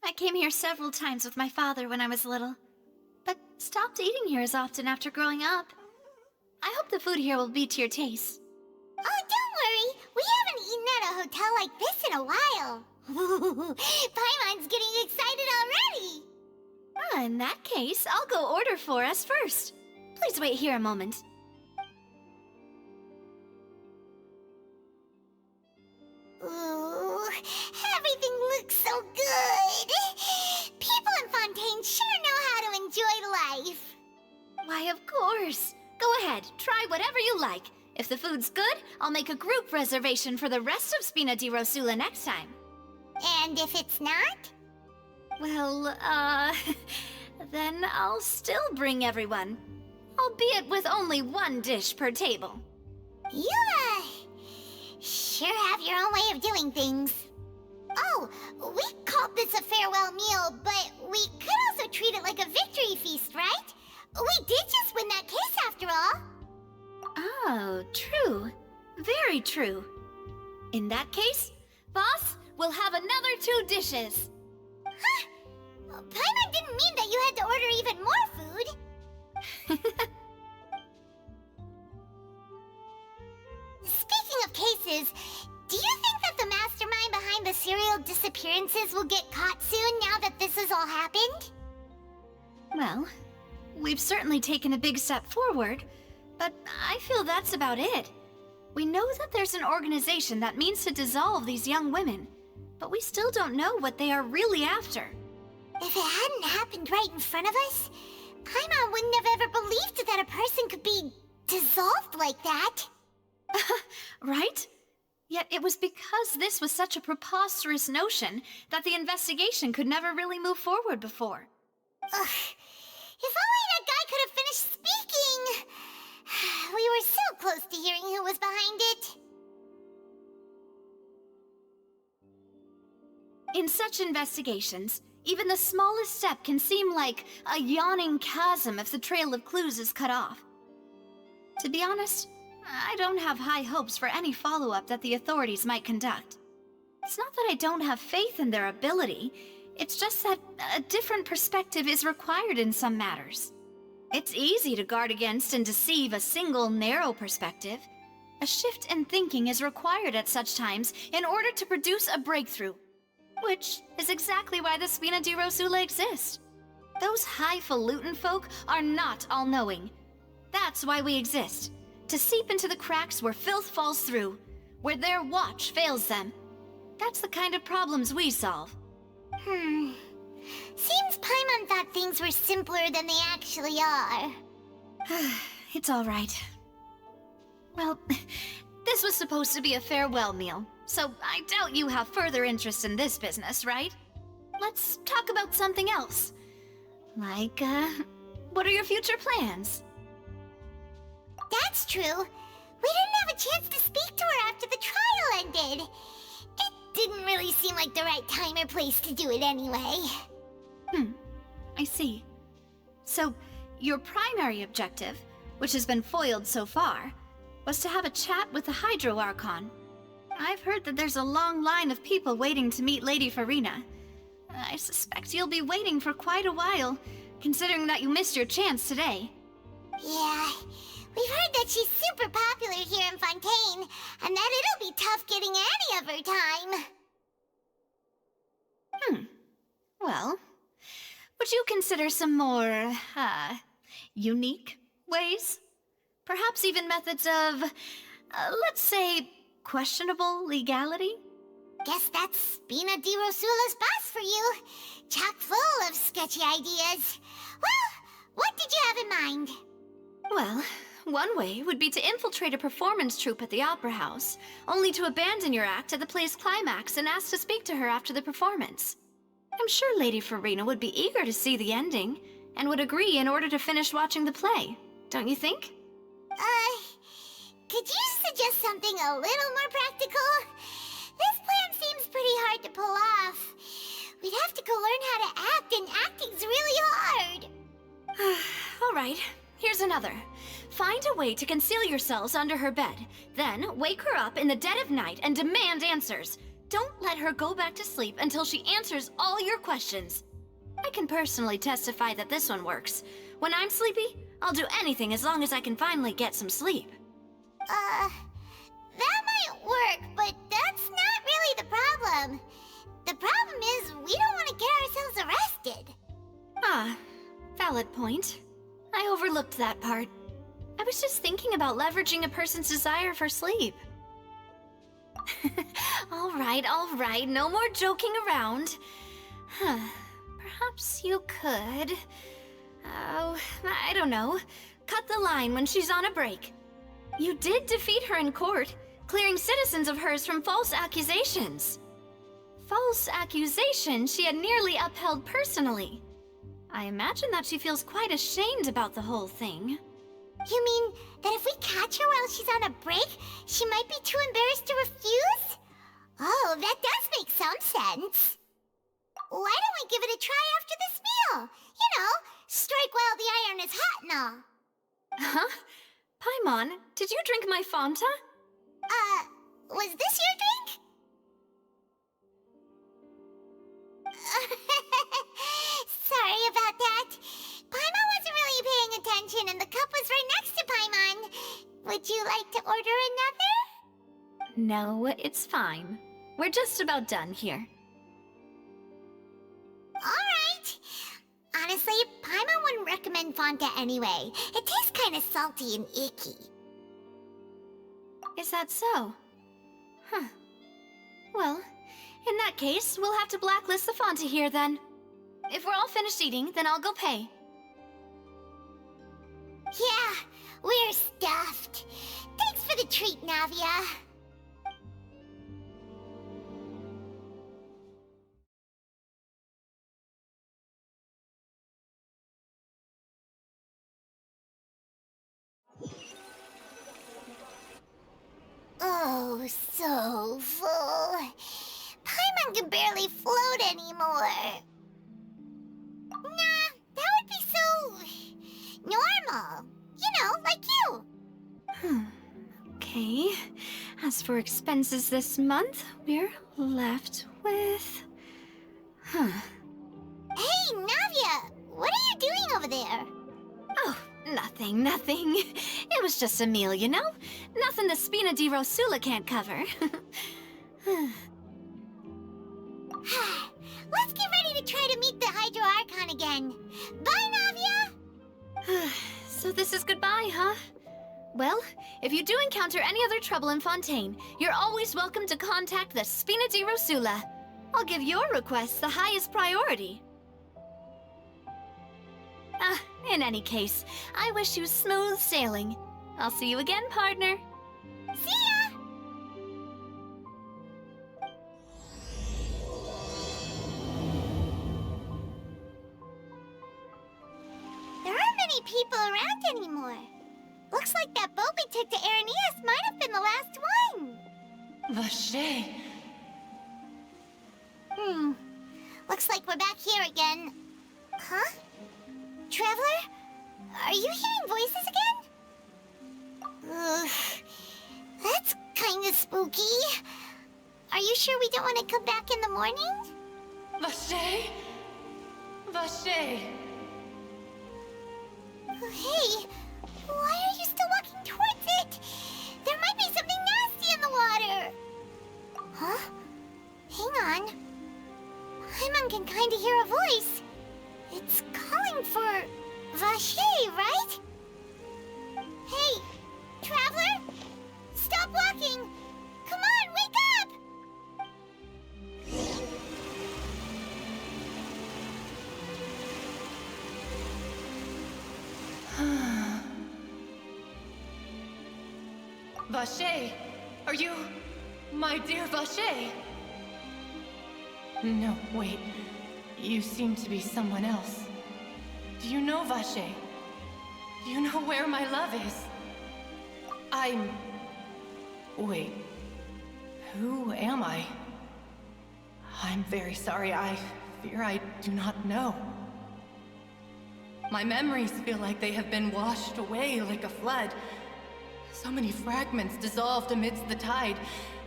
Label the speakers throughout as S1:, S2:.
S1: I came here several times with my father when I was little, but stopped eating here as often after growing up. I hope the food here will be to your taste.
S2: Oh, don't worry. We haven't eaten at a hotel like this in a while. Paimon's getting excited already.
S1: In that case, I'll go order for us first. Please wait here a moment.
S2: Ooh, everything looks so good. People in Fontaine sure know how to enjoy life.
S1: Why, of course. Go ahead, try whatever you like. If the food's good, I'll make a group reservation for the rest of Spina di Rosula next time.
S2: And if it's not?
S1: Well, then I'll still bring everyone. Albeit with only one dish per table.
S2: You, sure have your own way of doing things. Oh, we called this a farewell meal, but we could also treat it like a victory feast, right? We did just win that case after all.
S1: Oh, true. Very true. In that case, boss, we'll have another 2 dishes.
S2: Huh? Paimon didn't mean that you had to order even more food. Speaking of cases, do you think that the mastermind behind the serial disappearances will get caught soon now that this has all happened?
S1: Well, we've certainly taken a big step forward, but I feel that's about it. We know that there's an organization that means to dissolve these young women, but we still don't know what they are really after.
S2: If it hadn't happened right in front of us, Paimon wouldn't have ever believed that a person could be dissolved like that.
S1: Right? Yet it was because this was such a preposterous notion that the investigation could never really move forward before.
S2: Ugh. If only that guy could have finished speaking! We were so close to hearing who was behind it.
S1: In such investigations, even the smallest step can seem like a yawning chasm if the trail of clues is cut off. To be honest, I don't have high hopes for any follow-up that the authorities might conduct. It's not that I don't have faith in their ability, it's just that a different perspective is required in some matters. It's easy to guard against and deceive a single narrow perspective. A shift in thinking is required at such times in order to produce a breakthrough. Which is exactly why the Spina di Rosula exists. Those highfalutin folk are not all-knowing. That's why we exist. To seep into the cracks where filth falls through, where their watch fails them. That's the kind of problems we solve.
S2: Seems Paimon thought things were simpler than they actually are.
S1: It's all right. Well, this was supposed to be a farewell meal, so I doubt you have further interest in this business, right? Let's talk about something else. Like, what are your future plans?
S2: That's true. We didn't have a chance to speak to her after the trial ended. It didn't really seem like the right time or place to do it anyway.
S1: I see. So, your primary objective, which has been foiled so far, was to have a chat with the Hydro Archon. I've heard that there's a long line of people waiting to meet Lady Farina. I suspect you'll be waiting for quite a while, considering that you missed your chance today.
S2: Yeah, we've heard that she's super popular here in Fontaine, and that it'll be tough getting any of her time.
S1: Well, would you consider some more, unique ways? Perhaps even methods of, let's say, questionable legality?
S2: Guess that's Spina di Rosula's boss for you. Chock full of sketchy ideas. Well, what did you have in mind?
S1: Well, one way would be to infiltrate a performance troupe at the Opera House, only to abandon your act at the play's climax and ask to speak to her after the performance. I'm sure Lady Farina would be eager to see the ending, and would agree in order to finish watching the play, don't you think?
S2: Could you suggest something a little more practical? This plan seems pretty hard to pull off. We'd have to go learn how to act, and acting's really hard.
S1: All right, here's another. Find a way to conceal yourselves under her bed, then wake her up in the dead of night and demand answers. don't let her go back to sleep until she answers all your questions. I can personally testify that this one works. When I'm sleepy, I'll do anything as long as I can finally get some sleep.
S2: That might work, but that's not really the problem. The problem is we don't want to get ourselves arrested.
S1: Ah, valid point. I overlooked that part. I was just thinking about leveraging a person's desire for sleep. All right, no more joking around. Perhaps you could... Oh, I don't know. Cut the line when she's on a break. You did defeat her in court, clearing citizens of hers from false accusations. False accusations she had nearly upheld personally. I imagine that she feels quite ashamed about the whole thing.
S2: You mean that if we catch her while she's on a break, she might be too embarrassed to refuse? Oh, that does make some sense. Why don't we give it a try after this meal? You know, strike while the iron is hot and all.
S1: Huh? Paimon, did you drink my Fanta?
S2: Was this your drink? Sorry about that. Paimon wasn't really paying attention and the cup was right next to Paimon. Would you like to order another?
S1: No, it's fine. We're just about done here.
S2: Alright. Honestly, Paimon wouldn't recommend Fanta anyway. It tastes kinda salty and icky.
S1: Is that so? Huh. Well, in that case, we'll have to blacklist the Fanta here then. If we're all finished eating, then I'll go pay.
S2: Yeah, we're stuffed. Thanks for the treat, Navia. Oh, so full. Paimon can barely float anymore. Nah, that would be so... normal. You know, like you.
S1: Okay. As for expenses this month, we're left with...
S2: Hey, Navia! What are you doing over there?
S1: Oh, nothing. It was just a meal, you know? Nothing the Spina di Rosula can't cover.
S2: Let's get ready to try to meet the Hydro Archon again. Bye, Navia!
S1: So this is goodbye, huh? Well, if you do encounter any other trouble in Fontaine, you're always welcome to contact the Spina di Rosula. I'll give your requests the highest priority. In any case, I wish you smooth sailing. I'll see you again, partner.
S2: See ya! There aren't many people around anymore. Looks like that boat we took to Araneas might have been the last one.
S3: Vache.
S2: Looks like we're back here again. Huh? Traveler? Are you hearing voices again? Ugh. That's kinda spooky. Are you sure we don't want to come back in the morning?
S3: Vache. Vache.
S2: Hey, why are you still walking towards it? There might be something nasty in the water. Huh? Hang on. Paimon can kinda hear a voice. It's calling for Vache, right? Hey, traveler? Stop walking! Come on, wake up!
S3: Vache, are you... my dear Vache? No, wait. You seem to be someone else. Do you know Vache? Do you know where my love is? Wait. Who am I? I'm very sorry. I fear I do not know. My memories feel like they have been washed away like a flood. So many fragments dissolved amidst the tide,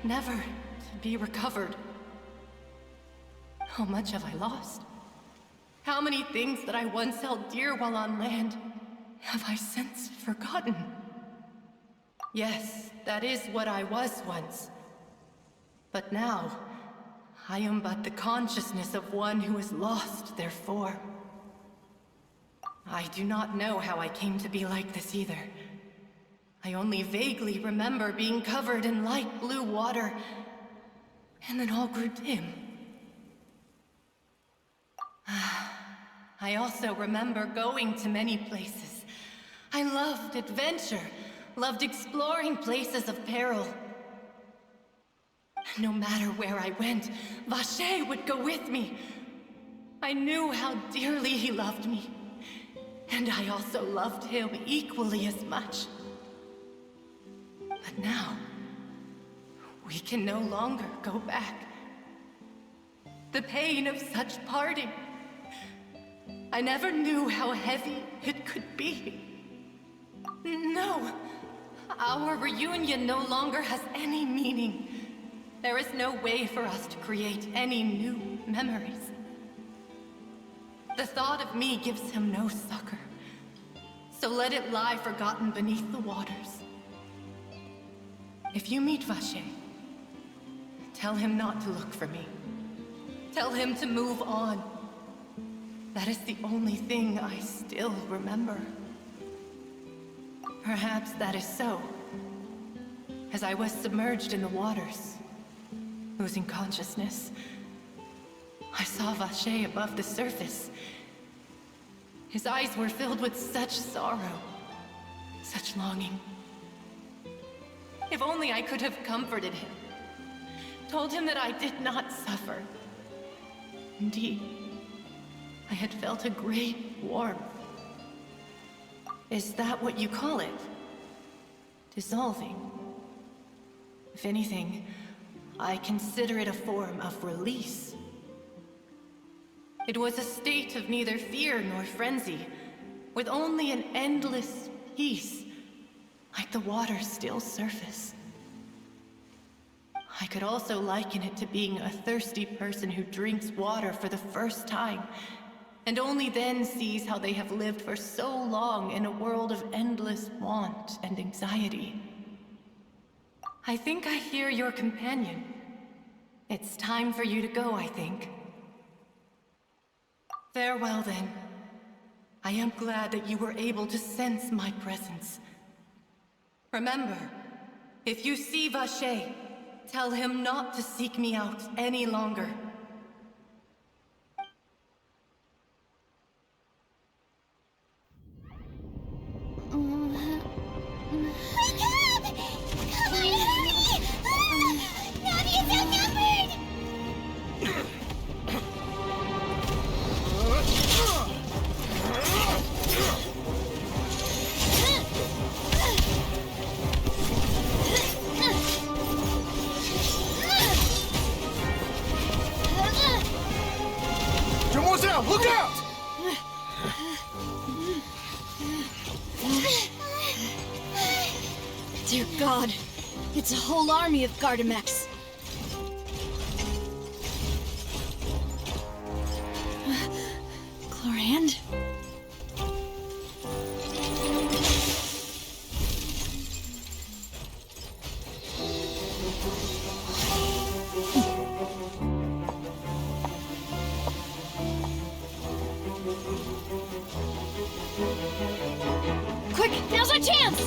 S3: never to be recovered. How much have I lost? How many things that I once held dear while on land have I since forgotten? Yes, that is what I was once. But now, I am but the consciousness of one who has lost their form. I do not know how I came to be like this either. I only vaguely remember being covered in light blue water, and then all grew dim. I also remember going to many places. I loved adventure, loved exploring places of peril. No matter where I went, Vacher would go with me. I knew how dearly he loved me, and I also loved him equally as much. But now, we can no longer go back. The pain of such parting, I never knew how heavy it could be. No, our reunion no longer has any meaning. There is no way for us to create any new memories. The thought of me gives him no succor, so let it lie forgotten beneath the waters. If you meet Vacher, tell him not to look for me. Tell him to move on. That is the only thing I still remember. Perhaps that is so. As I was submerged in the waters, losing consciousness, I saw Vacher above the surface. His eyes were filled with such sorrow, such longing. If only I could have comforted him, told him that I did not suffer. Indeed, I had felt a great warmth. Is that what you call it? Dissolving? If anything, I consider it a form of release. It was a state of neither fear nor frenzy, with only an endless peace, like the water's still surface. I could also liken it to being a thirsty person who drinks water for the first time, and only then sees how they have lived for so long in a world of endless want and anxiety. I think I hear your companion. It's time for you to go, I think. Farewell, then. I am glad that you were able to sense my presence. Remember, if you see Vacher, tell him not to seek me out any longer.
S2: Wake up! Come on, hurry! Navi is outnumbered!
S4: Look out!
S1: Dear God, it's a whole army of Gardamex. Chlorand? Quick, now's our chance!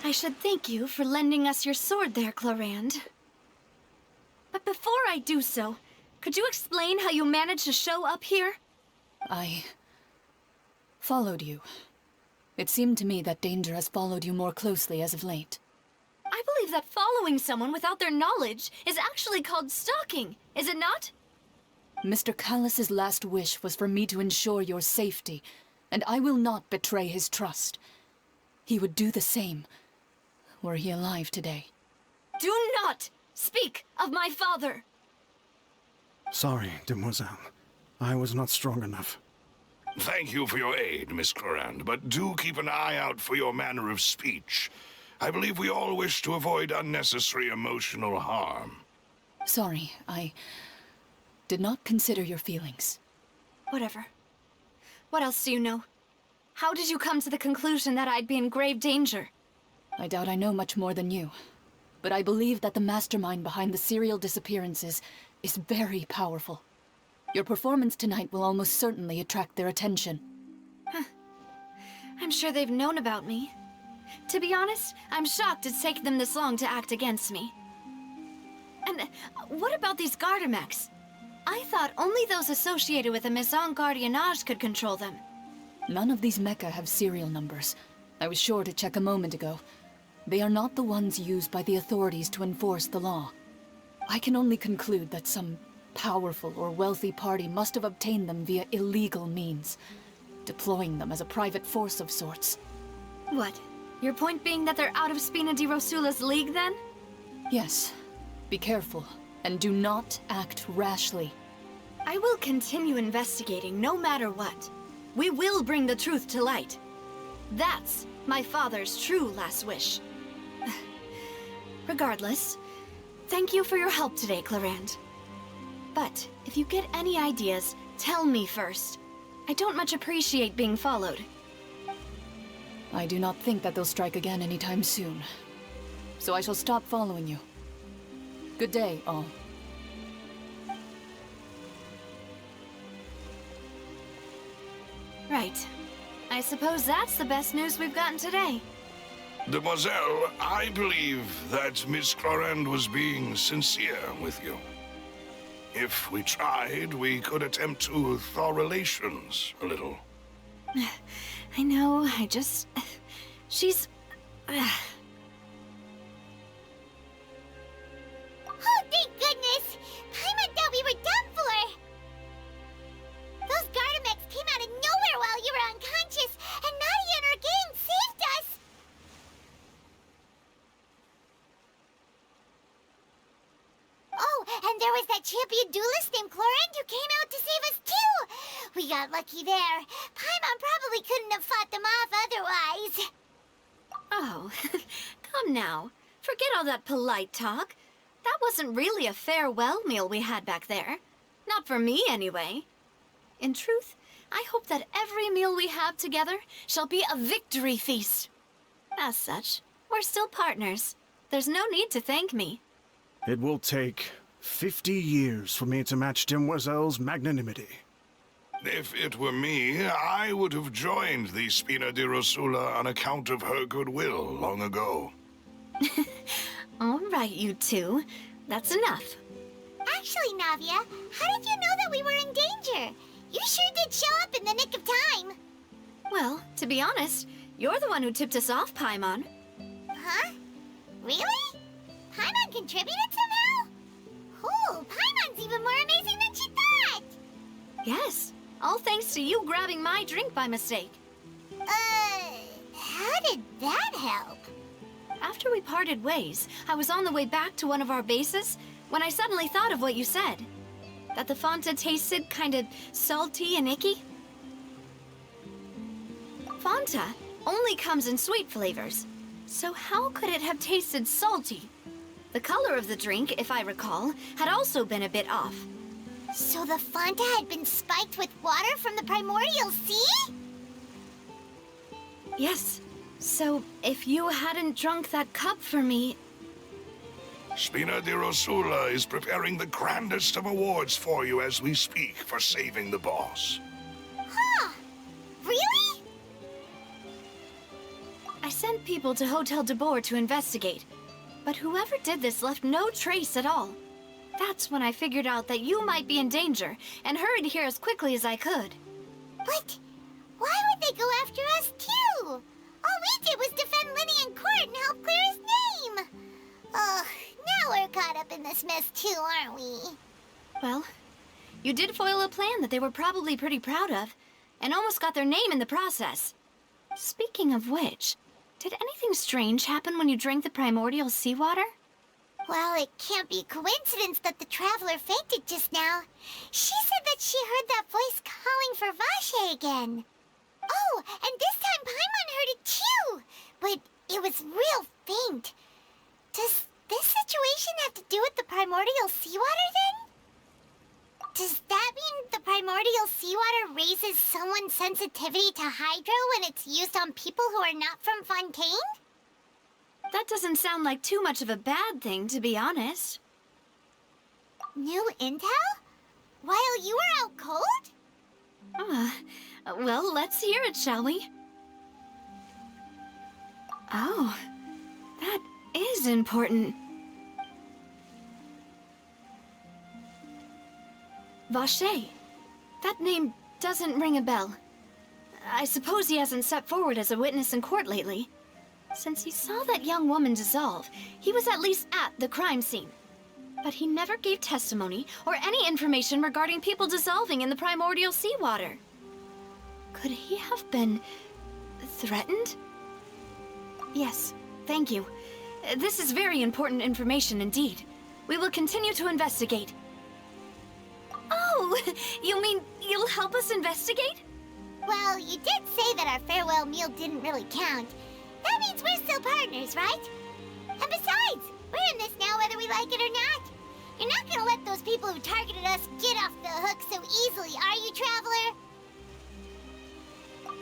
S1: I should thank you for lending us your sword there, Chlorand. But I do so, could you explain how you managed to show up here?
S4: I followed you. It seemed to me that danger has followed you more closely as of late.
S1: I believe that following someone without their knowledge is actually called stalking, is it not?
S4: Mr. Callus's last wish was for me to ensure your safety, and I will not betray his trust. He would do the same, were he alive today.
S1: Do not speak of my father!
S5: Sorry, demoiselle. I was not strong enough.
S6: Thank you for your aid, Miss Clorand, but do keep an eye out for your manner of speech. I believe we all wish to avoid unnecessary emotional harm.
S4: Sorry, I did not consider your feelings.
S1: Whatever. What else do you know? How did you come to the conclusion that I'd be in grave danger?
S4: I doubt I know much more than you, but I believe that the mastermind behind the serial disappearances is very powerful. Your performance tonight will almost certainly attract their attention.
S1: I'm sure they've known about me. To be honest, I'm shocked it's taken them this long to act against me. And what about these Gardamex? I thought only those associated with the Maison Gardiennage could control them.
S4: None of these mecha have serial numbers. I was sure to check a moment ago. They are not the ones used by the authorities to enforce the law. I can only conclude that some powerful or wealthy party must have obtained them via illegal means, deploying them as a private force of sorts.
S1: What? Your point being that they're out of Spina di Rosula's league, then?
S4: Yes. Be careful, and do not act rashly.
S1: I will continue investigating no matter what. We will bring the truth to light. That's my father's true last wish. Regardless, thank you for your help today, Clorand. But if you get any ideas, tell me first. I don't much appreciate being followed.
S4: I do not think that they'll strike again anytime soon. So I shall stop following you. Good day, all.
S1: Right. I suppose that's the best news we've gotten today.
S6: Demoiselle, I believe that Miss Clorand was being sincere with you. If we tried, we could attempt to thaw relations a little.
S1: I know, she's...
S2: Oh, thank goodness! Paimon thought we were done for! Those Gardamex came out of nowhere while you were unconscious, and Nadia and her gang saved us! Oh, and there was that champion duelist named Clorand who came out to save us too! We got lucky there. Paimon probably couldn't have fought them off otherwise.
S1: Oh, come now. Forget all that polite talk. That wasn't really a farewell meal we had back there. Not for me, anyway. In truth, I hope that every meal we have together shall be a victory feast. As such, we're still partners. There's no need to thank me.
S5: It will take 50 years for me to match Demoiselle's magnanimity.
S6: If it were me, I would have joined the Spina di Rosula on account of her goodwill long ago.
S1: All right, you two. That's enough.
S2: Actually, Navia, how did you know that we were in danger? You sure did show up in the nick of time.
S1: Well, to be honest, you're the one who tipped us off, Paimon.
S2: Huh? Really? Paimon contributed somehow? Oh, Paimon's even more amazing than she thought!
S1: Yes, all thanks to you grabbing my drink by mistake.
S2: How did that help?
S1: After we parted ways, I was on the way back to one of our bases when I suddenly thought of what you said. That the Fonta tasted kind of salty and icky. Fonta only comes in sweet flavors, so how could it have tasted salty? The color of the drink, if I recall, had also been a bit off.
S2: So the Fonta had been spiked with water from the primordial sea?
S1: Yes. So, if you hadn't drunk that cup for me...
S6: Spina di Rosula is preparing the grandest of awards for you as we speak for saving the boss.
S2: Huh? Really?
S1: I sent people to Hotel de Boer to investigate, but whoever did this left no trace at all. That's when I figured out that you might be in danger, and hurried here as quickly as I could.
S2: But why would they go after us too? All we did was defend Lydia in court and help clear his name. Ugh, now we're caught up in this mess too, aren't we?
S1: Well, you did foil a plan that they were probably pretty proud of, and almost got their name in the process. Speaking of which, did anything strange happen when you drank the primordial seawater?
S2: Well, it can't be coincidence that the traveler fainted just now. She said that she heard that voice calling for Vache again. Oh, and this time Paimon heard it too, but it was real faint. Does this situation have to do with the primordial seawater then? Does that mean the primordial seawater raises someone's sensitivity to hydro when it's used on people who are not from Fontaine?
S1: That doesn't sound like too much of a bad thing, to be honest.
S2: New intel? While you were out cold?
S1: Well, let's hear it, shall we? Oh, that is important. Vache. That name doesn't ring a bell. I suppose he hasn't stepped forward as a witness in court lately. Since he saw that young woman dissolve, he was at least at the crime scene. But he never gave testimony or any information regarding people dissolving in the primordial seawater. Could he have been threatened? Yes, thank you. This is very important information indeed. We will continue to investigate. Oh, you mean you'll help us investigate?
S2: Well, you did say that our farewell meal didn't really count. That means we're still partners, right? And besides, we're in this now whether we like it or not. You're not gonna let those people who targeted us get off the hook so easily, are you, Traveler?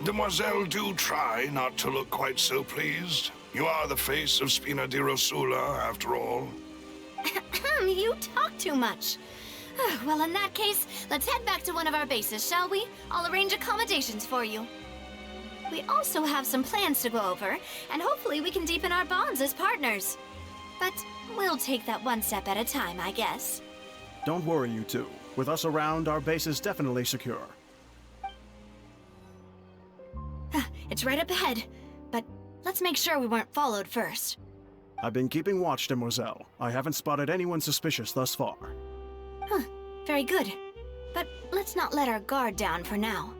S6: Demoiselle, do try not to look quite so pleased. You are the face of Spina di Rosula, after all.
S1: You talk too much. Well, in that case, let's head back to one of our bases, shall we? I'll arrange accommodations for you. We also have some plans to go over, and hopefully we can deepen our bonds as partners. But we'll take that one step at a time, I guess.
S5: Don't worry, you two. With us around, our base is definitely secure.
S1: It's right up ahead, but let's make sure we weren't followed first.
S5: I've been keeping watch, Demoiselle. I haven't spotted anyone suspicious thus far.
S1: Very good. But let's not let our guard down for now.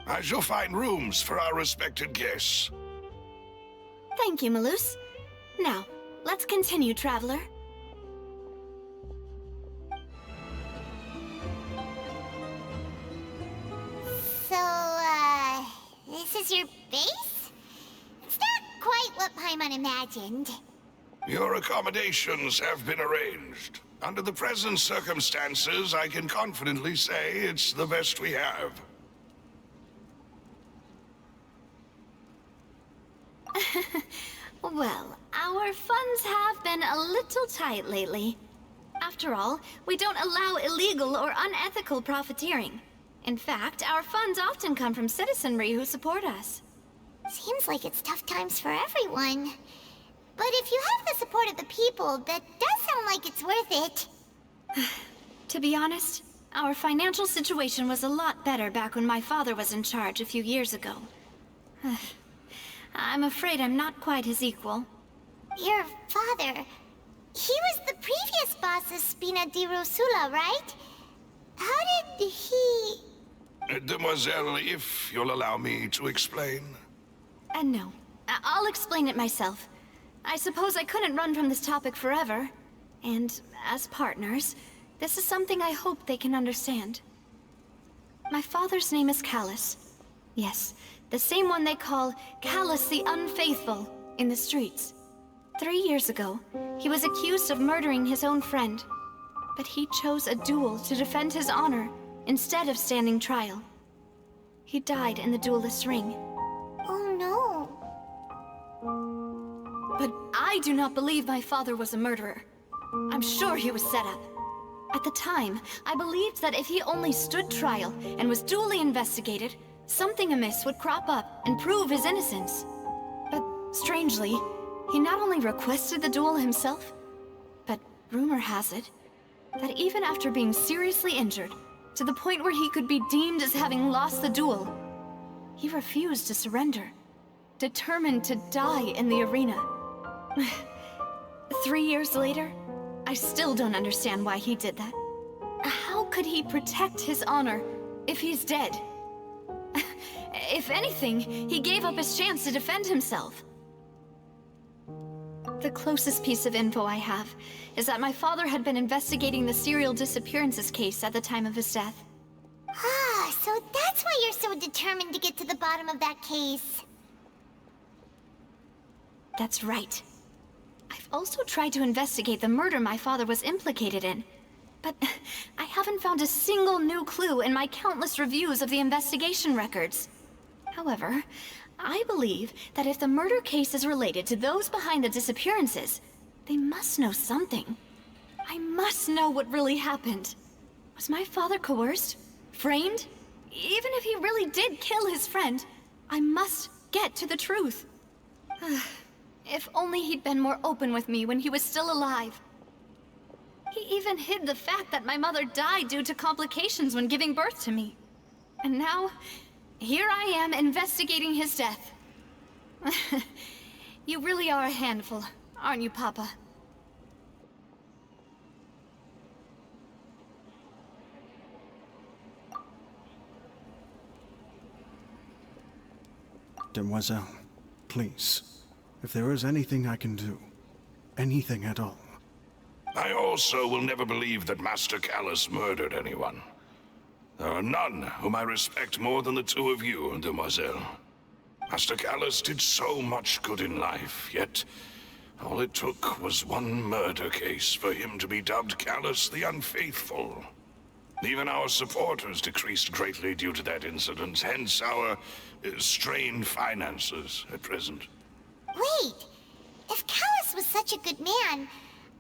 S6: I shall find rooms for our respected guests.
S1: Thank you, Malus. Now, let's continue, Traveler.
S2: So, this is your base? It's not quite what Paimon imagined.
S6: Your accommodations have been arranged. Under the present circumstances, I can confidently say it's the best we have.
S1: Well, our funds have been a little tight lately. After all, we don't allow illegal or unethical profiteering. In fact, our funds often come from citizenry who support us.
S2: Seems like it's tough times for everyone. But if you have the support of the people, that does sound like it's worth it.
S1: To be honest, our financial situation was a lot better back when my father was in charge a few years ago. I'm afraid I'm not quite his equal.
S2: Your father... he was the previous boss of Spina di Rosula, right? How did he...
S6: Demoiselle, if you'll allow me to explain.
S1: No. I'll explain it myself. I suppose I couldn't run from this topic forever. And as partners, this is something I hope they can understand. My father's name is Callus. Yes, the same one they call Callus the Unfaithful in the streets. 3 years ago, he was accused of murdering his own friend. But he chose a duel to defend his honor instead of standing trial. He died in the duelist's ring.
S2: Oh no.
S1: But I do not believe my father was a murderer. I'm sure he was set up. At the time, I believed that if he only stood trial and was duly investigated, something amiss would crop up and prove his innocence. But strangely, he not only requested the duel himself, but rumor has it, that even after being seriously injured, to the point where he could be deemed as having lost the duel, he refused to surrender, determined to die in the arena. 3 years later, I still don't understand why he did that. How could he protect his honor if he's dead? If anything, he gave up his chance to defend himself. The closest piece of info I have is that my father had been investigating the serial disappearances case at the time of his death.
S2: Ah, so that's why you're so determined to get to the bottom of that case.
S1: That's right. I've also tried to investigate the murder my father was implicated in, but I haven't found a single new clue in my countless reviews of the investigation records. However, I believe that if the murder case is related to those behind the disappearances, they must know something. I must know what really happened. Was my father coerced? Framed? Even if he really did kill his friend, I must get to the truth. If only he'd been more open with me when he was still alive. He even hid the fact that my mother died due to complications when giving birth to me. And now, here I am investigating his death. You really are a handful, aren't you, Papa?
S5: Demoiselle, please, if there is anything I can do, anything at all.
S6: I also will never believe that Master Callus murdered anyone. There are none whom I respect more than the two of you, Demoiselle. Master Callus did so much good in life, yet all it took was one murder case for him to be dubbed Callus the Unfaithful. Even our supporters decreased greatly due to that incident, hence our strained finances at present.
S2: Wait, if Callus was such a good man,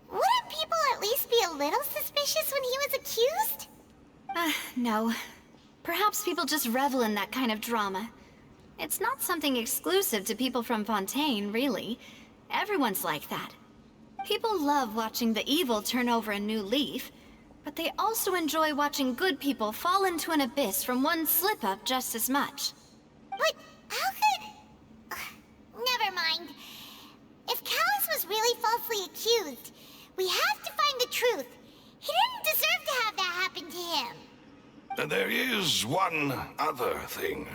S2: wouldn't people at least be a little suspicious when he was accused?
S1: No. Perhaps people just revel in that kind of drama. It's not something exclusive to people from Fontaine, really. Everyone's like that. People love watching the evil turn over a new leaf, but they also enjoy watching good people fall into an abyss from one slip-up just as much.
S2: But how could... Never mind. If Callus was really falsely accused, we have to find the truth. He didn't deserve to have that happen to him.
S6: And there is one other thing.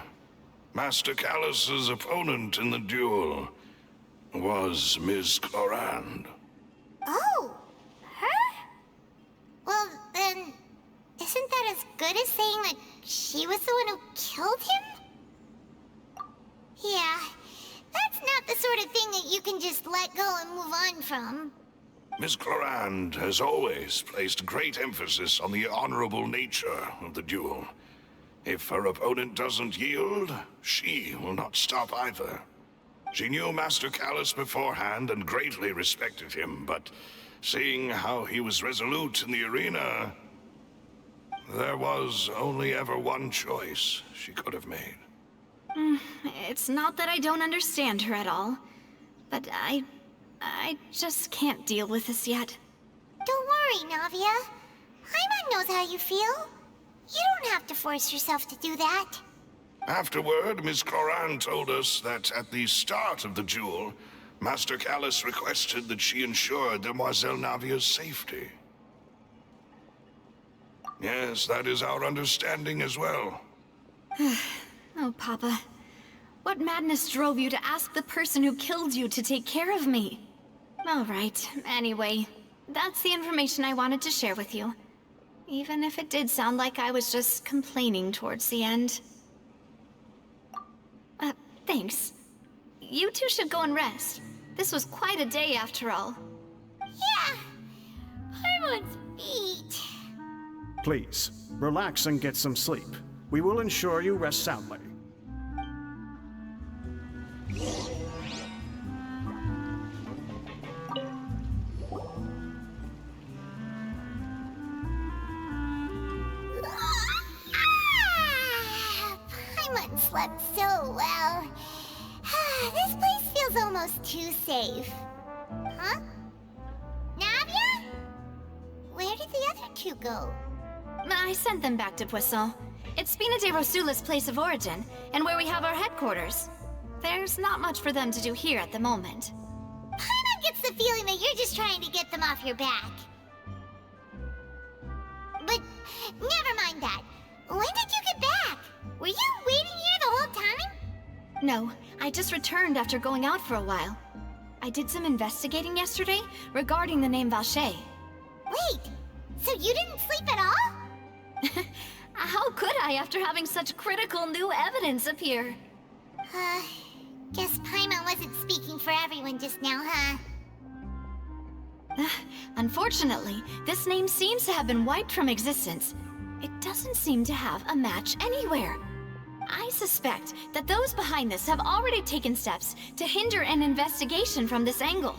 S6: Master Callus's opponent in the duel was Ms. Clorand.
S2: Oh, her? Well, then, isn't that as good as saying that she was the one who killed him? Yeah, that's not the sort of thing that you can just let go and move on from.
S6: Ms. Clorand has always placed great emphasis on the honorable nature of the duel. If her opponent doesn't yield, she will not stop either. She knew Master Callus beforehand and greatly respected him, but seeing how he was resolute in the arena, there was only ever one choice she could have made.
S1: It's not that I don't understand her at all, but I just can't deal with this yet.
S2: Don't worry, Navia. Paimon knows how you feel. You don't have to force yourself to do that.
S6: Afterward, Ms. Clorand told us that at the start of the duel, Master Callus requested that she ensure Demoiselle Navia's safety. Yes, that is our understanding as well.
S1: Oh, Papa. What madness drove you to ask the person who killed you to take care of me? All right, anyway, that's the information I wanted to share with you. Even if it did sound like I was just complaining towards the end. Thanks. You two should go and rest. This was quite a day after all.
S2: Yeah! Paimon's beat.
S5: Please, relax and get some sleep. We will ensure you rest soundly.
S2: Paimon slept so well. This place feels almost too safe. Huh? Navia? Where did the other two go?
S1: I sent them back to Poisson. It's Spina de Rosula's place of origin, and where we have our headquarters. There's not much for them to do here at the moment.
S2: Paimon gets the feeling that you're just trying to get them off your back. But never mind that. When did you get back? Were you waiting here the whole time?
S1: No, I just returned after going out for a while. I did some investigating yesterday regarding the name Vache.
S2: Wait, so you didn't sleep at all?
S1: How could I after having such critical new evidence appear?
S2: Guess Paimon wasn't speaking for everyone just now, huh?
S1: Unfortunately, this name seems to have been wiped from existence. It doesn't seem to have a match anywhere. I suspect that those behind this have already taken steps to hinder an investigation from this angle.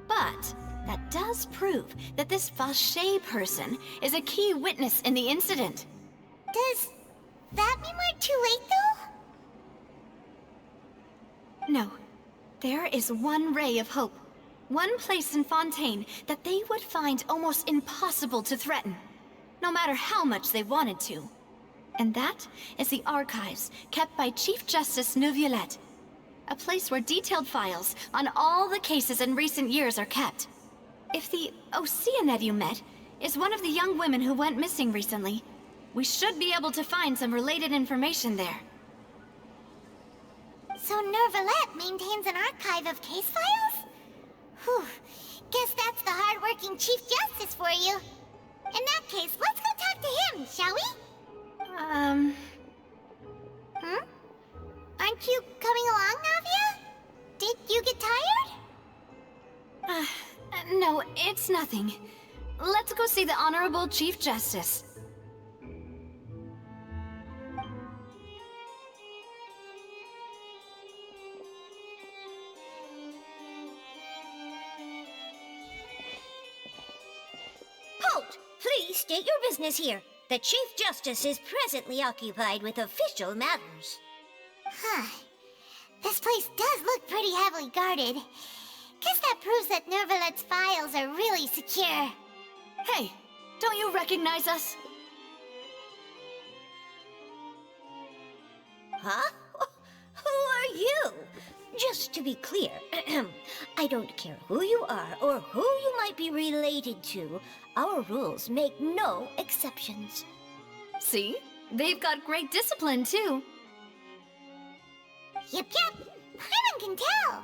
S1: But that does prove that this Vache person is a key witness in the incident.
S2: Does that mean we're too late, though?
S1: No. There is one ray of hope. One place in Fontaine that they would find almost impossible to threaten, no matter how much they wanted to. And that is the archives kept by Chief Justice Neuvillette. A place where detailed files on all the cases in recent years are kept. If the Oceanette you met is one of the young women who went missing recently, we should be able to find some related information there.
S2: So Neuvillette maintains an archive of case files? Whew, guess that's the hard-working Chief Justice for you. In that case, let's go talk to him, shall we? Aren't you coming along, Navia? Did you get tired?
S1: No, it's nothing. Let's go see the Honorable Chief Justice.
S7: Halt! Please state your business here. The Chief Justice is presently occupied with official matters.
S2: Huh. This place does look pretty heavily guarded. Guess that proves that Neuvillette's files are really secure.
S1: Hey, don't you recognize us?
S7: Huh? Who are you? Just to be clear, I don't care who you are or who you might be related to. Our rules make no exceptions.
S1: See? They've got great discipline, too.
S2: Yep. Paimon can tell.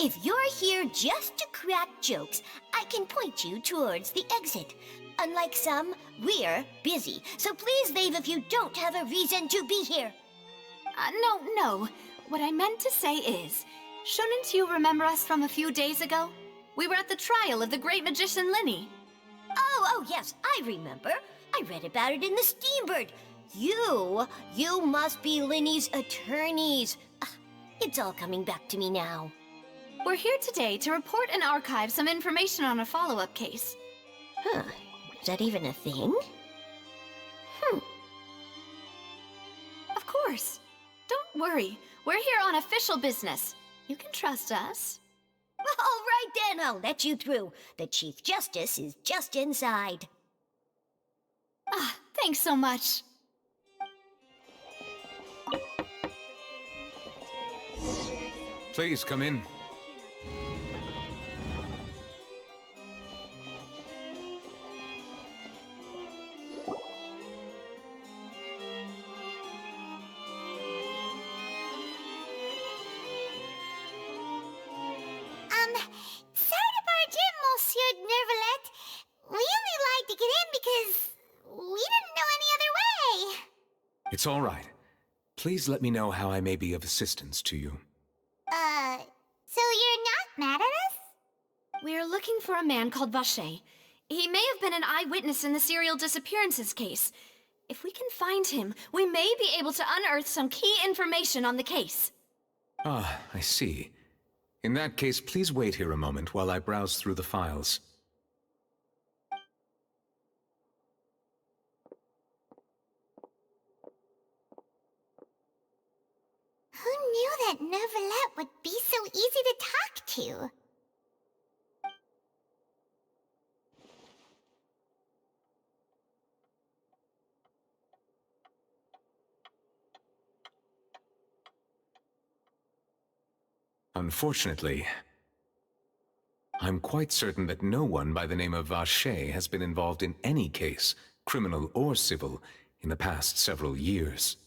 S7: If you're here just to crack jokes, I can point you towards the exit. Unlike some, we're busy, so please leave if you don't have a reason to be here.
S1: No. What I meant to say is, shouldn't you remember us from a few days ago? We were at the trial of the great magician Linny.
S7: Oh, yes, I remember. I read about it in the Steambird. You must be Linny's attorneys. It's all coming back to me now.
S1: We're here today to report and archive some information on a follow-up case.
S7: Huh, is that even a thing?
S1: Of course. Don't worry, we're here on official business. You can trust us.
S7: All right then, I'll let you through. The Chief Justice is just inside.
S1: Thanks so much.
S8: Please come in.
S2: Sorry to barge in, Monsieur Neuvillette. We only lied to get in because we didn't know any other way.
S8: It's all right. Please let me know how I may be of assistance to you.
S2: So you're not mad at us?
S1: We're looking for a man called Vache. He may have been an eyewitness in the serial disappearances case. If we can find him, we may be able to unearth some key information on the case.
S8: Ah, I see. In that case, please wait here a moment while I browse through the files.
S2: Who knew that Neuvillette would be so easy to talk to?
S8: Unfortunately, I'm quite certain that no one by the name of Vache has been involved in any case, criminal or civil, in the past several years.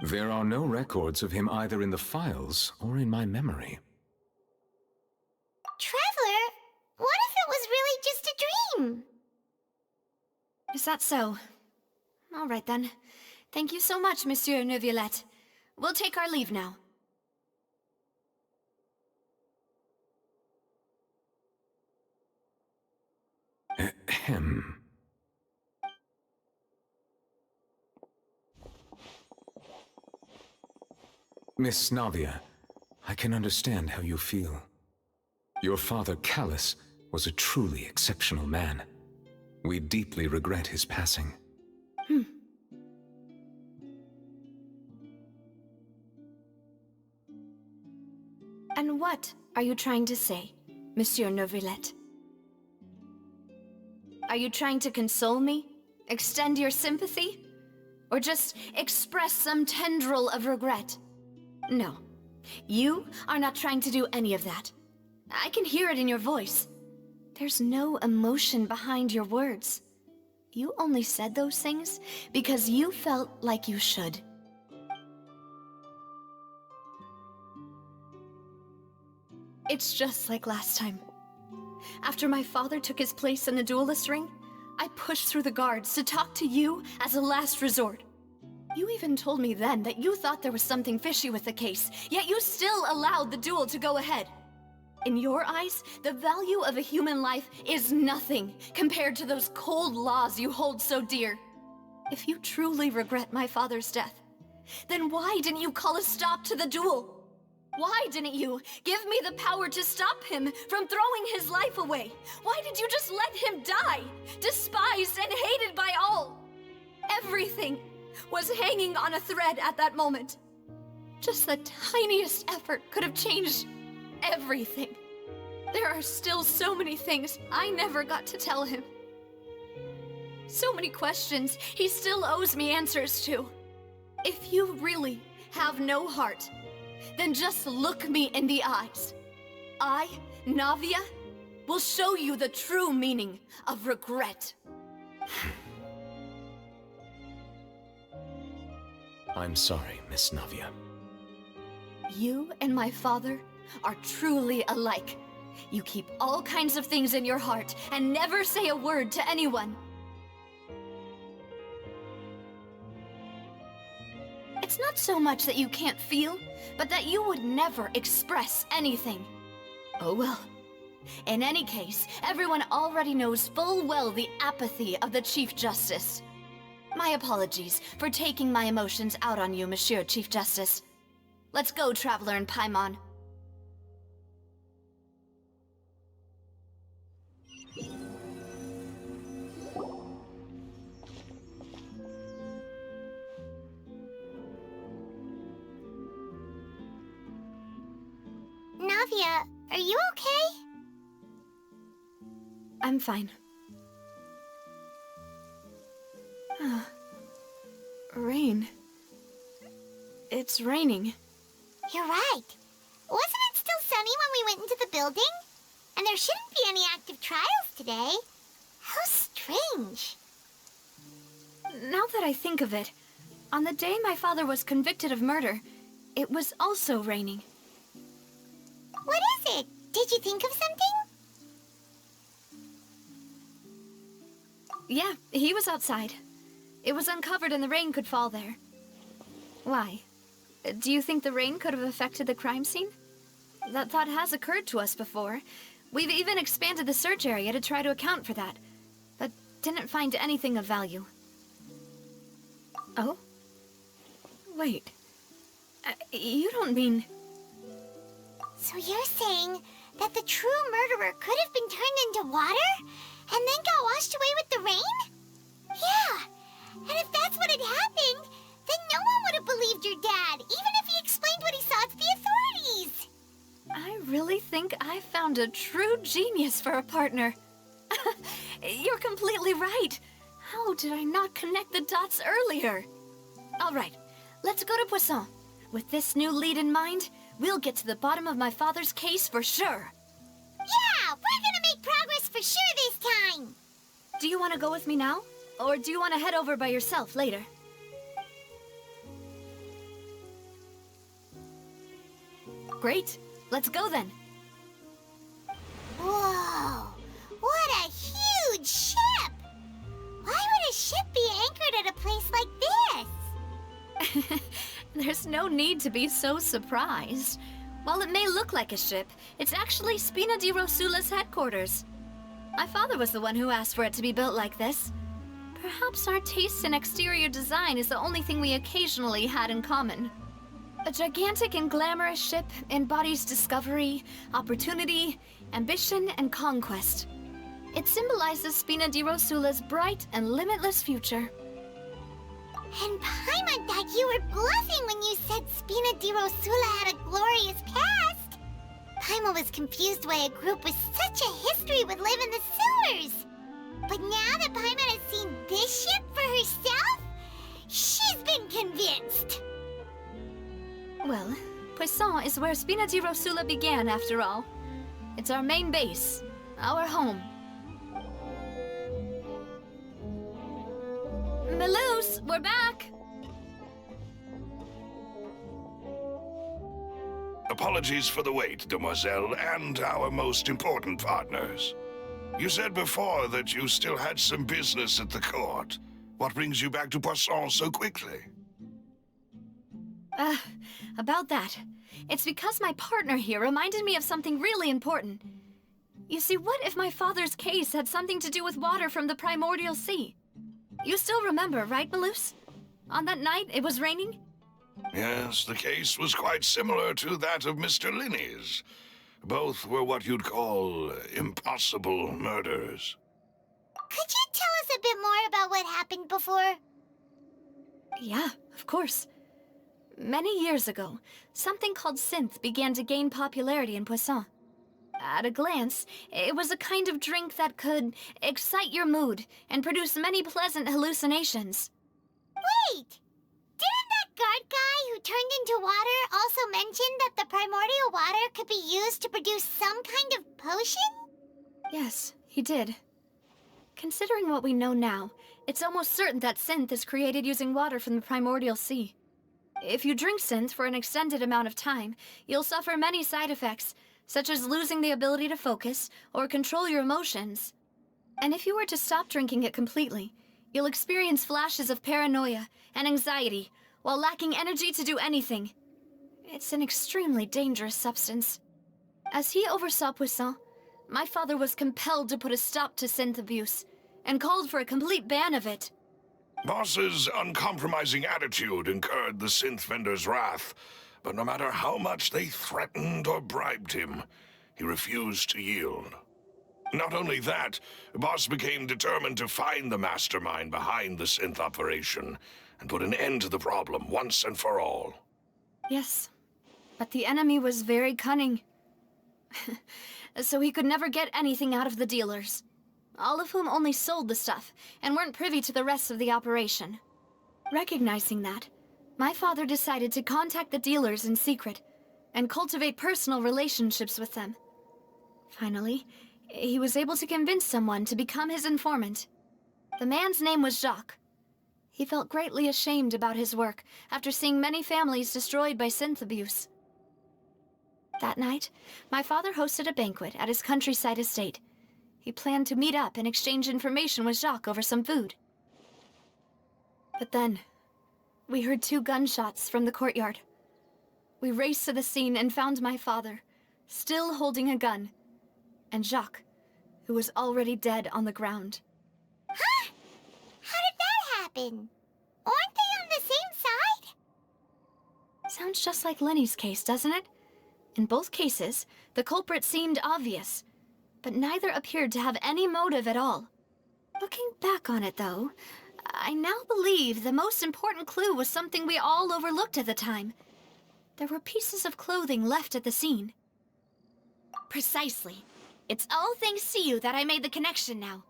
S8: There are no records of him either in the files or in my memory.
S2: Traveler, what if it was really just a dream?
S1: Is that so? All right then. Thank you so much, Monsieur Neuvillette. We'll take our leave now.
S8: Ahem. Miss Navia, I can understand how you feel. Your father, Callus, was a truly exceptional man. We deeply regret his passing.
S1: And what are you trying to say, Monsieur Neuvillette? Are you trying to console me? Extend your sympathy? Or just express some tendril of regret? No. You are not trying to do any of that. I can hear it in your voice. There's no emotion behind your words. You only said those things because you felt like you should. It's just like last time. After my father took his place in the duelist ring, I pushed through the guards to talk to you as a last resort. You even told me then that you thought there was something fishy with the case, yet you still allowed the duel to go ahead. In your eyes, the value of a human life is nothing compared to those cold laws you hold so dear. If you truly regret my father's death, then why didn't you call a stop to the duel? Why didn't you give me the power to stop him from throwing his life away? Why did you just let him die, despised and hated by all? Everything was hanging on a thread at that moment. Just the tiniest effort could have changed everything. There are still so many things I never got to tell him. So many questions he still owes me answers to. If you really have no heart, then just look me in the eyes. I, Navia, will show you the true meaning of regret.
S8: I'm sorry, Miss Navia.
S1: You and my father are truly alike. You keep all kinds of things in your heart and never say a word to anyone. It's not so much that you can't feel, but that you would never express anything. Oh well. In any case, everyone already knows full well the apathy of the Chief Justice. My apologies for taking my emotions out on you, Monsieur Chief Justice. Let's go, Traveler and Paimon.
S2: Navia, are you okay?
S1: I'm fine. Rain. It's raining.
S2: You're right. Wasn't it still sunny when we went into the building? And there shouldn't be any active trials today. How strange.
S1: Now that I think of it, on the day my father was convicted of murder, it was also raining.
S2: What is it? Did you think of something?
S1: Yeah, he was outside. It was uncovered and the rain could fall there. Why? Do you think the rain could have affected the crime scene? That thought has occurred to us before. We've even expanded the search area to try to account for that, but didn't find anything of value. Oh? Wait. You don't mean...
S2: So you're saying that the true murderer could have been turned into water and then got washed away with the rain? Yeah, and if that's what had happened, then no one would have believed your dad, even if he explained what he saw to the authorities.
S1: I really think I found a true genius for a partner. You're completely right. How did I not connect the dots earlier? All right, let's go to Poisson. With this new lead in mind, we'll get to the bottom of my father's case for sure.
S2: Yeah, we're gonna make progress for sure this time!
S1: Do you want to go with me now? Or do you want to head over by yourself later? Great. Let's go then.
S2: Whoa! What a huge ship! Why would a ship be anchored at a place like this?
S1: There's no need to be so surprised. While it may look like a ship, it's actually Spina di Rosula's headquarters. My father was the one who asked for it to be built like this. Perhaps our taste in exterior design is the only thing we occasionally had in common. A gigantic and glamorous ship embodies discovery, opportunity, ambition, and conquest. It symbolizes Spina di Rosula's bright and limitless future.
S2: And Paimon thought you were bluffing when you said Spina di Rosula had a glorious past. Paimon was confused why a group with such a history would live in the sewers. But now that Paimon has seen this ship for herself, she's been convinced.
S1: Well, Poisson is where Spina di Rosula began, after all. It's our main base, our home. Melus, we're back!
S6: Apologies for the wait, demoiselle, and our most important partners. You said before that you still had some business at the court. What brings you back to Poisson so quickly?
S1: About that. It's because my partner here reminded me of something really important. You see, what if my father's case had something to do with water from the primordial sea? You still remember, right, Melus? On that night, it was raining?
S6: Yes, the case was quite similar to that of Mr. Linney's. Both were what you'd call impossible murders.
S2: Could you tell us a bit more about what happened before?
S1: Yeah, of course. Many years ago, something called synth began to gain popularity in Poisson. At a glance, it was a kind of drink that could excite your mood and produce many pleasant hallucinations.
S2: Wait! Didn't that guard guy who turned into water also mention that the primordial water could be used to produce some kind of potion?
S1: Yes, he did. Considering what we know now, it's almost certain that synth is created using water from the primordial sea. If you drink synth for an extended amount of time, you'll suffer many side effects, such as losing the ability to focus or control your emotions. And if you were to stop drinking it completely, you'll experience flashes of paranoia and anxiety while lacking energy to do anything. It's an extremely dangerous substance. As he oversaw Poisson, my father was compelled to put a stop to synth abuse and called for a complete ban of it.
S6: Boss's uncompromising attitude incurred the synth vendor's wrath, but no matter how much they threatened or bribed him, he refused to yield. Not only that, Boss became determined to find the mastermind behind the synth operation and put an end to the problem once and for all.
S1: Yes, but the enemy was very cunning. So he could never get anything out of the dealers, all of whom only sold the stuff and weren't privy to the rest of the operation. Recognizing that, my father decided to contact the dealers in secret and cultivate personal relationships with them. Finally, he was able to convince someone to become his informant. The man's name was Jacques. He felt greatly ashamed about his work after seeing many families destroyed by synth abuse. That night, my father hosted a banquet at his countryside estate. He planned to meet up and exchange information with Jacques over some food. But then, we heard 2 gunshots from the courtyard. We raced to the scene and found my father, still holding a gun, and Jacques, who was already dead on the ground.
S2: Huh? How did that happen? Aren't they on the same side?
S1: Sounds just like Lenny's case, doesn't it? In both cases, the culprit seemed obvious, but neither appeared to have any motive at all. Looking back on it, though, I now believe the most important clue was something we all overlooked at the time. There were pieces of clothing left at the scene. Precisely. It's all thanks to you that I made the connection now.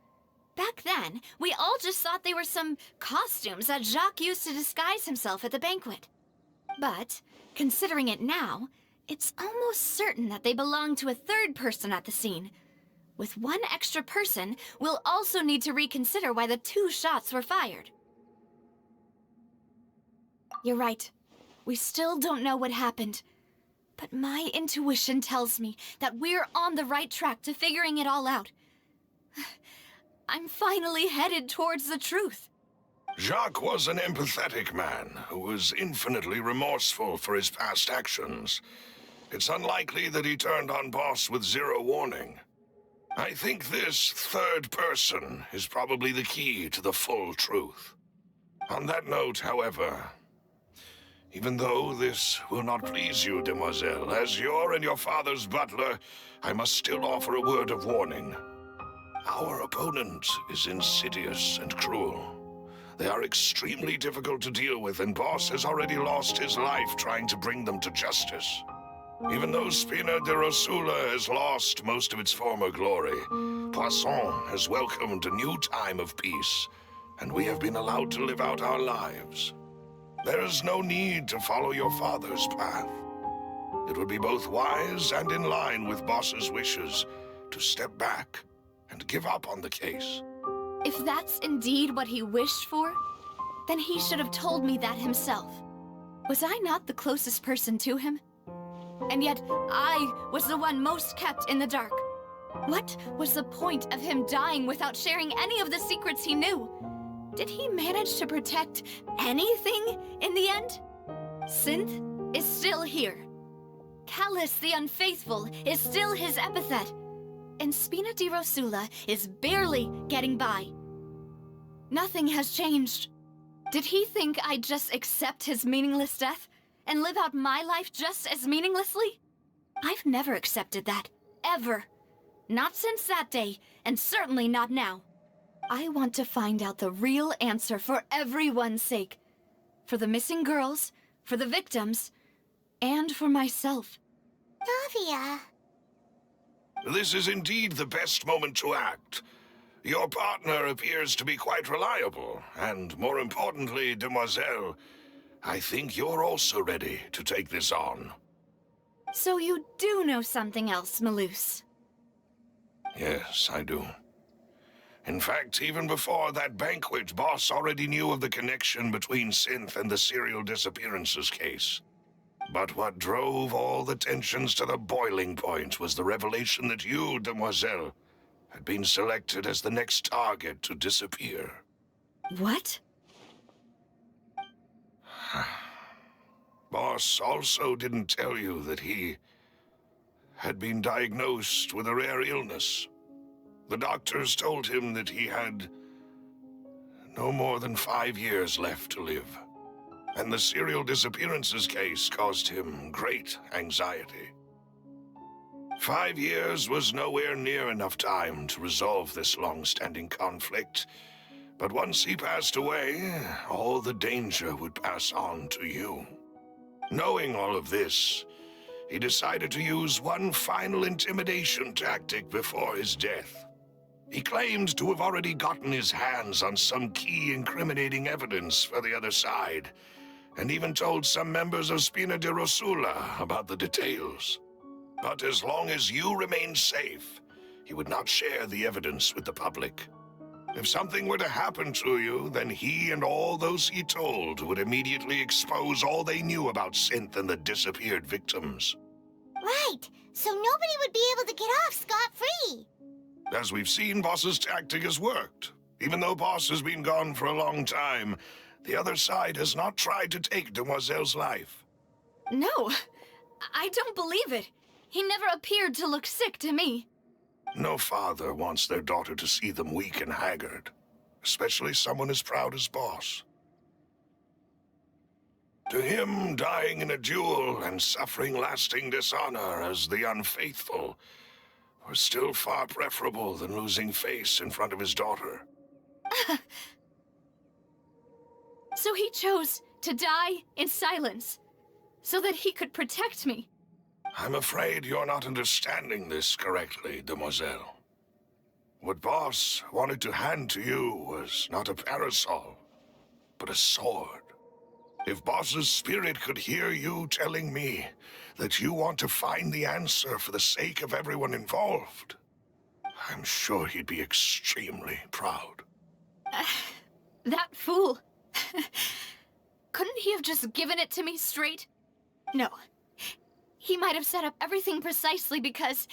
S1: Back then, we all just thought they were some costumes that Jacques used to disguise himself at the banquet. But, considering it now, It's almost certain that they belong to a third person at the scene. With one extra person, we'll also need to reconsider why the 2 shots were fired. You're right. We still don't know what happened. But my intuition tells me that we're on the right track to figuring it all out. I'm finally headed towards the truth.
S6: Jacques was an empathetic man who was infinitely remorseful for his past actions. It's unlikely that he turned on Boss with 0 warning. I think this third person is probably the key to the full truth. On that note, however, even though this will not please you, demoiselle, as your and your father's butler, I must still offer a word of warning. Our opponent is insidious and cruel. They are extremely difficult to deal with, and Boss has already lost his life trying to bring them to justice. Even though Spina de Rosula has lost most of its former glory, Poisson has welcomed a new time of peace, and we have been allowed to live out our lives. There is no need to follow your father's path. It would be both wise and in line with Boss's wishes to step back and give up on the case.
S1: If that's indeed what he wished for, then he should have told me that himself. Was I not the closest person to him? And yet, I was the one most kept in the dark. What was the point of him dying without sharing any of the secrets he knew? Did he manage to protect anything in the end? Synth is still here. Callus the Unfaithful is still his epithet. And Spina di Rosula is barely getting by. Nothing has changed. Did he think I'd just accept his meaningless death and live out my life just as meaninglessly? I've never accepted that, ever. Not since that day, and certainly not now. I want to find out the real answer for everyone's sake. For the missing girls, for the victims, and for myself.
S2: Navia.
S6: This is indeed the best moment to act. Your partner appears to be quite reliable, and more importantly, demoiselle, I think you're also ready to take this on.
S1: So you do know something else, Malouse?
S6: Yes, I do. In fact, even before that banquet, Boss already knew of the connection between Synth and the serial disappearances case. But what drove all the tensions to the boiling point was the revelation that you, demoiselle, had been selected as the next target to disappear.
S1: What?
S6: Boss also didn't tell you that he had been diagnosed with a rare illness. The doctors told him that he had no more than 5 years left to live. And the serial disappearances case caused him great anxiety. 5 years was nowhere near enough time to resolve this long-standing conflict. But once he passed away, all the danger would pass on to you. Knowing all of this, he decided to use one final intimidation tactic before his death. He claimed to have already gotten his hands on some key incriminating evidence for the other side, and even told some members of Spina de Rosula about the details. But as long as you remained safe, he would not share the evidence with the public. If something were to happen to you, then he and all those he told would immediately expose all they knew about Synth and the disappeared victims.
S2: Right, so nobody would be able to get off scot-free.
S6: As we've seen, Boss's tactic has worked. Even though Boss has been gone for a long time, the other side has not tried to take Demoiselle's life.
S1: No, I don't believe it. He never appeared to look sick to me.
S6: No father wants their daughter to see them weak and haggard, especially someone as proud as Boss. To him, dying in a duel and suffering lasting dishonor as the Unfaithful was still far preferable than losing face in front of his daughter.
S1: So he chose to die in silence, so that he could protect me.
S6: I'm afraid you're not understanding this correctly, demoiselle. What Boss wanted to hand to you was not a parasol, but a sword. If Boss's spirit could hear you telling me that you want to find the answer for the sake of everyone involved, I'm sure he'd be extremely proud.
S1: That fool. Couldn't he have just given it to me straight? No. He might have set up everything precisely because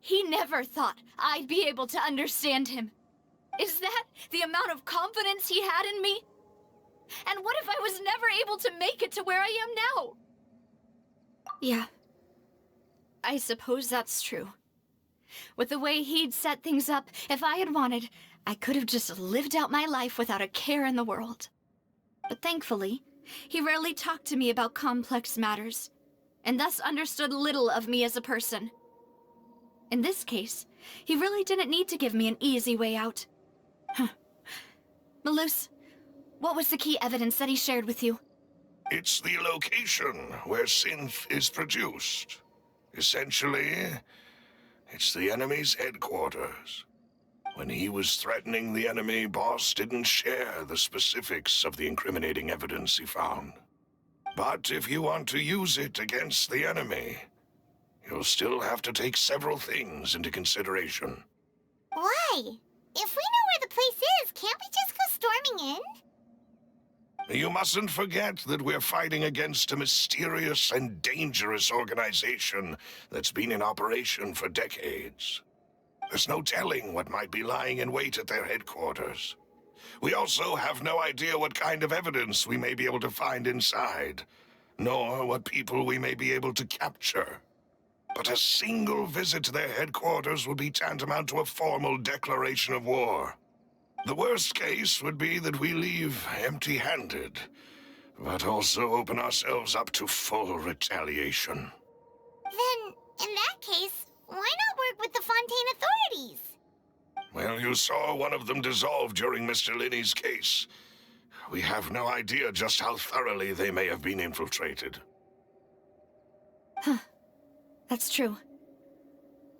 S1: he never thought I'd be able to understand him. Is that the amount of confidence he had in me? And what if I was never able to make it to where I am now? Yeah. I suppose that's true. With the way he'd set things up, if I had wanted, I could have just lived out my life without a care in the world. But thankfully, he rarely talked to me about complex matters, and thus understood little of me as a person. In this case, he really didn't need to give me an easy way out. Malus, what was the key evidence that he shared with you?
S6: It's the location where synth is produced. Essentially, it's the enemy's headquarters. When he was threatening the enemy, Boss didn't share the specifics of the incriminating evidence he found. But if you want to use it against the enemy, you'll still have to take several things into consideration.
S2: Why? If we know where the place is, can't we just go storming in?
S6: You mustn't forget that we're fighting against a mysterious and dangerous organization that's been in operation for decades. There's no telling what might be lying in wait at their headquarters. We also have no idea what kind of evidence we may be able to find inside, nor what people we may be able to capture. But a single visit to their headquarters would be tantamount to a formal declaration of war. The worst case would be that we leave empty-handed, but also open ourselves up to full retaliation.
S2: Then, in that case, why not work with the Fontaine authorities?
S6: Well, you saw one of them dissolve during Mr. Linney's case. We have no idea just how thoroughly they may have been infiltrated.
S1: Huh. That's true.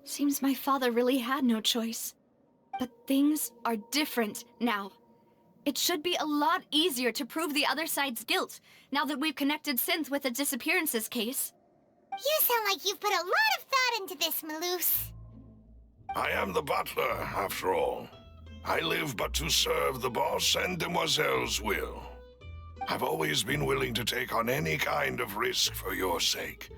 S1: Seems my father really had no choice. But things are different now. It should be a lot easier to prove the other side's guilt, now that we've connected Synth with the disappearances case.
S2: You sound like you've put a lot of thought into this, Malus.
S6: I am the butler, after all. I live but to serve the boss and Demoiselle's will. I've always been willing to take on any kind of risk for your sake.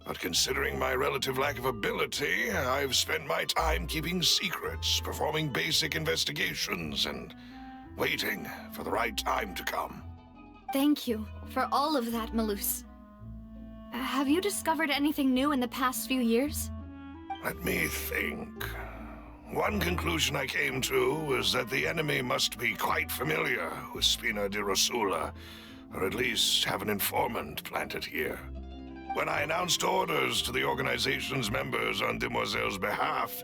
S6: But considering my relative lack of ability, I've spent my time keeping secrets, performing basic investigations, and waiting for the right time to come.
S1: Thank you for all of that, Malus. Have you discovered anything new in the past few years?
S6: Let me think. One conclusion I came to was that the enemy must be quite familiar with Spina di Rosula, or at least have an informant planted here. When I announced orders to the organization's members on Demoiselle's behalf,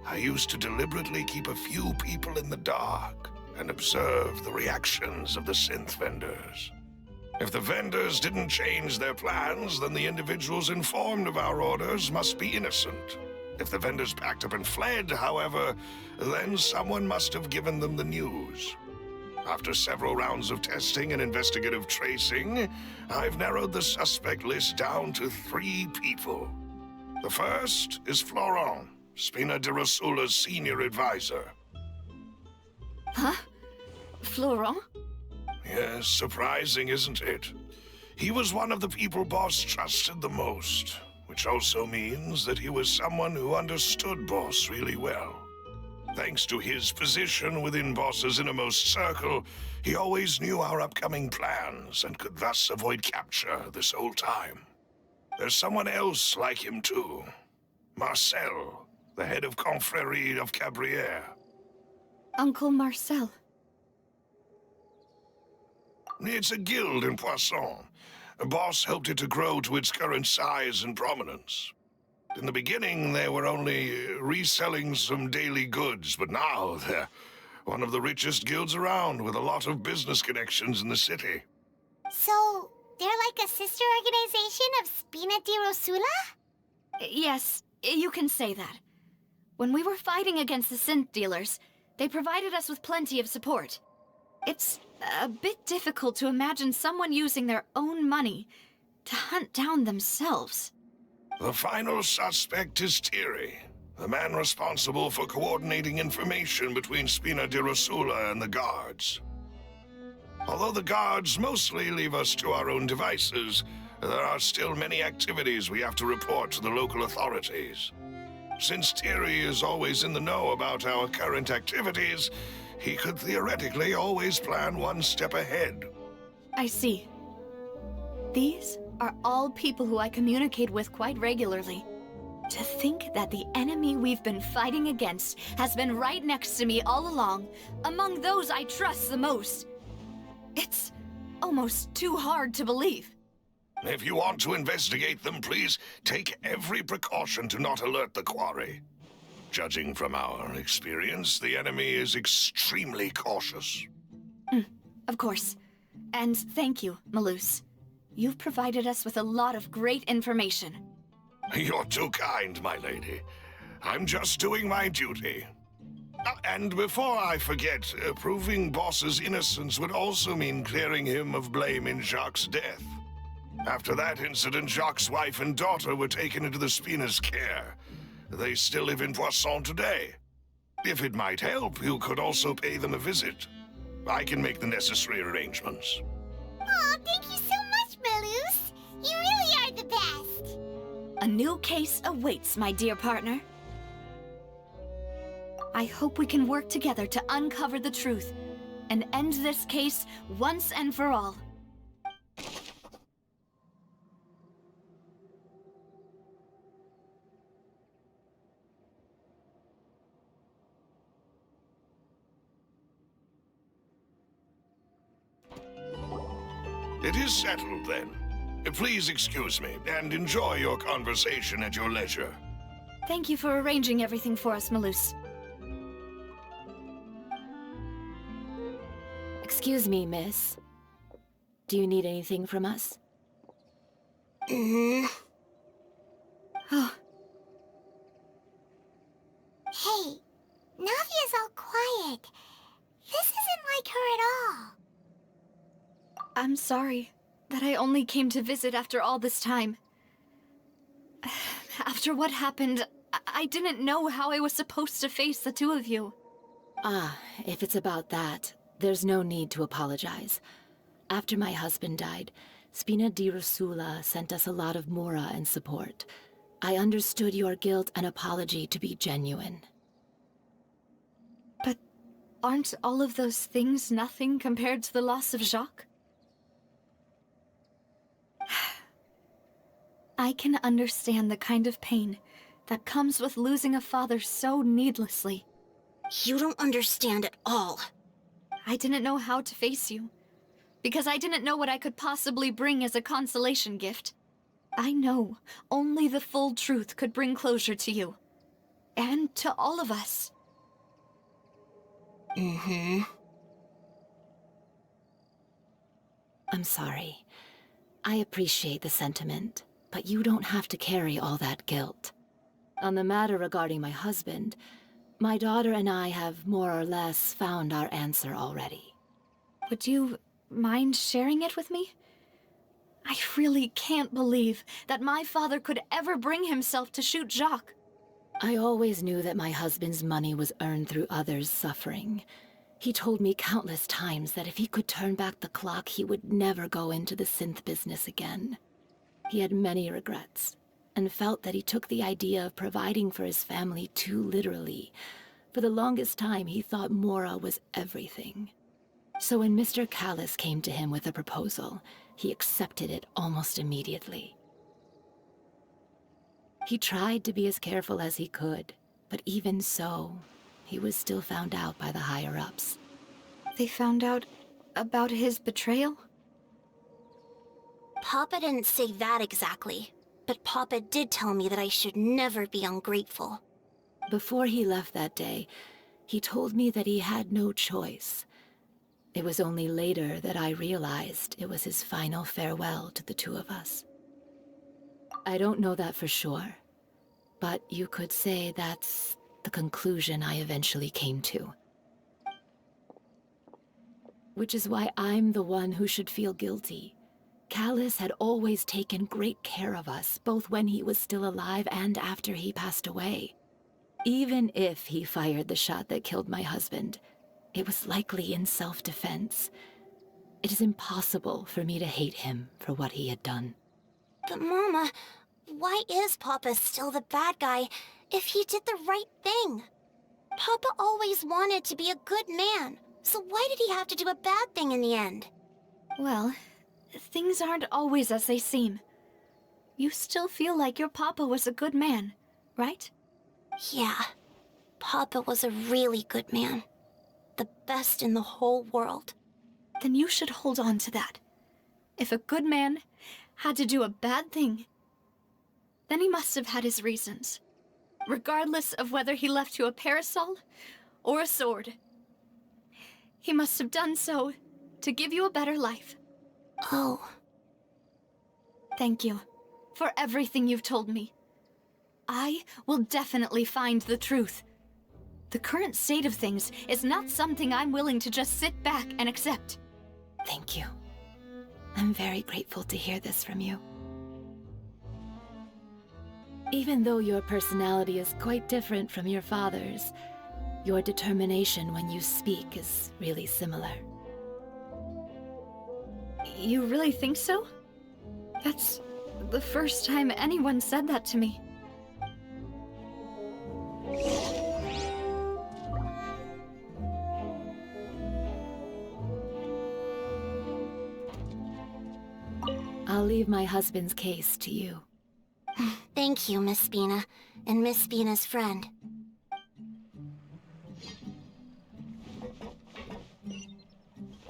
S6: I used to deliberately keep a few people in the dark and observe the reactions of the synth vendors. If the vendors didn't change their plans, then the individuals informed of our orders must be innocent. If the vendors packed up and fled, however, then someone must have given them the news. After several rounds of testing and investigative tracing, I've narrowed the suspect list down to 3 people. The first is Florent, Spina di Rosula's senior advisor.
S1: Huh? Florent?
S6: Yes, surprising, isn't it? He was one of the people Boss trusted the most, which also means that he was someone who understood Boss really well. Thanks to his position within Boss's innermost circle, he always knew our upcoming plans and could thus avoid capture this whole time. There's someone else like him too. Marcel, the head of Confrérie of Cabrières.
S1: Uncle Marcel.
S6: It's a guild in Poisson. Boss helped it to grow to its current size and prominence. In the beginning, they were only reselling some daily goods, but now they're one of the richest guilds around with a lot of business connections in the city.
S2: So, they're like a sister organization of Spina di Rosula?
S1: Yes, you can say that. When we were fighting against the synth dealers, they provided us with plenty of support. It's a bit difficult to imagine someone using their own money to hunt down themselves.
S6: The final suspect is Thierry, the man responsible for coordinating information between Spina di Rosula and the guards. Although the guards mostly leave us to our own devices, there are still many activities we have to report to the local authorities. Since Thierry is always in the know about our current activities, he could theoretically always plan one step ahead.
S1: I see. These are all people who I communicate with quite regularly. To think that the enemy we've been fighting against has been right next to me all along, among those I trust the most. It's almost too hard to believe.
S6: If you want to investigate them, please take every precaution to not alert the quarry. Judging from our experience, the enemy is extremely cautious.
S1: Of course. And thank you, Malus. You've provided us with a lot of great information.
S6: You're too kind, my lady. I'm just doing my duty. And before I forget, proving Boss's innocence would also mean clearing him of blame in Jacques' death. After that incident, Jacques' wife and daughter were taken into the Spina's care. They still live in Poisson today. If it might help, you could also pay them a visit. I can make the necessary arrangements.
S2: Oh, thank you so much, Malus. You really are the best.
S1: A new case awaits, my dear partner. I hope we can work together to uncover the truth and end this case once and for all.
S6: It is settled, then. Please excuse me, and enjoy your conversation at your leisure.
S1: Thank you for arranging everything for us, Malus.
S4: Excuse me, miss. Do you need anything from us?
S1: Oh,
S2: Hey, Navia's all quiet. This isn't like her at all.
S1: I'm sorry that I only came to visit after all this time. After what happened, I didn't know how I was supposed to face the two of you.
S4: Ah, if it's about that, there's no need to apologize. After my husband died, Spina di Rosula sent us a lot of mora and support. I understood your guilt and apology to be genuine.
S1: But aren't all of those things nothing compared to the loss of Jacques? I can understand the kind of pain that comes with losing a father so needlessly.
S7: You don't understand at all.
S1: I didn't know how to face you, because I didn't know what I could possibly bring as a consolation gift. I know only the full truth could bring closure to you, and to all of us.
S4: I'm sorry. I appreciate the sentiment, but you don't have to carry all that guilt. On the matter regarding my husband, my daughter and I have more or less found our answer already.
S1: Would you mind sharing it with me? I really can't believe that my father could ever bring himself to shoot Jacques.
S4: I always knew that my husband's money was earned through others' suffering. He told me countless times that if he could turn back the clock, he would never go into the synth business again. He had many regrets, and felt that he took the idea of providing for his family too literally. For the longest time, he thought Mora was everything. So when Mr. Callis came to him with a proposal, he accepted it almost immediately. He tried to be as careful as he could, but even so, he was still found out by the higher-ups.
S1: They found out about his betrayal?
S7: Papa didn't say that exactly, but Papa did tell me that I should never be ungrateful.
S4: Before he left that day, he told me that he had no choice. It was only later that I realized it was his final farewell to the two of us. I don't know that for sure, but you could say that's the conclusion I eventually came to. Which is why I'm the one who should feel guilty. Callus had always taken great care of us, both when he was still alive and after he passed away. Even if he fired the shot that killed my husband, it was likely in self-defense. It is impossible for me to hate him for what he had done.
S2: But Mama, why is Papa still the bad guy if he did the right thing? Papa always wanted to be a good man, so why did he have to do a bad thing in the end?
S1: Well, things aren't always as they seem. You still feel like your papa was a good man, right?
S2: Yeah, Papa was a really good man. The best in the whole world.
S1: Then you should hold on to that. If a good man had to do a bad thing, then he must have had his reasons. Regardless of whether he left you a parasol or a sword. He must have done so to give you a better life.
S2: Oh.
S1: Thank you for everything you've told me. I will definitely find the truth. The current state of things is not something I'm willing to just sit back and accept.
S4: Thank you. I'm very grateful to hear this from you. Even though your personality is quite different from your father's, your determination when you speak is really similar.
S1: You really think so? That's the first time anyone said that to me.
S4: I'll leave my husband's case to you.
S2: Thank you, Miss Spina, and Miss Spina's friend.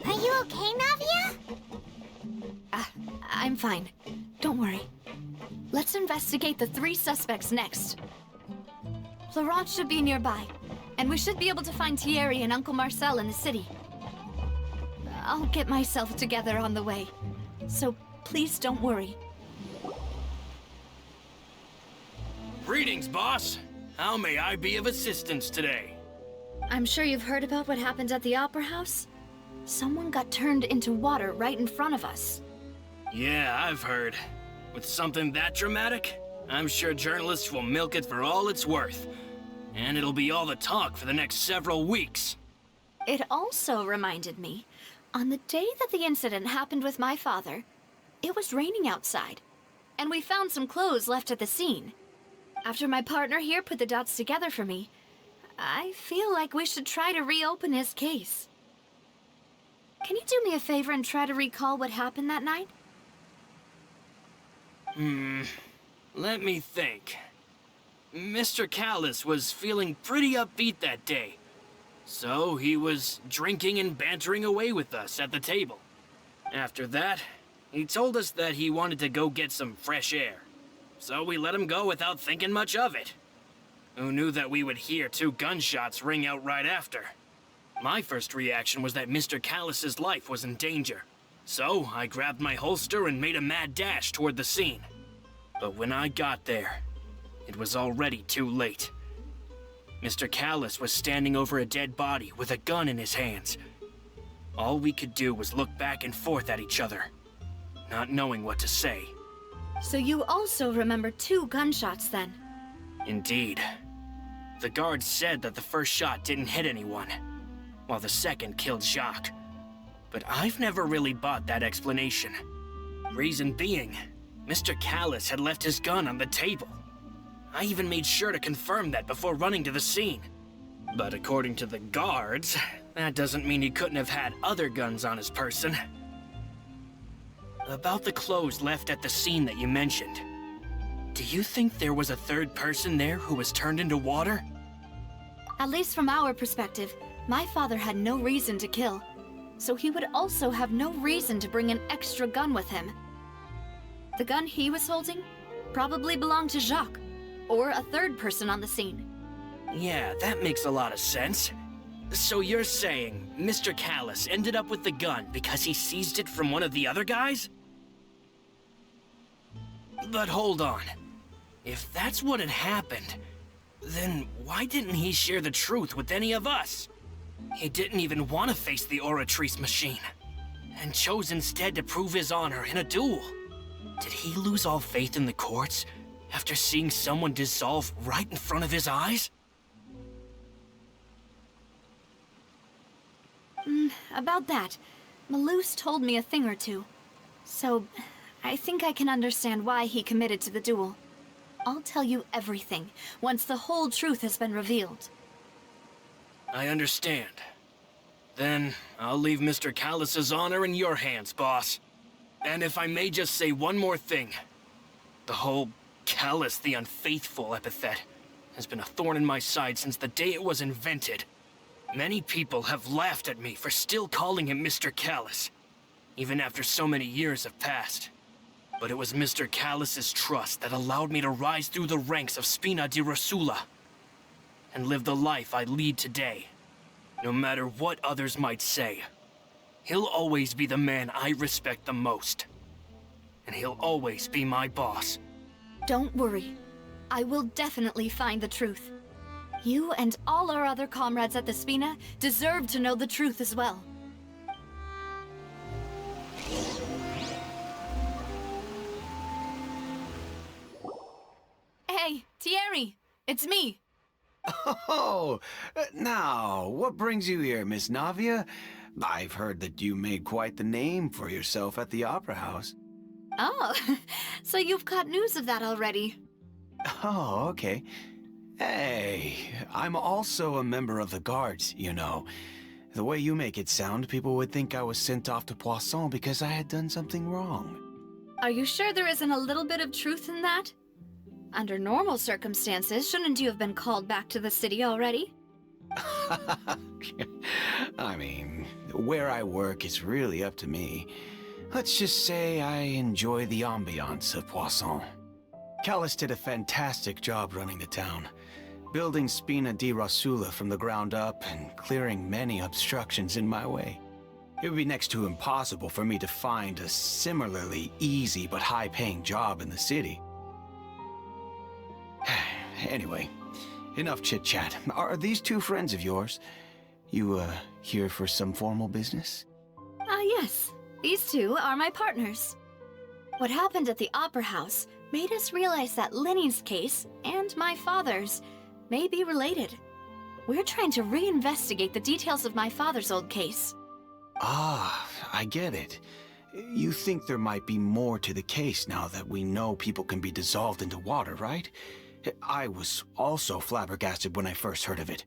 S2: Are you okay, Navia?
S1: I'm fine. Don't worry. Let's investigate the 3 suspects next. Florent should be nearby, and we should be able to find Thierry and Uncle Marcel in the city. I'll get myself together on the way, so please don't worry.
S9: Greetings, boss. How may I be of assistance today?
S1: I'm sure you've heard about what happened at the Opera House. Someone got turned into water right in front of us.
S9: Yeah, I've heard. With something that dramatic, I'm sure journalists will milk it for all it's worth. And it'll be all the talk for the next several weeks.
S1: It also reminded me, on the day that the incident happened with my father, it was raining outside, and we found some clothes left at the scene. After my partner here put the dots together for me, I feel like we should try to reopen his case. Can you do me a favor and try to recall what happened that night?
S9: Let me think. Mr. Callus was feeling pretty upbeat that day. So he was drinking and bantering away with us at the table. After that, he told us that he wanted to go get some fresh air. So we let him go without thinking much of it. Who knew that we would hear 2 gunshots ring out right after? My first reaction was that Mr. Callus's life was in danger. So I grabbed my holster and made a mad dash toward the scene. But when I got there, it was already too late. Mr. Callus was standing over a dead body with a gun in his hands. All we could do was look back and forth at each other, not knowing what to say.
S1: So you also remember 2 gunshots then?
S9: Indeed. The guard said that the first shot didn't hit anyone, while the second killed Jacques. But I've never really bought that explanation. Reason being, Mr. Callus had left his gun on the table. I even made sure to confirm that before running to the scene. But according to the guards, that doesn't mean he couldn't have had other guns on his person. About the clothes left at the scene that you mentioned, do you think there was a 3rd person there who was turned into water?
S1: At least from our perspective, my father had no reason to kill, so he would also have no reason to bring an extra gun with him. The gun he was holding probably belonged to Jacques, or a 3rd person on the scene.
S9: Yeah, that makes a lot of sense. So you're saying Mr. Callus ended up with the gun because he seized it from one of the other guys? But hold on. If that's what had happened, then why didn't he share the truth with any of us? He didn't even want to face the Oratrice machine, and chose instead to prove his honor in a duel. Did he lose all faith in the courts after seeing someone dissolve right in front of his eyes?
S1: About that, Malus told me a thing or two. So, I think I can understand why he committed to the duel. I'll tell you everything, once the whole truth has been revealed.
S9: I understand. Then, I'll leave Mr. Callus's honor in your hands, boss. And if I may just say one more thing. The whole Callus the Unfaithful epithet has been a thorn in my side since the day it was invented. Many people have laughed at me for still calling him Mr. Callus, even after so many years have passed. But it was Mr. Callus's trust that allowed me to rise through the ranks of Spina di Rosula and live the life I lead today. No matter what others might say, he'll always be the man I respect the most. And he'll always be my boss.
S1: Don't worry. I will definitely find the truth. You and all our other comrades at the Spina deserve to know the truth as well. Hey, Thierry! It's me!
S10: Oh, now, what brings you here, Miss Navia? I've heard that you made quite the name for yourself at the Opera House.
S1: Oh, so you've got news of that already.
S10: Oh, okay. Hey, I'm also a member of the Guards, you know. The way you make it sound, people would think I was sent off to Poisson because I had done something wrong.
S1: Are you sure there isn't a little bit of truth in that? Under normal circumstances, shouldn't you have been called back to the city already?
S10: I mean, where I work is really up to me. Let's just say I enjoy the ambiance of Poisson. Callus did a fantastic job running the town, building Spina di Rosula from the ground up and clearing many obstructions in my way. It would be next to impossible for me to find a similarly easy but high-paying job in the city. Anyway, enough chit-chat. Are these two friends of yours? You, here for some formal business?
S1: Yes. These two are my partners. What happened at the Opera House made us realize that Linny's case and my father's may be related. We're trying to reinvestigate the details of my father's old case.
S10: Ah, I get it. You think there might be more to the case now that we know people can be dissolved into water, right? I was also flabbergasted when I first heard of it.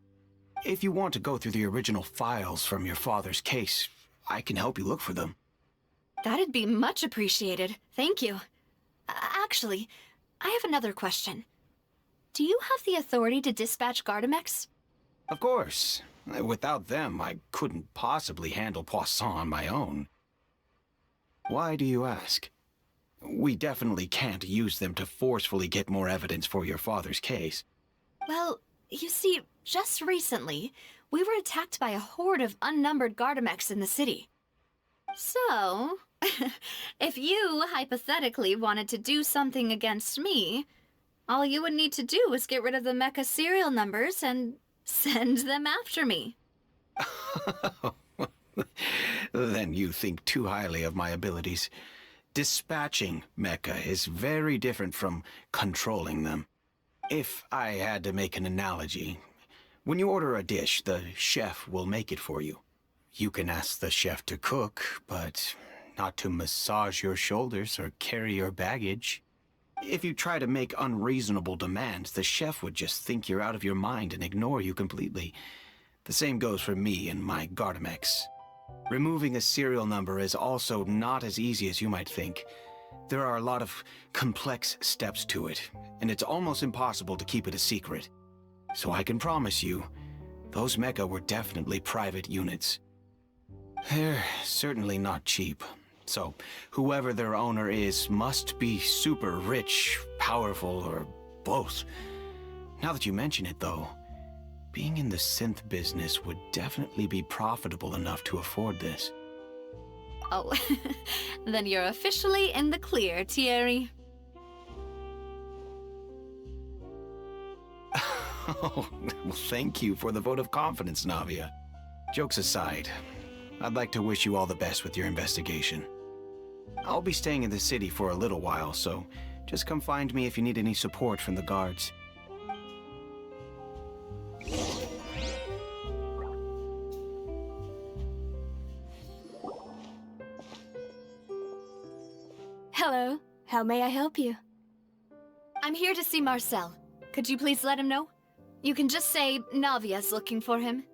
S10: If you want to go through the original files from your father's case, I can help you look for them.
S1: That'd be much appreciated. Thank you. Actually, I have another question. Do you have the authority to dispatch Gardamex?
S10: Of course. Without them, I couldn't possibly handle Poisson on my own. Why do you ask? We definitely can't use them to forcefully get more evidence for your father's case.
S1: Well, you see, just recently, we were attacked by a horde of unnumbered Gardamex in the city. So, if you hypothetically wanted to do something against me, all you would need to do is get rid of the mecha serial numbers and send them after me.
S10: Then you think too highly of my abilities. Dispatching mecha is very different from controlling them. If I had to make an analogy, when you order a dish, the chef will make it for you. You can ask the chef to cook, but not to massage your shoulders or carry your baggage. If you try to make unreasonable demands, the chef would just think you're out of your mind and ignore you completely. The same goes for me and my Gardamex. Removing a serial number is also not as easy as you might think. There are a lot of complex steps to it, and it's almost impossible to keep it a secret. So I can promise you, those mecha were definitely private units. They're certainly not cheap. So, whoever their owner is must be super rich, powerful, or both. Now that you mention it, though, being in the synth business would definitely be profitable enough to afford this.
S1: Oh, then you're officially in the clear, Thierry.
S10: Oh, well, thank you for the vote of confidence, Navia. Jokes aside, I'd like to wish you all the best with your investigation. I'll be staying in the city for a little while, so just come find me if you need any support from the guards.
S11: Hello. How may I help you?
S1: I'm here to see Marcel. Could you please let him know? You can just say Navia's looking for him.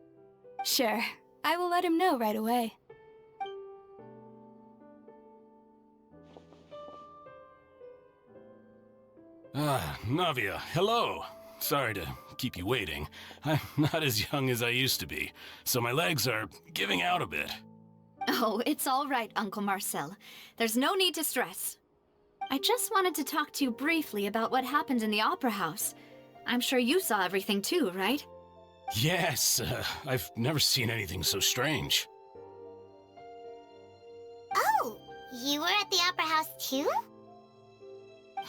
S11: Sure. I will let him know right away.
S12: Navia, hello. Sorry to keep you waiting. I'm not as young as I used to be, so my legs are giving out a bit.
S1: Oh, it's all right, Uncle Marcel. There's no need to stress. I just wanted to talk to you briefly about what happened in the Opera House. I'm sure you saw everything too, right?
S12: Yes, I've never seen anything so strange.
S2: Oh, you were at the Opera House too?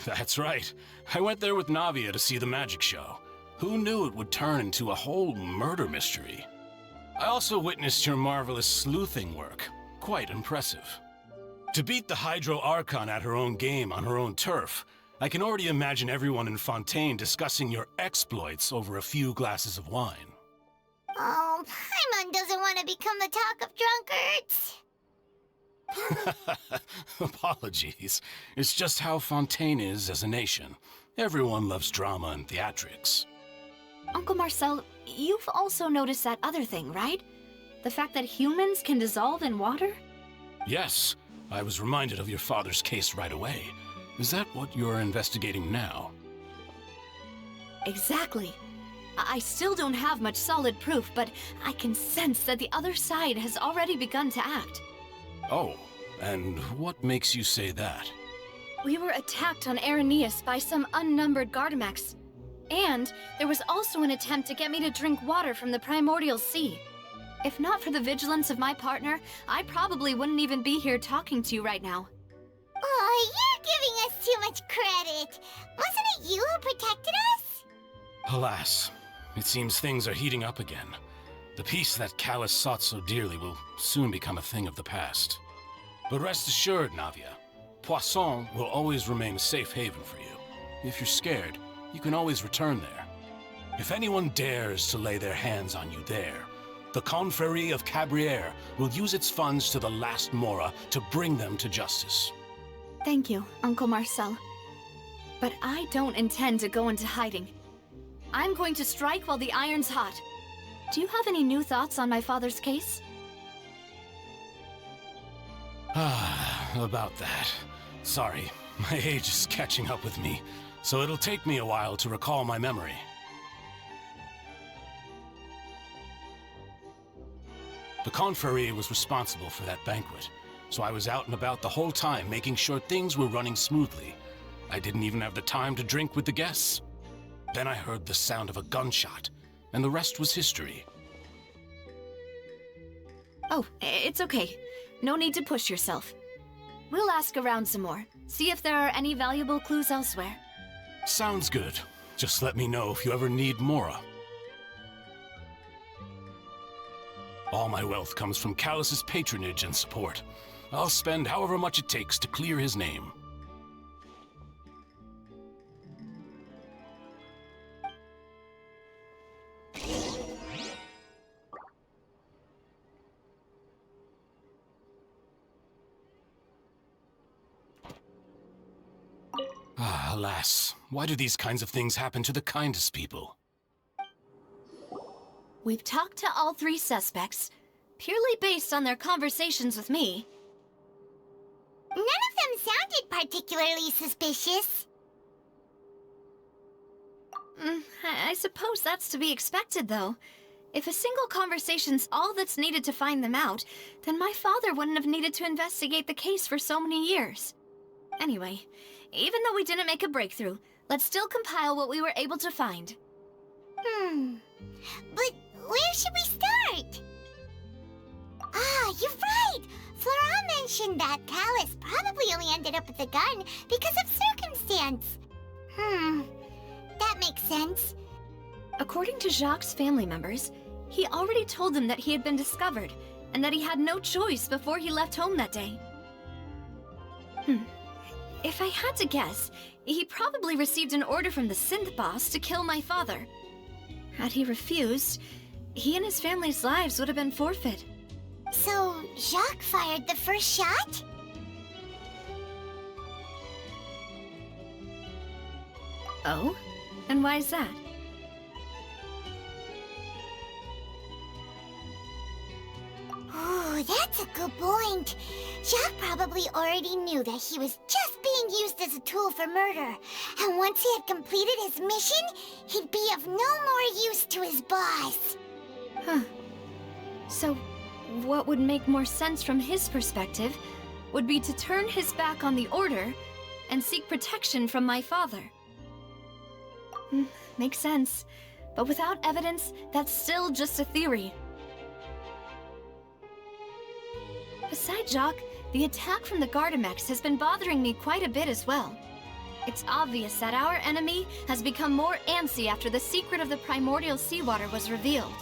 S12: That's right. I went there with Navia to see the magic show. Who knew it would turn into a whole murder mystery? I also witnessed your marvelous sleuthing work. Quite impressive. To beat the Hydro Archon at her own game on her own turf, I can already imagine everyone in Fontaine discussing your exploits over a few glasses of wine.
S2: Oh, Paimon doesn't want to become the talk of drunkards.
S12: Apologies. It's just how Fontaine is as a nation. Everyone loves drama and theatrics.
S1: Uncle Marcel, you've also noticed that other thing, right? The fact that humans can dissolve in water?
S12: Yes, I was reminded of your father's case right away. Is that what you're investigating now?
S1: Exactly. I still don't have much solid proof, but I can sense that the other side has already begun to act.
S12: Oh, and what makes you say that?
S1: We were attacked on Araneus by some unnumbered Gardamex. And there was also an attempt to get me to drink water from the primordial sea. If not for the vigilance of my partner, I probably wouldn't even be here talking to you right now.
S2: Oh, you're giving us too much credit. Wasn't it you who protected us?
S12: Alas, it seems things are heating up again. The peace that Callus sought so dearly will soon become a thing of the past. But rest assured, Navia, Poisson will always remain a safe haven for you. If you're scared, you can always return there. If anyone dares to lay their hands on you there, the Confrérie of Cabrières will use its funds to the last Mora to bring them to justice.
S1: Thank you, Uncle Marcel. But I don't intend to go into hiding. I'm going to strike while the iron's hot. Do you have any new thoughts on my father's case?
S12: About that. Sorry, my age is catching up with me, so it'll take me a while to recall my memory. The Confrérie was responsible for that banquet, so I was out and about the whole time making sure things were running smoothly. I didn't even have the time to drink with the guests. Then I heard the sound of a gunshot, and the rest was history.
S1: Oh, it's okay. No need to push yourself. We'll ask around some more, see if there are any valuable clues elsewhere.
S12: Sounds good. Just let me know if you ever need Mora. All my wealth comes from Callus's patronage and support. I'll spend however much it takes to clear his name. Alas, why do these kinds of things happen to the kindest people?
S1: We've talked to all three suspects, purely based on their conversations with me.
S2: None of them sounded particularly suspicious.
S1: I suppose that's to be expected, though. If a single conversation's all that's needed to find them out, then my father wouldn't have needed to investigate the case for so many years. Anyway, even though we didn't make a breakthrough, let's still compile what we were able to find.
S2: But where should we start? Ah, you're right! Flora mentioned that Callus probably only ended up with the gun because of circumstance. That makes sense.
S1: According to Jacques' family members, he he already told them that he had been discovered, and that he had no choice before he left home that day. If I had to guess, he probably received an order from the synth boss to kill my father. Had he refused, he and his family's lives would have been forfeit.
S2: So, Jacques fired the first shot?
S1: Oh? And why is that?
S2: Ooh, that's a good point. Jacques probably already knew that he was just being used as a tool for murder. And once he had completed his mission, he'd be of no more use to his boss.
S1: Huh. So, what would make more sense from his perspective would be to turn his back on the Order and seek protection from my father. Makes sense. But without evidence, that's still just a theory. Besides Jacques, the attack from the Gardamex has been bothering me quite a bit as well. It's obvious that our enemy has become more antsy after the secret of the primordial seawater was revealed.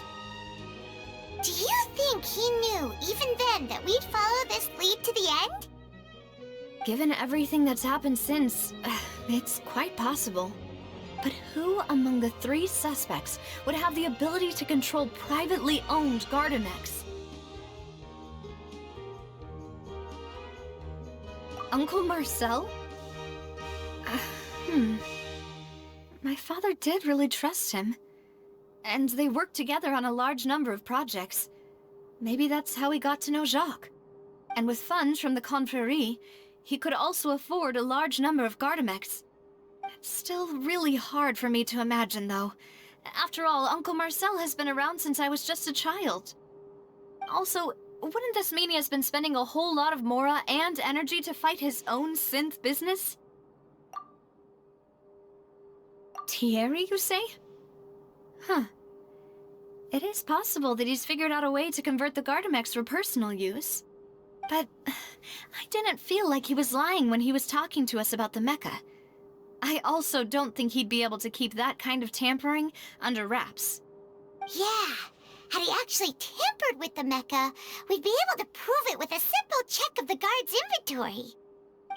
S2: Do you think he knew, even then, that we'd follow this lead to the end?
S1: Given everything that's happened since, it's quite possible. But who among the 3 suspects would have the ability to control privately owned Gardamex? Uncle Marcel? My father did really trust him. And they worked together on a large number of projects. Maybe that's how he got to know Jacques. And with funds from the Confrérie, he could also afford a large number of Gardamex. It's still really hard for me to imagine, though. After all, Uncle Marcel has been around since I was just a child. Also, wouldn't this mean he has been spending a whole lot of mora and energy to fight his own synth business? Thierry, you say? Huh. It is possible that he's figured out a way to convert the Gardamex for personal use. But I didn't feel like he was lying when he was talking to us about the mecha. I also don't think he'd be able to keep that kind of tampering under wraps.
S2: Yeah, had he actually tampered with the mecha, we'd be able to prove it with a simple check of the guard's inventory.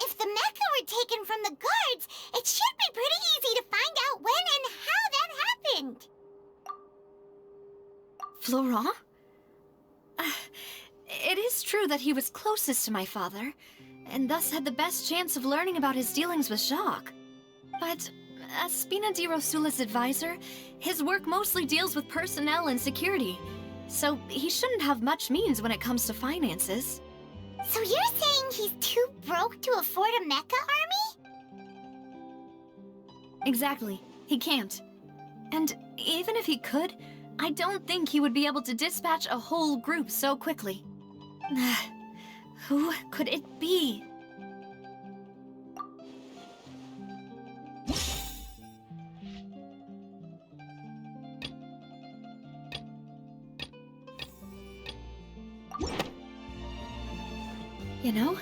S2: If the mecha were taken from the guards, it should be pretty easy to find out when and how that happened.
S1: Florent? It is true that he was closest to my father, and thus had the best chance of learning about his dealings with Jacques. But as Spina di Rosula's advisor, his work mostly deals with personnel and security, so he shouldn't have much means when it comes to finances.
S2: So you're saying he's too broke to afford a mecha army?
S1: Exactly. He can't. And even if he could, I don't think he would be able to dispatch a whole group so quickly. Who could it be? You know,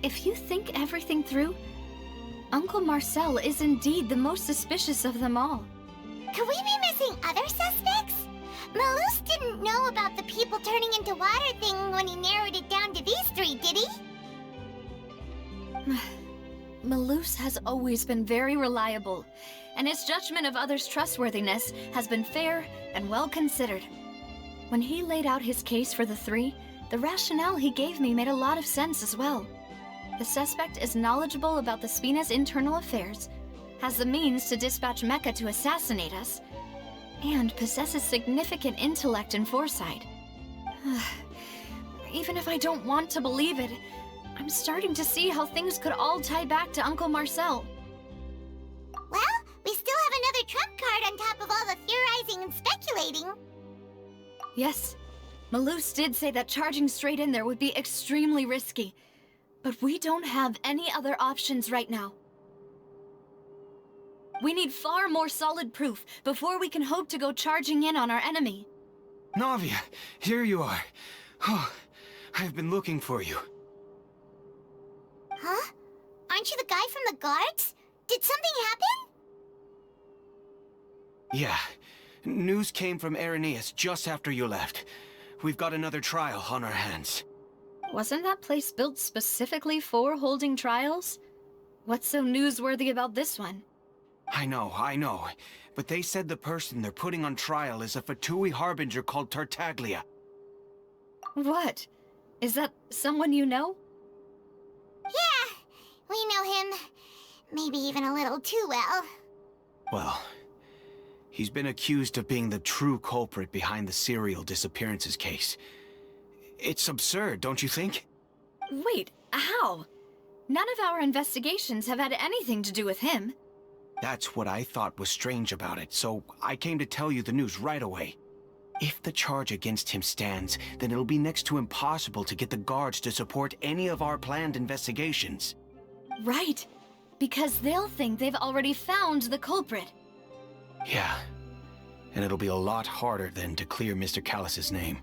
S1: if you think everything through, Uncle Marcel is indeed the most suspicious of them all.
S2: Could we be missing other suspects? Malus didn't know about the people turning into water thing when he narrowed it down to these 3, did he?
S1: Malus has always been very reliable, and his judgment of others' trustworthiness has been fair and well considered. When he laid out his case for the 3, the rationale he gave me made a lot of sense as well. The suspect is knowledgeable about the Spina's internal affairs, has the means to dispatch Mecha to assassinate us, and possesses significant intellect and foresight. Even if I don't want to believe it, I'm starting to see how things could all tie back to Uncle Marcel.
S2: Well, we still have another trump card on top of all the theorizing and speculating.
S1: Yes, Malus did say that charging straight in there would be extremely risky, but we don't have any other options right now. We need far more solid proof before we can hope to go charging in on our enemy.
S10: Navia, here you are. Oh, I've been looking for you.
S2: Huh? Aren't you the guy from the guards? Did something happen?
S10: Yeah, News came from Irenaeus just after you left. We've got another trial on our hands.
S1: Wasn't that place built specifically for holding trials? What's so newsworthy about this one?
S10: I know. But they said the person they're putting on trial is a Fatui harbinger called Tartaglia.
S1: What? Is that someone you know?
S2: Yeah, we know him. Maybe even a little too well.
S10: Well, he's been accused of being the true culprit behind the serial disappearances case. It's absurd, don't you think?
S1: Wait, how? None of our investigations have had anything to do with him.
S10: That's what I thought was strange about it, so I came to tell you the news right away. If the charge against him stands, then it'll be next to impossible to get the guards to support any of our planned investigations.
S1: Right, because they'll think they've already found the culprit.
S10: Yeah, and it'll be a lot harder then to clear Mr. Callus's name.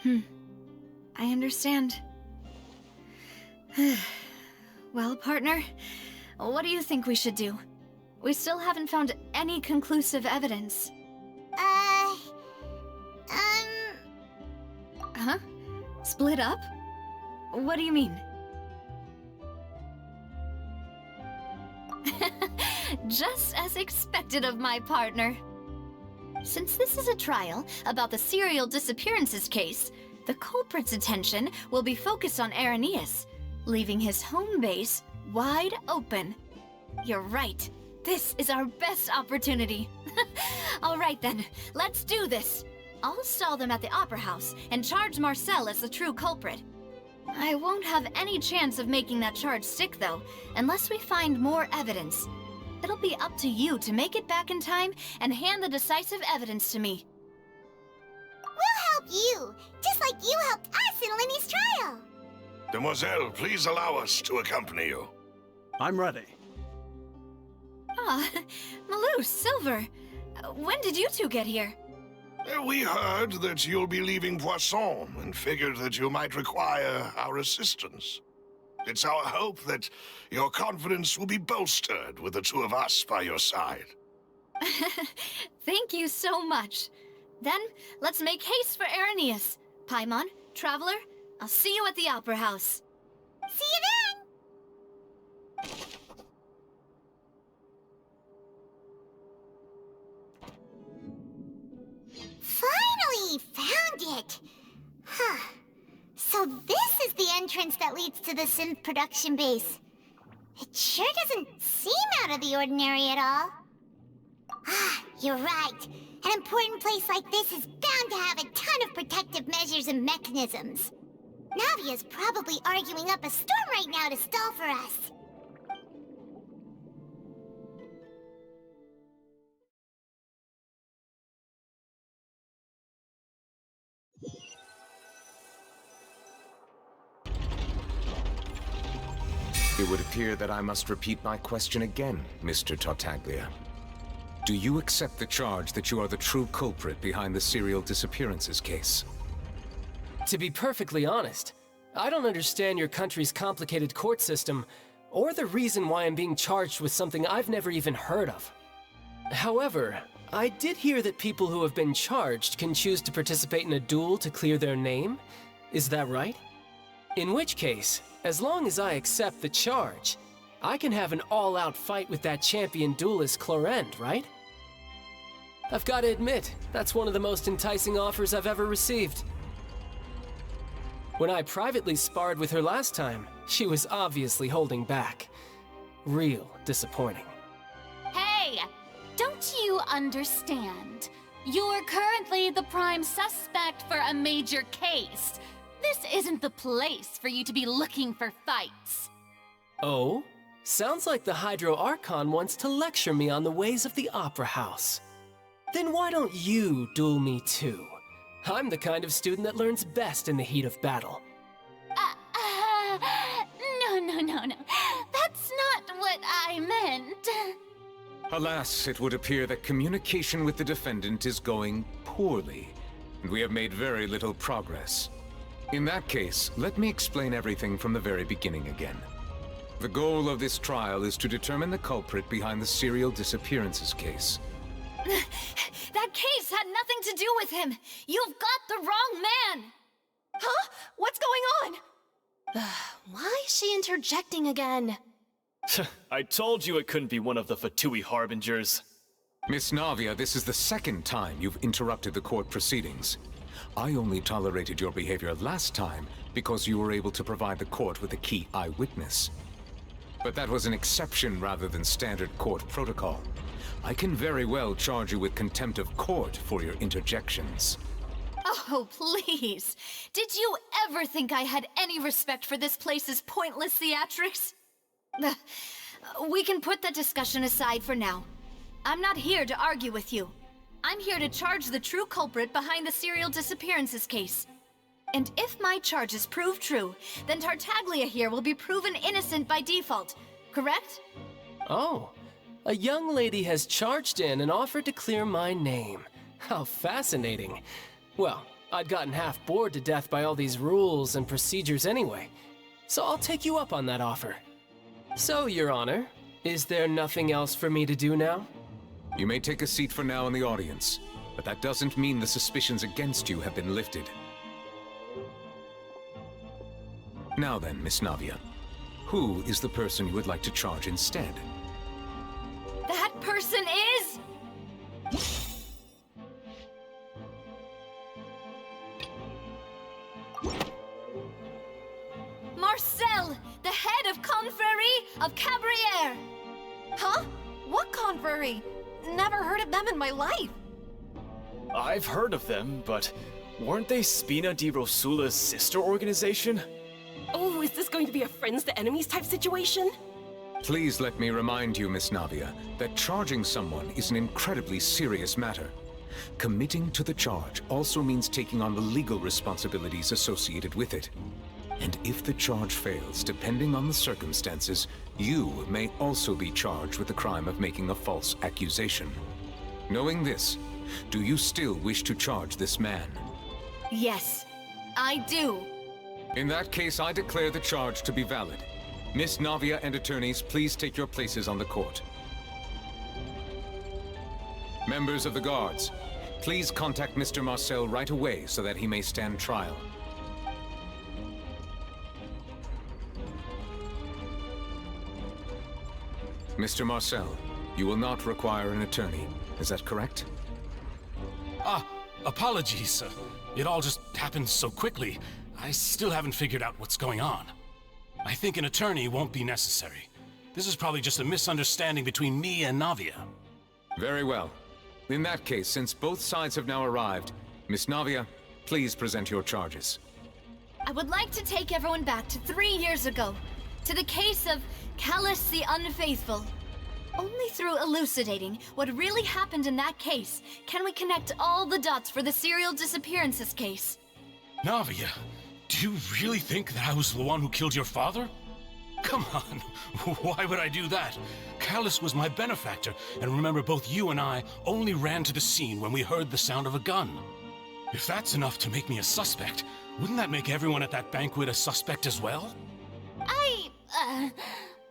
S1: I understand. Well, partner, what do you think we should do? We still haven't found any conclusive evidence. Huh? Split up? What do you mean? Just as expected of my partner. Since this is a trial about the serial disappearances case, the culprit's attention will be focused on Irenaeus, leaving his home base wide open. You're right. This is our best opportunity. All right then, let's do this. I'll stall them at the Opera House and charge Marcel as the true culprit. I won't have any chance of making that charge stick, though, unless we find more evidence. It'll be up to you to make it back in time and hand the decisive evidence to me.
S2: We'll help you, just like you helped us in Lenny's trial.
S6: Demoiselle, please allow us to accompany you.
S5: I'm ready.
S1: Ah, Malou, Silver. When did you two get here?
S6: We heard that you'll be leaving Poisson and figured that you might require our assistance. It's our hope that your confidence will be bolstered with the two of us by your side.
S1: Thank you so much. Then, let's make haste for Irenaeus. Paimon, Traveler, I'll see you at the Opera House.
S2: See you then! Finally found it! Huh. So this is the entrance that leads to the synth production base. It sure doesn't seem out of the ordinary at all. Ah, you're right. An important place like this is bound to have a ton of protective measures and mechanisms. Navia's probably arguing up a storm right now to stall for us.
S8: It would appear that I must repeat my question again, Mr. Tartaglia. Do you accept the charge that you are the true culprit behind the serial disappearances case?
S13: To be perfectly honest, I don't understand your country's complicated court system, or the reason why I'm being charged with something I've never even heard of. However, I did hear that people who have been charged can choose to participate in a duel to clear their name. Is that right? In which case, as long as I accept the charge, I can have an all-out fight with that champion duelist Clorend, right? I've got to admit, that's one of the most enticing offers I've ever received. When I privately sparred with her last time, she was obviously holding back. Real disappointing.
S14: Hey! Don't you understand? You're currently the prime suspect for a major case. This isn't the place for you to be looking for fights.
S13: Oh? Sounds like the Hydro Archon wants to lecture me on the ways of the Opera House. Then why don't you duel me too? I'm the kind of student that learns best in the heat of battle.
S14: No. That's not what I meant.
S8: Alas, it would appear that communication with the defendant is going poorly, and we have made very little progress. In that case, let me explain everything from the very beginning again. The goal of this trial is to determine the culprit behind the serial disappearances case.
S1: That case had nothing to do with him. You've got the wrong man.
S15: Huh? What's going on? Why is she interjecting again?
S16: I told you it couldn't be one of the Fatui Harbingers.
S8: Miss Navia, this is the second time you've interrupted the court proceedings. I only tolerated your behavior last time because you were able to provide the court with a key eyewitness. But that was an exception rather than standard court protocol. I can very well charge you with contempt of court for your interjections.
S1: Oh, please. Did you ever think I had any respect for this place's pointless theatrics? We can put that discussion aside for now. I'm not here to argue with you. I'm here to charge the true culprit behind the serial disappearances case. And if my charges prove true, then Tartaglia here will be proven innocent by default, correct?
S13: Oh, a young lady has charged in and offered to clear my name. How fascinating. Well, I'd gotten half bored to death by all these rules and procedures anyway, so I'll take you up on that offer. So, Your Honor, is there nothing else for me to do now?
S8: You may take a seat for now in the audience, but that doesn't mean the suspicions against you have been lifted. Now then, Miss Navia, who is the person you would like to charge instead?
S1: That person is... Marcel, the head of Confrérie of Cabrières!
S15: Huh? What confrérie? Never heard of them in my life.
S16: I've heard of them, but weren't they Spina di Rosula's sister organization?
S15: Oh, is this going to be a friends to enemies type situation?
S8: Please let me remind you, Miss Navia, that charging someone is an incredibly serious matter. Committing to the charge also means taking on the legal responsibilities associated with it. And if the charge fails, depending on the circumstances, you may also be charged with the crime of making a false accusation. Knowing this, do you still wish to charge this man?
S1: Yes, I do.
S8: In that case, I declare the charge to be valid. Miss Navia and attorneys, please take your places on the court. Members of the guards, please contact Mr. Marcel right away so that he may stand trial. Mr. Marcel, you will not require an attorney. Is that correct?
S12: Apologies. It all just happened so quickly. I still haven't figured out what's going on. I think an attorney won't be necessary. This is probably just a misunderstanding between me and Navia.
S8: Very well. In that case, since both sides have now arrived, Miss Navia, please present your charges.
S1: I would like to take everyone back to 3 years ago, to the case of Callus the Unfaithful. Only through elucidating what really happened in that case can we connect all the dots for the serial disappearances case.
S12: Navia, do you really think that I was the one who killed your father? Come on, why would I do that? Callus was my benefactor, and remember both you and I only ran to the scene when we heard the sound of a gun. If that's enough to make me a suspect, wouldn't that make everyone at that banquet a suspect as well?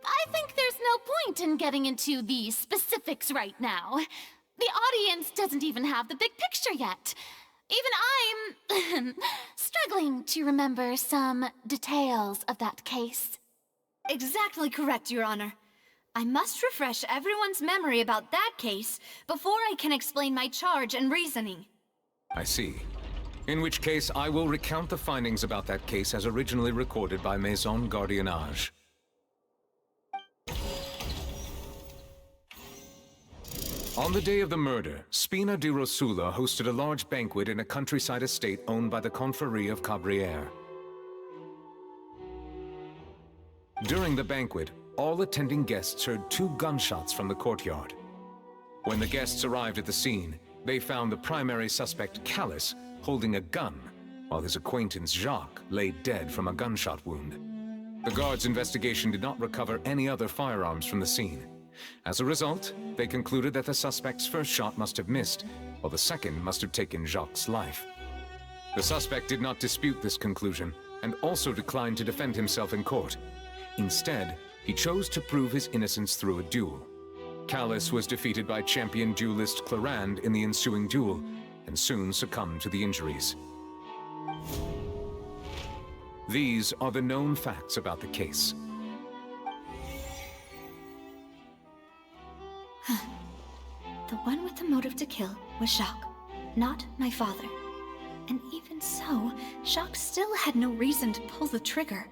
S14: I think there's no point in getting into the specifics right now. The audience doesn't even have the big picture yet. Even I'm struggling to remember some details of that case.
S1: Exactly correct, Your Honor. I must refresh everyone's memory about that case before I can explain my charge and reasoning.
S8: I see. In which case, I will recount the findings about that case as originally recorded by Maison Gardiennage. On the day of the murder, Spina di Rosula hosted a large banquet in a countryside estate owned by the Confrérie of Cabrières. During the banquet, all attending guests heard 2 gunshots from the courtyard. When the guests arrived at the scene, they found the primary suspect, Callus, holding a gun, while his acquaintance, Jacques, lay dead from a gunshot wound. The guards' investigation did not recover any other firearms from the scene. As a result, they concluded that the suspect's first shot must have missed, while the second must have taken Jacques' life. The suspect did not dispute this conclusion, and also declined to defend himself in court. Instead, he chose to prove his innocence through a duel. Callus was defeated by champion duelist Clorand in the ensuing duel, and soon succumbed to the injuries. These are the known facts about the case.
S1: The one with the motive to kill was Jacques, not my father. And even so, Jacques still had no reason to pull the trigger.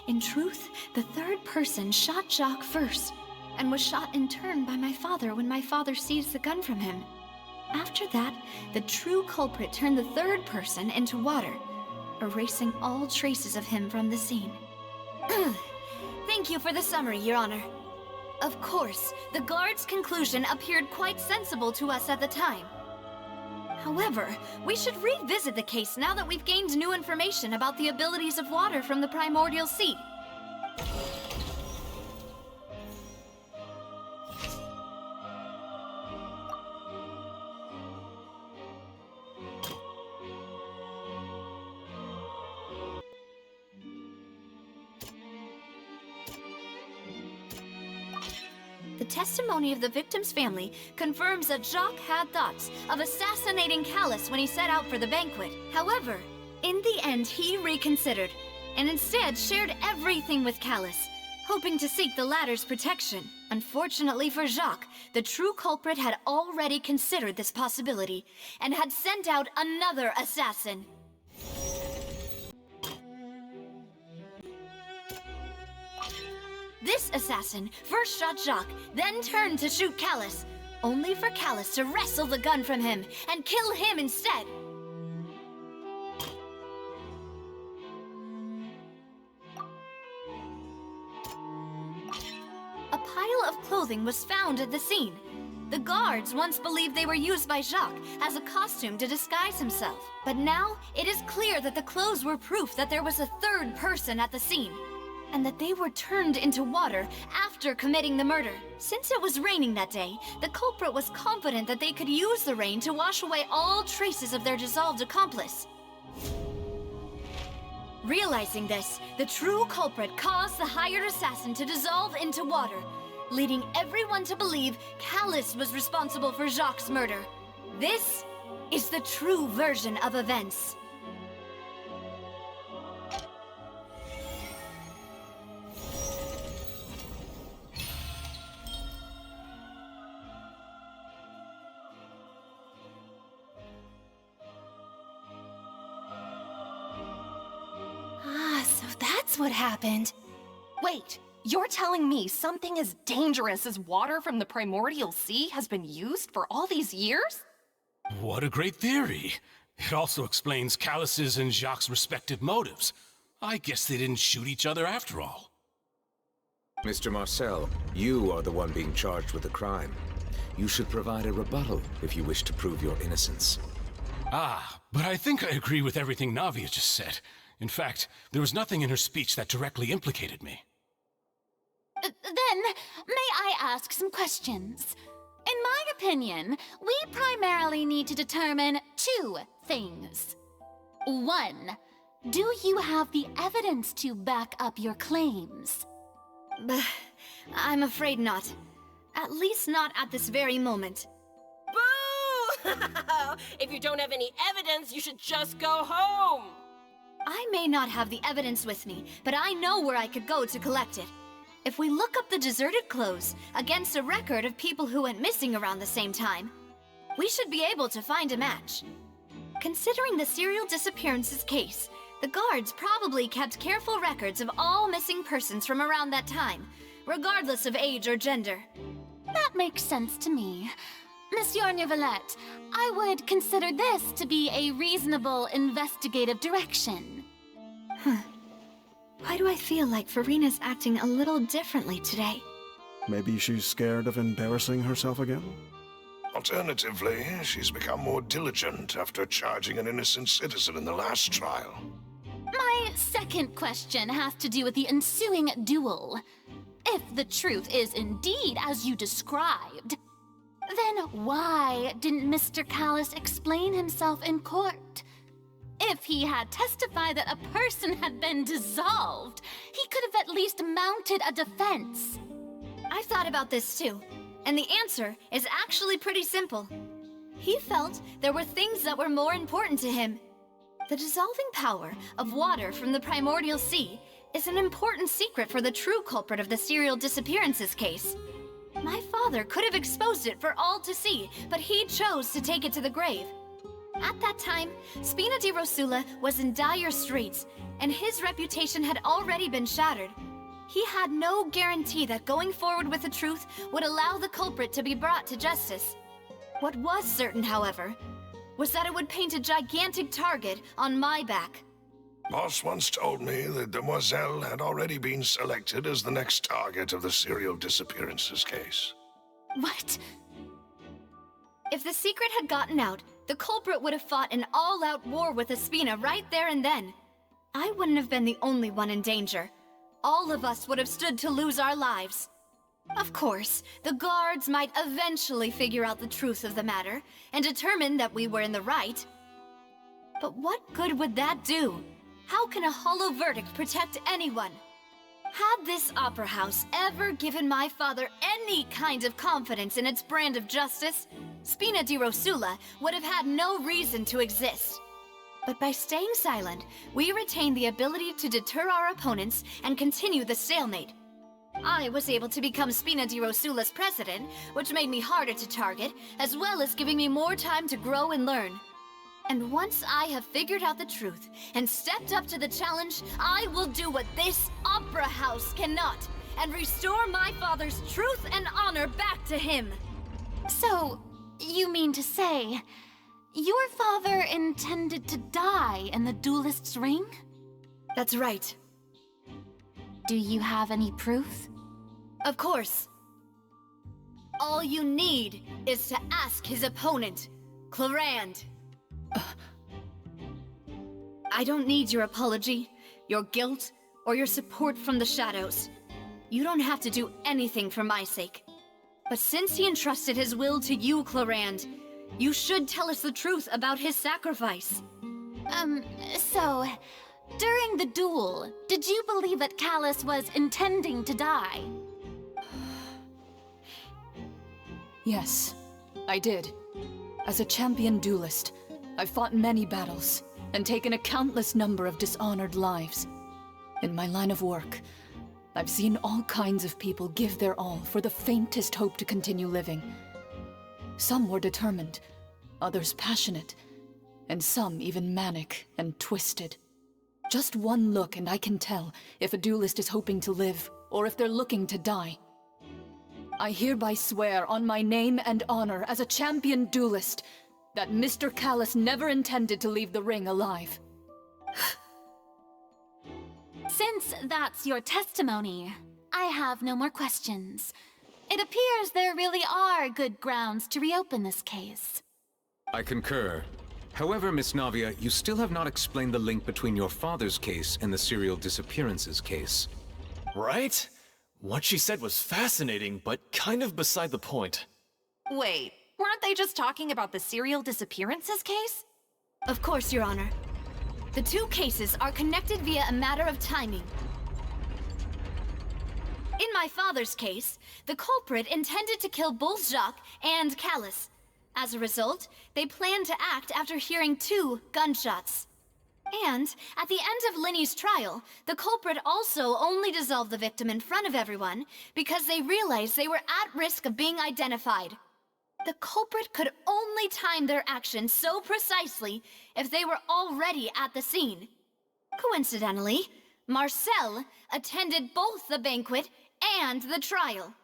S1: In truth, the third person shot Jacques first, and was shot in turn by my father when my father seized the gun from him. After that, the true culprit turned the third person into water, erasing all traces of him from the scene. Thank you for the summary, Your Honor. Of course, the guard's conclusion appeared quite sensible to us at the time. However, we should revisit the case now that we've gained new information about the abilities of water from the primordial sea. The testimony of the victim's family confirms that Jacques had thoughts of assassinating Callus when he set out for the banquet. However, in the end, he reconsidered, and instead shared everything with Callus, hoping to seek the latter's protection. Unfortunately for Jacques, the true culprit had already considered this possibility, and had sent out another assassin. This assassin first shot Jacques, then turned to shoot Callus, only for Callus to wrestle the gun from him and kill him instead. A pile of clothing was found at the scene. The guards once believed they were used by Jacques as a costume to disguise himself. But now, it is clear that the clothes were proof that there was a third person at the scene, and that they were turned into water after committing the murder. Since it was raining that day, the culprit was confident that they could use the rain to wash away all traces of their dissolved accomplice. Realizing this, the true culprit caused the hired assassin to dissolve into water, leading everyone to believe Callus was responsible for Jacques' murder. This is the true version of events.
S15: So that's what happened. Wait, you're telling me something as dangerous as water from the primordial sea has been used for all these years?
S12: What a great theory. It also explains Callus's and Jacques' respective motives. I guess they didn't shoot each other after all.
S8: Mr. Marcel, you are the one being charged with the crime. You should provide a rebuttal if you wish to prove your innocence.
S12: But I think I agree with everything Navia just said. In fact, there was nothing in her speech that directly implicated me.
S14: Then, may I ask some questions? In my opinion, we primarily need to determine two things. One, do you have the evidence to back up your claims?
S1: I'm afraid not. At least not at this very moment.
S17: Boo! If you don't have any evidence, you should just go home!
S1: I may not have the evidence with me, but I know where I could go to collect it. If we look up the deserted clothes against a record of people who went missing around the same time, we should be able to find a match. Considering the serial disappearances case, the guards probably kept careful records of all missing persons from around that time, regardless of age or gender.
S14: That makes sense to me. Monsieur Neuvillette, I would consider this to be a reasonable investigative direction.
S1: Why do I feel like Farina's acting a little differently today?
S5: Maybe she's scared of embarrassing herself again?
S6: Alternatively, she's become more diligent after charging an innocent citizen in the last trial.
S14: My second question has to do with the ensuing duel. If the truth is indeed as you described, then why didn't Mr. Callus explain himself in court? If he had testified that a person had been dissolved, he could have at least mounted a defense.
S1: I've thought about this too, and the answer is actually pretty simple. He felt there were things that were more important to him. The dissolving power of water from the primordial sea is an important secret for the true culprit of the serial disappearances case. My father could have exposed it for all to see, but he chose to take it to the grave. At that time, Spina di Rosula was in dire straits, and his reputation had already been shattered. He had no guarantee that going forward with the truth would allow the culprit to be brought to justice. What was certain, however, was that it would paint a gigantic target on my back.
S6: Boss once told me that Demoiselle had already been selected as the next target of the serial disappearances case.
S1: What? If the secret had gotten out, the culprit would have fought an all-out war with Espina right there and then. I wouldn't have been the only one in danger. All of us would have stood to lose our lives. Of course, the guards might eventually figure out the truth of the matter and determine that we were in the right. But what good would that do? How can a hollow verdict protect anyone? Had this opera house ever given my father any kind of confidence in its brand of justice, Spina di Rosula would have had no reason to exist. But by staying silent, we retain the ability to deter our opponents and continue the stalemate. I was able to become Spina di Rosula's president, which made me harder to target, as well as giving me more time to grow and learn. And once I have figured out the truth and stepped up to the challenge, I will do what this opera house cannot, and restore my father's truth and honor back to him.
S14: So, you mean to say, your father intended to die in the duelist's ring?
S1: That's right.
S14: Do you have any proof?
S1: Of course. All you need is to ask his opponent, Clorand. I don't need your apology, your guilt, or your support from the shadows. You don't have to do anything for my sake. But since he entrusted his will to you, Clorand, you should tell us the truth about his sacrifice.
S14: So, during the duel, did you believe that Callus was intending to die?
S4: Yes, I did. As a champion duelist, I've fought many battles and taken a countless number of dishonored lives. In my line of work, I've seen all kinds of people give their all for the faintest hope to continue living. Some were determined, others passionate, and some even manic and twisted. Just one look and I can tell if a duelist is hoping to live or if they're looking to die. I hereby swear on my name and honor as a champion duelist that Mr. Callus never intended to leave the ring alive.
S14: Since that's your testimony, I have no more questions. It appears there really are good grounds to reopen this case.
S8: I concur. However, Miss Navia, you still have not explained the link between your father's case and the serial disappearances case.
S16: Right? What she said was fascinating, but kind of beside the point.
S15: Wait, weren't they just talking about the serial disappearances case?
S1: Of course, Your Honor. The two cases are connected via a matter of timing. In my father's case, the culprit intended to kill both Jacques and Callus. As a result, they planned to act after hearing 2 gunshots. And at the end of Linny's trial, the culprit also only dissolved the victim in front of everyone because they realized they were at risk of being identified. The culprit could only time their actions so precisely if they were already at the scene. Coincidentally, Marcel attended both the banquet and the trial.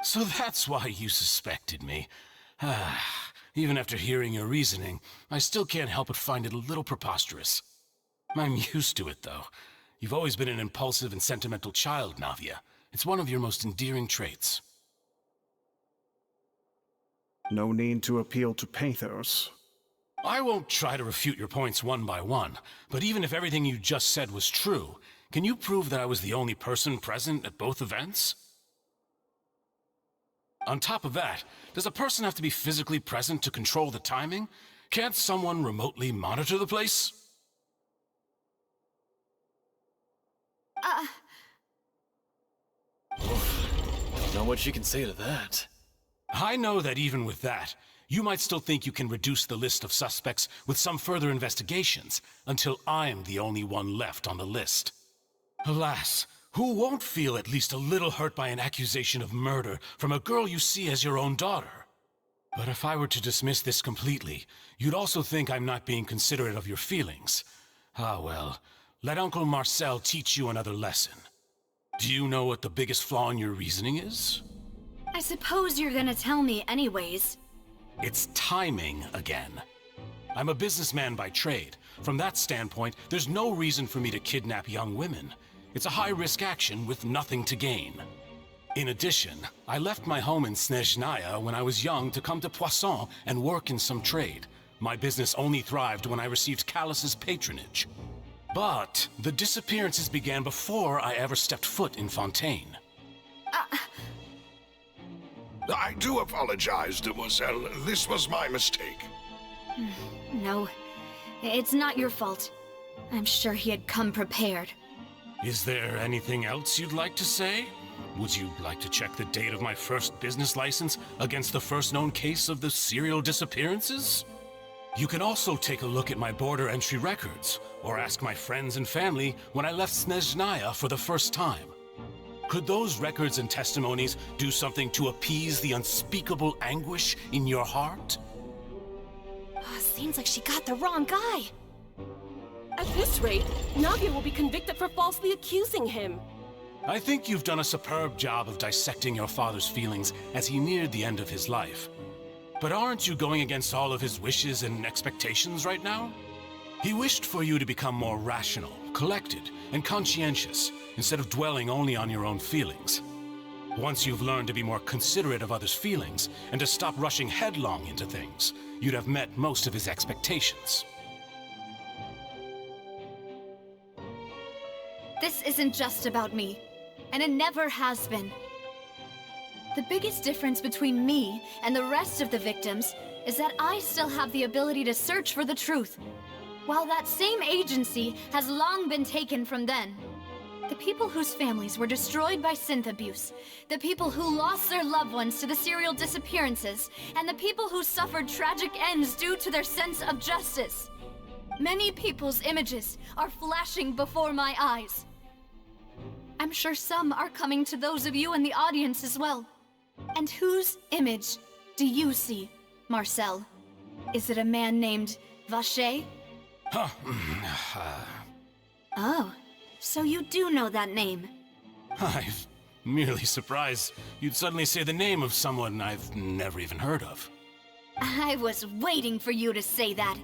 S12: So that's why you suspected me. Even after hearing your reasoning, I still can't help but find it a little preposterous. I'm used to it, though. You've always been an impulsive and sentimental child, Navia. It's one of your most endearing traits.
S5: No need to appeal to pathos.
S12: I won't try to refute your points one by one, but even if everything you just said was true, can you prove that I was the only person present at both events? On top of that, does a person have to be physically present to control the timing? Can't someone remotely monitor the place?
S16: Don't know what she can say to that.
S12: I know that even with that, you might still think you can reduce the list of suspects with some further investigations, until I'm the only one left on the list. Alas, who won't feel at least a little hurt by an accusation of murder from a girl you see as your own daughter? But if I were to dismiss this completely, you'd also think I'm not being considerate of your feelings. Ah well, let Uncle Marcel teach you another lesson. Do you know what the biggest flaw in your reasoning is?
S1: I suppose you're gonna tell me anyways.
S12: It's timing again. I'm a businessman by trade. From that standpoint, there's no reason for me to kidnap young women. It's a high-risk action with nothing to gain. In addition, I left my home in Snezhnaya when I was young to come to Poisson and work in some trade. My business only thrived when I received Callus's patronage. But the disappearances began before I ever stepped foot in Fontaine.
S6: I do apologize, demoiselle. This was my mistake.
S1: No, it's not your fault. I'm sure he had come prepared.
S12: Is there anything else you'd like to say? Would you like to check the date of my first business license against the first known case of the serial disappearances? You can also take a look at my border entry records, or ask my friends and family when I left Snezhnaya for the first time. Could those records and testimonies do something to appease the unspeakable anguish in your heart?
S15: Seems like she got the wrong guy.
S17: At this rate, Navia will be convicted for falsely accusing him.
S12: I think you've done a superb job of dissecting your father's feelings as he neared the end of his life. But aren't you going against all of his wishes and expectations right now? He wished for you to become more rational, collected, and conscientious, instead of dwelling only on your own feelings. Once you've learned to be more considerate of others' feelings, and to stop rushing headlong into things, you'd have met most of his expectations.
S1: This isn't just about me, and it never has been. The biggest difference between me and the rest of the victims is that I still have the ability to search for the truth, while that same agency has long been taken from them. The people whose families were destroyed by synth abuse, the people who lost their loved ones to the serial disappearances, and the people who suffered tragic ends due to their sense of justice. Many people's images are flashing before my eyes. I'm sure some are coming to those of you in the audience as well. And whose image do you see, Marcel? Is it a man named Vacher? Oh, so you do know that name.
S12: I'm merely surprised you'd suddenly say the name of someone I've never even heard of.
S1: I was waiting for you to say that.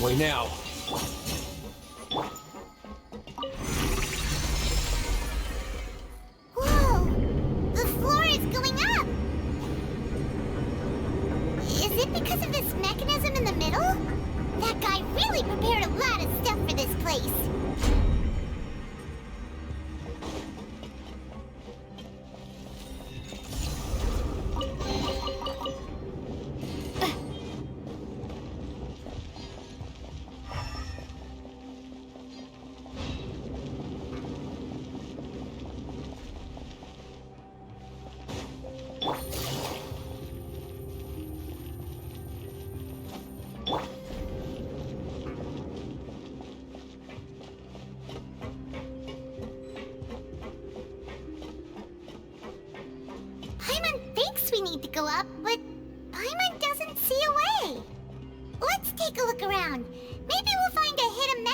S13: Away now.
S2: Whoa! The floor is going up! Is it because of this mechanism in the middle? That guy really prepared a lot of stuff for this place. We need to go up, but Paimon doesn't see a way. Let's take a look around. Maybe we'll find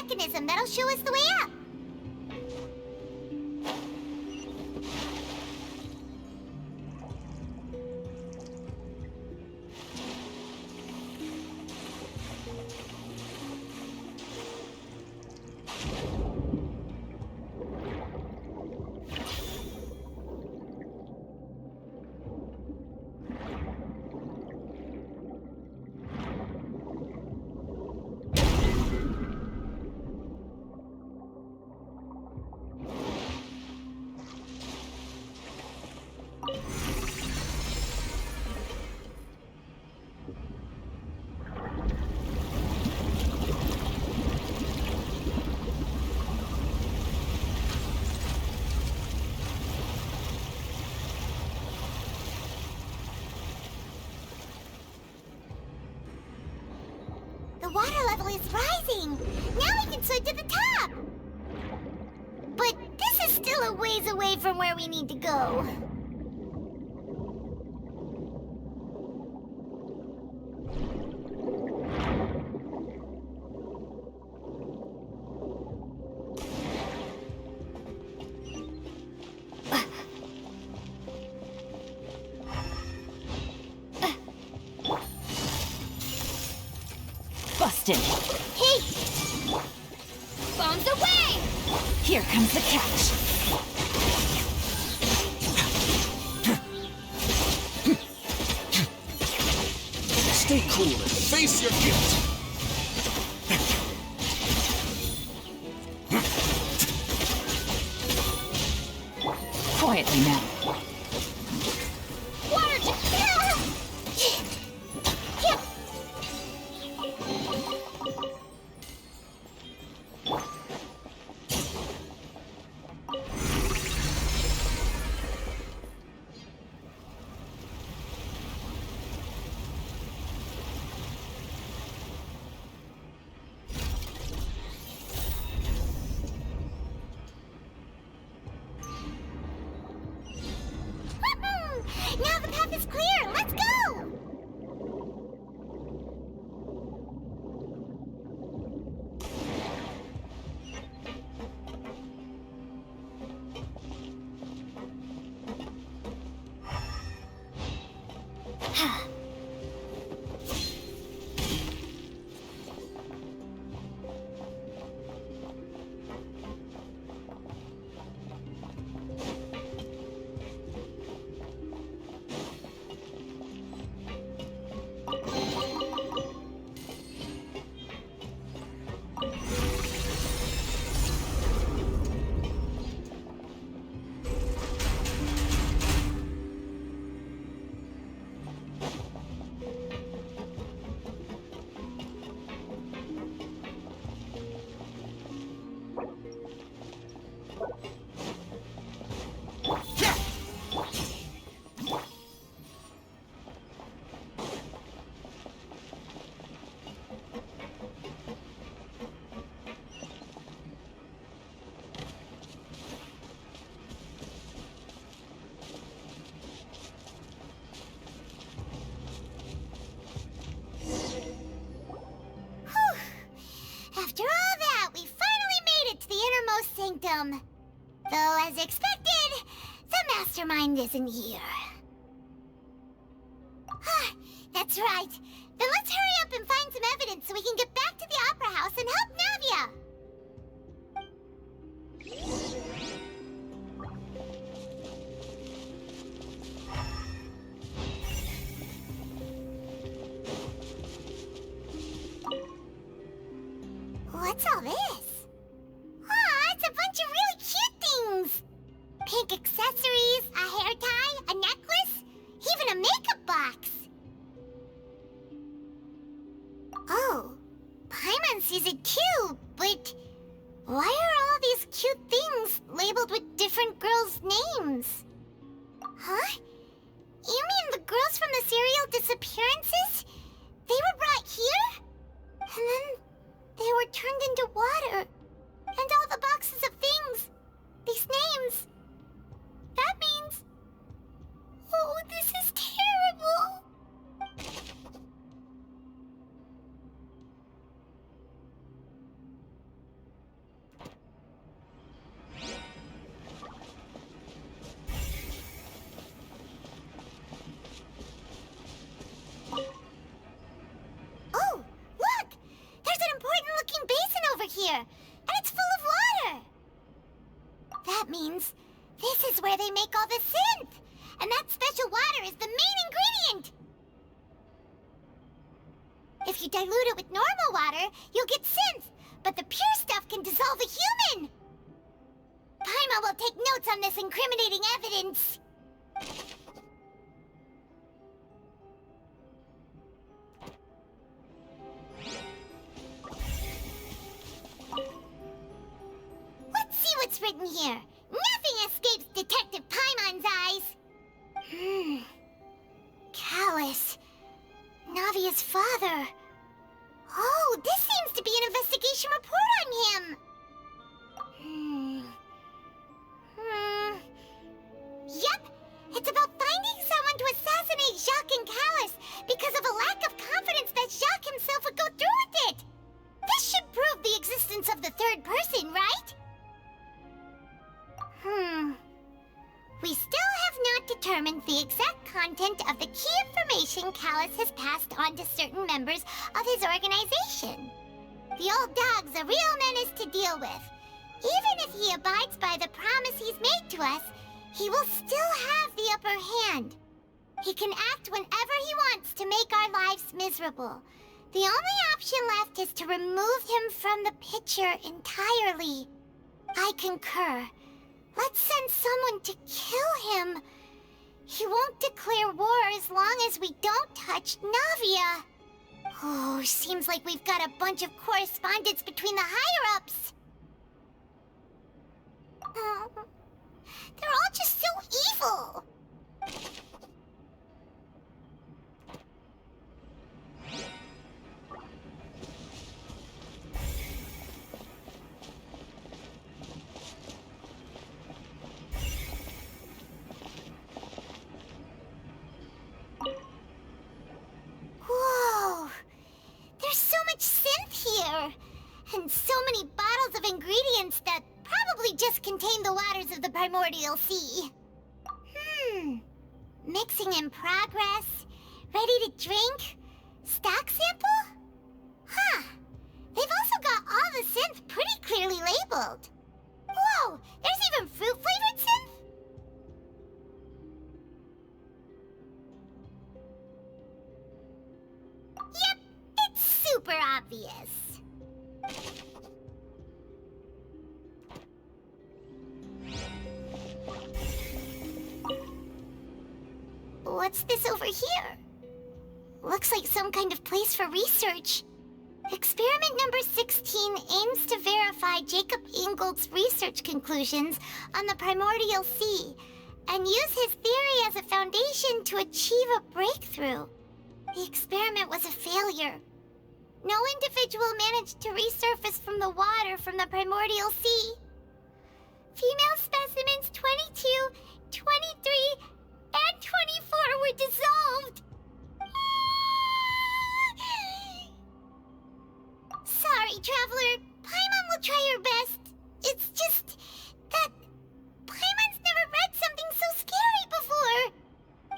S2: mechanism that'll show us the way up. The water level is rising! Now we can swim to the top! But this is still a ways away from where we need to go.
S1: Busted.
S2: Hey!
S1: Bombs away! Here comes the catch.
S18: Stay cool and face your guilt.
S1: Quietly now.
S2: Water! Now the path is clear! Let's go! After all that, we finally made it to the innermost sanctum. Though, as expected, the mastermind isn't here. That's right. Then let's hurry up and find some evidence so we can get back to the Opera House and help Navia. What's all this? Aw, it's a bunch of really cute things! Pink accessories, a hair tie, a necklace, even a makeup box! Oh, Paimon sees it too, but why are all these cute things labeled with different girls' names? Huh? You mean the girls from the serial disappearances? They were brought here? And then they were turned into water. And all the boxes of things. These names. That means... Oh, this is terrible. they make all the synth. And that special water is the main ingredient. If you dilute it with normal water, you'll get synth. But the pure stuff can dissolve a human. Paimon will take notes on this incriminating evidence. Let's see what's written here. Nothing escapes Detective Paimon's eyes. Callus. Navia's father. Oh, this seems to be an investigation report on him. Yep, it's about finding someone to assassinate Jacques and Callus because of a lack of confidence that Jacques himself would go through with it. This should prove the existence of the third person, right? We still have not determined the exact content of the key information Callus has passed on to certain members of his organization. The old dog's a real menace to deal with. Even if he abides by the promise he's made to us, he will still have the upper hand. He can act whenever he wants to make our lives miserable. The only option left is to remove him from the picture entirely. I concur. Let's send someone to kill him. He won't declare war as long as we don't touch Navia. Oh, seems like we've got a bunch of correspondence between the higher-ups. They're all just so evil. Whoa! There's so much synth here! And so many bottles of ingredients that probably just contain the waters of the primordial sea. Mixing in progress? Ready to drink? Stock sample? Huh. They've also got all the synth pretty clearly labeled. Whoa! There's even fruit-flavored synth? Yep, it's super obvious. What's this over here? Looks like some kind of place for research. Experiment number 16 aims to verify Jacob Ingold's research conclusions on the primordial sea and use his theory as a foundation to achieve a breakthrough. The experiment was a failure. No individual managed to resurface from the water from the primordial sea. Female specimens 22, 23, and 24 were dissolved. Sorry, Traveler. Paimon will try her best. It's just that Paimon's never read something so scary before.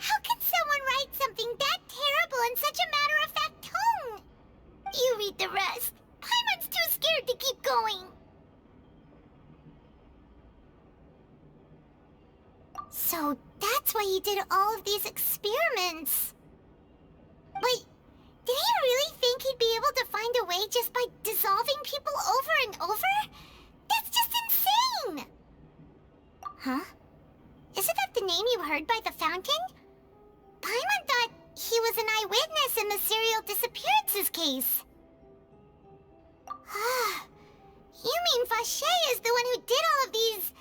S2: How can someone write something that terrible in such a matter-of-fact tone? You read the rest. Paimon's too scared to keep going. So that's why he did all of these experiments. Wait, did he really think he'd be able to find a way just by dissolving people over and over? That's just insane! Huh? Isn't that the name you heard by the fountain? Paimon thought he was an eyewitness in the serial disappearances case. You mean Vache is the one who did all of these...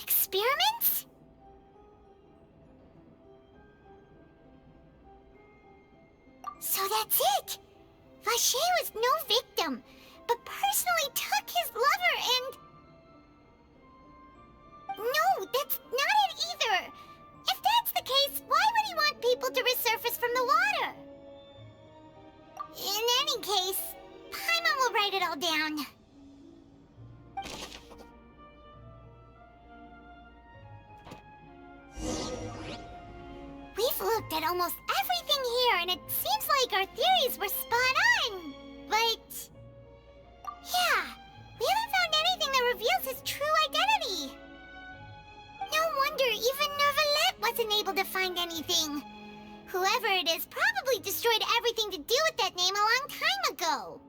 S2: experiments? So that's it! Vache was no victim, but personally took his lover and... No, that's not it either! If that's the case, why would he want people to resurface from the water? In any case, Paimon will write it all down. We've looked at almost everything here, and it seems like our theories were spot on. But... yeah, we haven't found anything that reveals his true identity. separatists probably destroyed everything to do with that name a long time ago.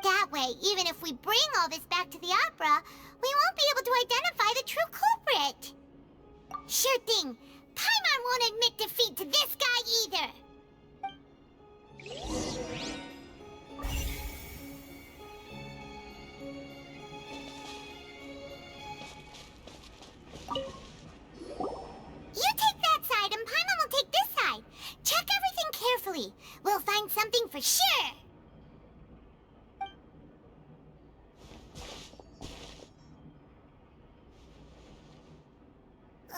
S2: That way, even if we bring all this back to the opera, we won't be able to identify the true culprit. Sure thing. Paimon won't admit defeat to this guy either. You take that side and Paimon will take this side. Check everything carefully. We'll find something for sure.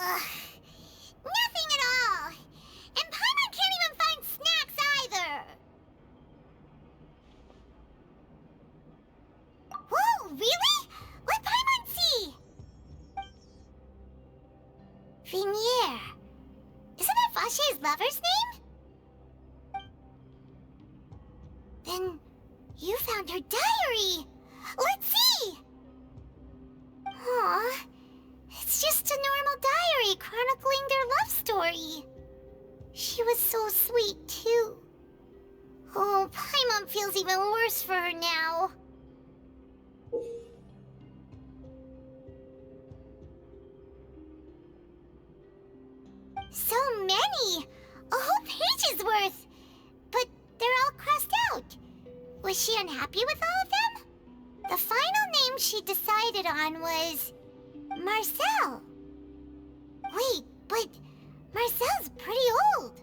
S2: Ugh. Nothing at all. And Paimon can't even find snacks either. Whoa, really? What Paimon see? Vinier. Isn't that Vache's lover's name? Then you found her diary. Let's see. Aw. It's just a normal diary chronicling their love story. She was so sweet, too. Oh, Paimon feels even worse for her now. So many! A whole page's worth! But they're all crossed out. Was she unhappy with all of them? The final name she decided on was... Marcel. Wait, but Marcel's pretty old.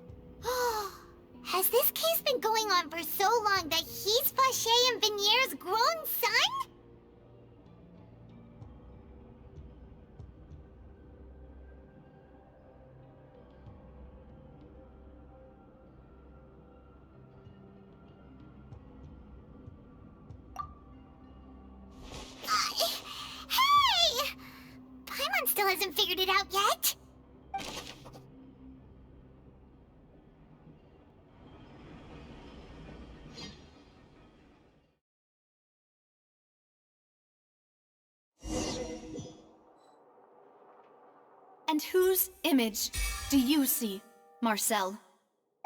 S2: Has this case been going on for so long that he's Vache and Vinier's grown son? Hey! Paimon still hasn't figured it out yet.
S1: And whose image do you see, Marcel?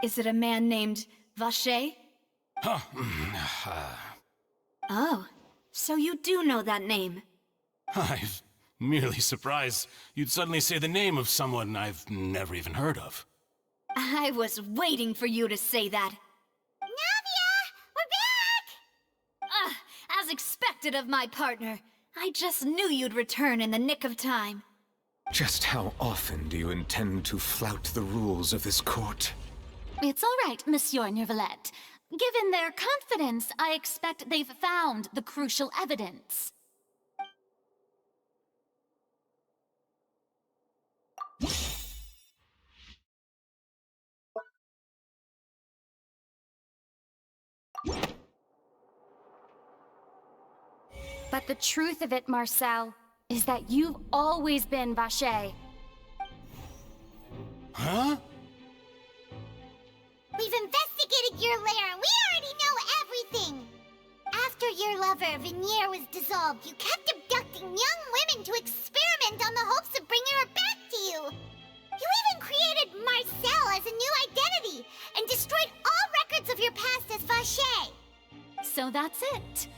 S1: Is it a man named Vache? Oh, so you do know that name.
S12: I'm merely surprised you'd suddenly say the name of someone I've never even heard of.
S1: I was waiting for you to say that.
S2: Navia! We're back!
S1: As expected of my partner. I just knew you'd return in the nick of time.
S8: Just how often do you intend to flout the rules of this court?
S14: It's all right, Monsieur Neuvillette. Given their confidence, I expect they've found the crucial evidence.
S11: But the truth of it, Marcel, is that you've always been Vache.
S12: Huh?
S2: We've investigated your lair and we already know everything! After your lover, Vinier, was dissolved, you kept abducting young women to experiment on the hopes of bringing her back to you! You even created Marcel as a new identity and destroyed all records of your past as Vache!
S14: So that's it.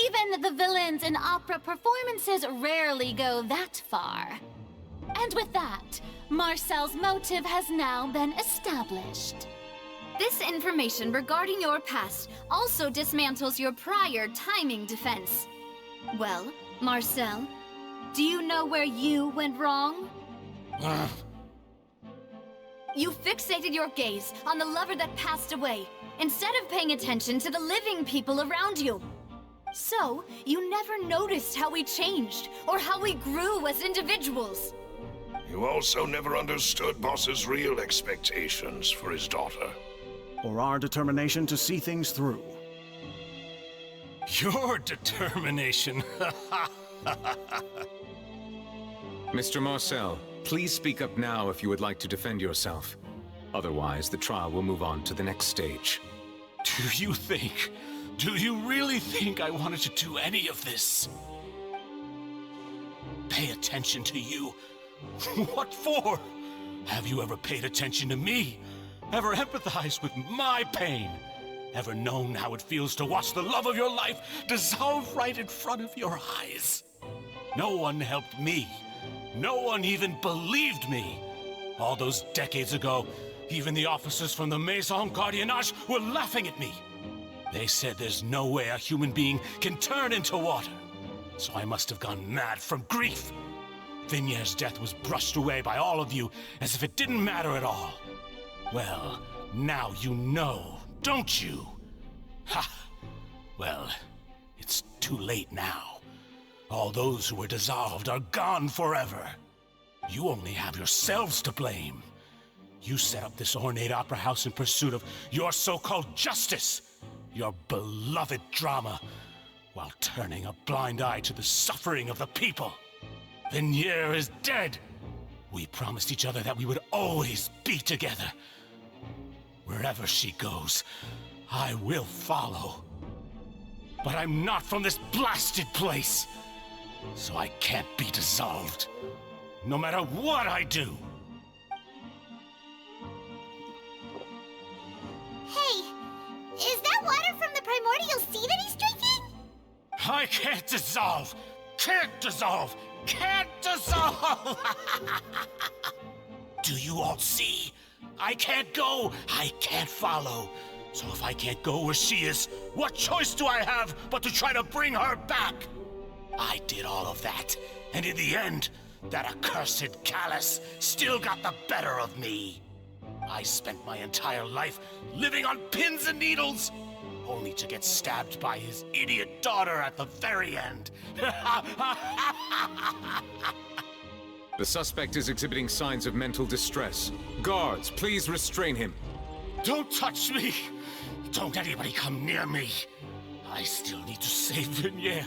S14: Even the villains in opera performances rarely go that far. And with that, Marcel's motive has now been established.
S1: This information regarding your past also dismantles your prior timing defense. Well, Marcel, do you know where you went wrong? You fixated your gaze on the lover that passed away, instead of paying attention to the living people around you. So, you never noticed how we changed, or how we grew as individuals.
S6: You also never understood Boss's real expectations for his daughter.
S5: Or our determination to see things through.
S12: Your determination.
S8: Mr. Marcel, please speak up now if you would like to defend yourself. Otherwise, the trial will move on to the next stage.
S12: Do you really think I wanted to do any of this? Pay attention to you? What for? Have you ever paid attention to me? ever empathized with my pain? Ever known how it feels to watch the love of your life dissolve right in front of your eyes? No one helped me. No one even believed me. All those decades ago, even the officers from the Maison Gardiennage were laughing at me. They said there's no way a human being can turn into water. So I must have gone mad from grief. Vignier's death was brushed away by all of you as if it didn't matter at all. Well, now you know, don't you? Ha! Well, it's too late now. All those who were dissolved are gone forever. You only have yourselves to blame. You set up this ornate opera house in pursuit of your so-called justice, your beloved drama, while turning a blind eye to the suffering of the people. Vignier is dead. We promised each other that we would always be together. Wherever she goes, I will follow. But I'm not from this blasted place, so I can't be dissolved, no matter what I do.
S2: Hey, is that water from the primordial sea that he's drinking?
S12: I can't dissolve! Can't dissolve! Can't dissolve! Do you all see? I can't go, I can't follow. So if I can't go where she is, what choice do I have but to try to bring her back? I did all of that, and in the end, that accursed Callus still got the better of me. I spent my entire life living on pins and needles, only to get stabbed by his idiot daughter at the very end.
S8: The suspect is exhibiting signs of mental distress. Guards, please restrain him.
S12: Don't touch me! Don't anybody come near me! I still need to save Vignier.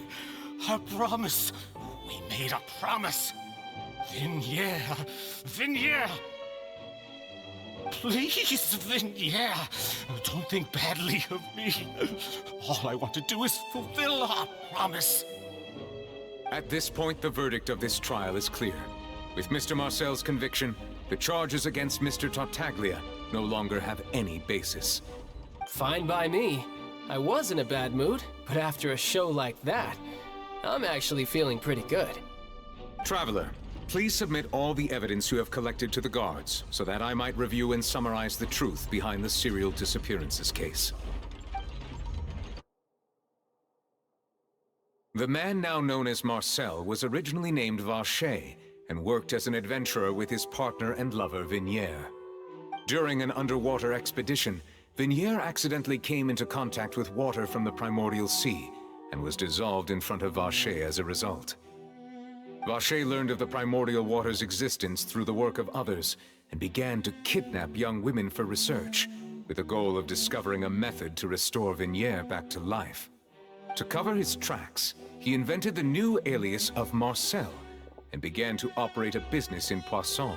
S12: I promise. We made a promise. Vignier. Vignier! Please, Vignier. Don't think badly of me. All I want to do is fulfill our promise.
S8: At this point, the verdict of this trial is clear. With Mr. Marcel's conviction, the charges against Mr. Tartaglia no longer have any basis.
S13: Fine by me. I was in a bad mood, but after a show like that, I'm actually feeling pretty good.
S8: Traveler, please submit all the evidence you have collected to the guards, so that I might review and summarize the truth behind the serial disappearances case. The man now known as Marcel was originally named Vacher and worked as an adventurer with his partner and lover Vignier. During an underwater expedition, Vignier accidentally came into contact with water from the primordial sea and was dissolved in front of Vacher as a result. Vacher learned of the primordial water's existence through the work of others and began to kidnap young women for research, with the goal of discovering a method to restore Vignier back to life. To cover his tracks, he invented the new alias of Marcel and began to operate a business in Poisson.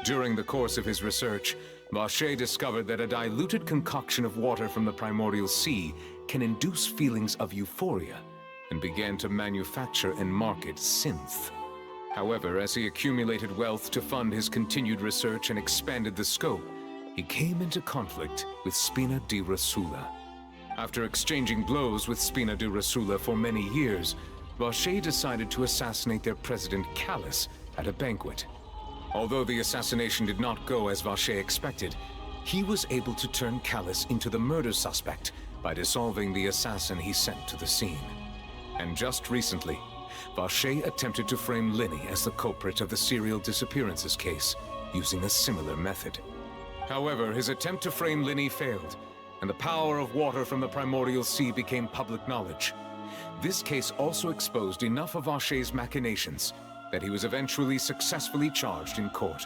S8: During the course of his research, Vacher discovered that a diluted concoction of water from the primordial sea can induce feelings of euphoria, and began to manufacture and market synth. However, as he accumulated wealth to fund his continued research and expanded the scope, he came into conflict with Spina di Rosula. After exchanging blows with Spina di Rosula for many years, Vacher decided to assassinate their president Callus at a banquet. Although the assassination did not go as Vacher expected, he was able to turn Callus into the murder suspect by dissolving the assassin he sent to the scene. And just recently, Vacher attempted to frame Linny as the culprit of the serial disappearances case, using a similar method. However, his attempt to frame Linny failed, and the power of water from the primordial sea became public knowledge. This case also exposed enough of Vacher's machinations that he was eventually successfully charged in court.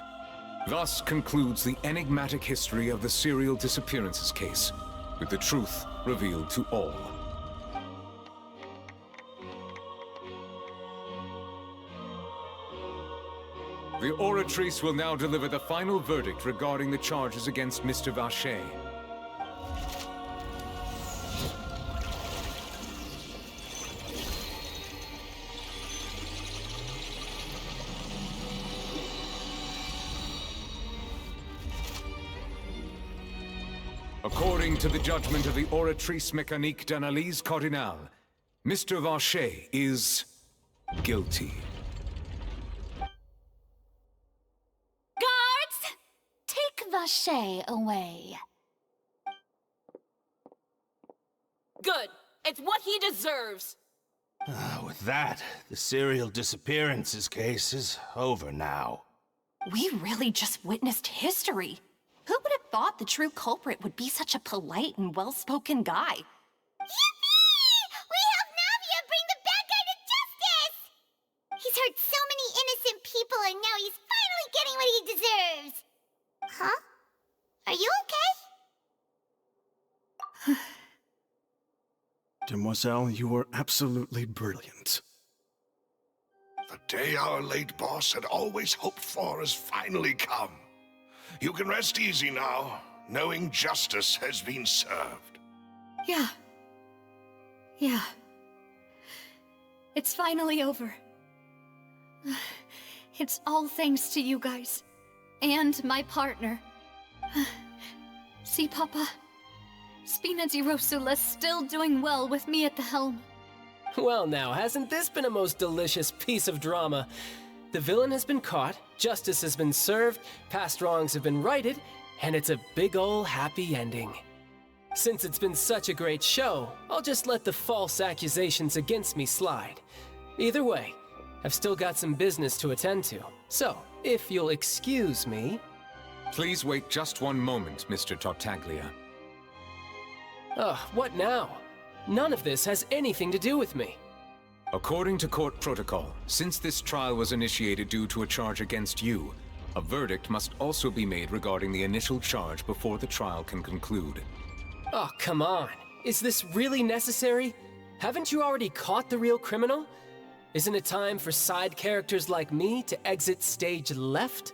S8: Thus concludes the enigmatic history of the serial disappearances case, with the truth revealed to all. The oratrice will now deliver the final verdict regarding the charges against Mr. Vacher. According to the judgment of the Oratrice Mécanique d'Analyse Cardinale, Mr. Vacher is guilty.
S14: Guards! Take Vacher away.
S17: Good. It's what he deserves.
S18: With that, the serial disappearances case is over now.
S15: We really just witnessed history. Who would have thought the true culprit would be such a polite and well-spoken guy?
S2: Yippee! We helped Navia bring the bad guy to justice! He's hurt so many innocent people and now he's finally getting what he deserves! Huh? Are you okay?
S5: Demoiselle, you were absolutely brilliant.
S6: The day our late boss had always hoped for has finally come. You can rest easy now, knowing justice has been served.
S1: Yeah. It's finally over. It's all thanks to you guys. And my partner. See, Papa? Spina di Rosula's still doing well with me at the helm.
S13: Well now, hasn't this been a most delicious piece of drama? The villain has been caught, justice has been served, past wrongs have been righted, and it's a big ol' happy ending. Since it's been such a great show, I'll just let the false accusations against me slide. Either way, I've still got some business to attend to, so if you'll excuse me...
S8: Please wait just one moment, Mr. Tartaglia.
S13: Ugh, what now? None of this has anything to do with me.
S8: According to court protocol, since this trial was initiated due to a charge against you, a verdict must also be made regarding the initial charge before the trial can conclude.
S13: Oh, come on. Is this really necessary? Haven't you already caught the real criminal? Isn't it time for side characters like me to exit stage left?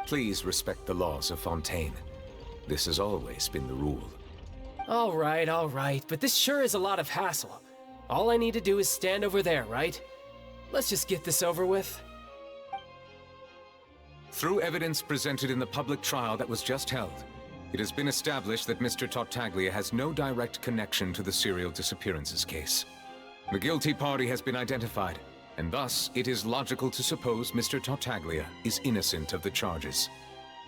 S8: Please respect the laws of Fontaine. This has always been the rule.
S13: All right, but this sure is a lot of hassle. All I need to do is stand over there, right? Let's just get this over with.
S8: Through evidence presented in the public trial that was just held, it has been established that Mr. Tartaglia has no direct connection to the serial disappearances case. The guilty party has been identified, and thus it is logical to suppose Mr. Tartaglia is innocent of the charges.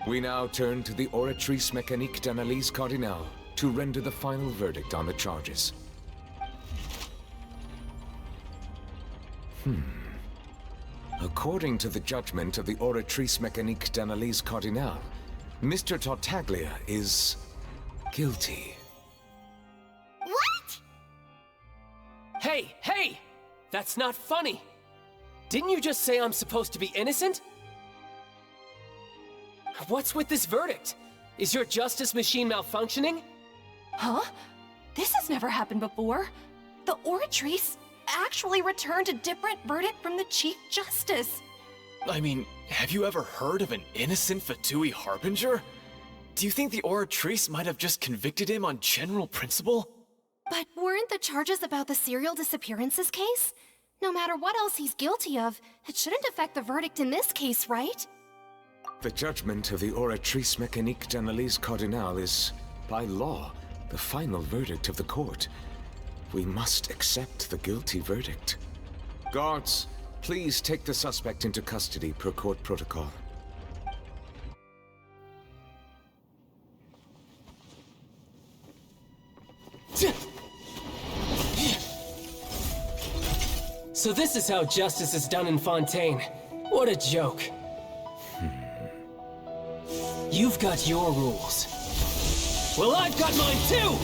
S8: We now turn to the Oratrice Mécanique d'Analyse Cardinale to render the final verdict on the charges. According to the judgment of the Oratrice Mécanique d'Analyse Cardinale, Mr. Tartaglia is guilty.
S2: What?
S13: Hey! That's not funny! Didn't you just say I'm supposed to be innocent? What's with this verdict? Is your justice machine malfunctioning?
S15: Huh? This has never happened before. The Oratrice actually returned a different verdict from the Chief Justice.
S16: I mean, have you ever heard of an innocent Fatui Harbinger? Do you think the Oratrice might have just convicted him on general principle?
S11: But weren't the charges about the serial disappearances case? No matter what else he's guilty of, it shouldn't affect the verdict in this case, right?
S8: The judgment of the Oratrice Mécanique d'Analyse Cardinale is, by law, the final verdict of the court. We must accept the guilty verdict. Guards, please take the suspect into custody per court protocol.
S13: So this is how justice is done in Fontaine. What a joke. You've got your rules. Well, I've got mine too!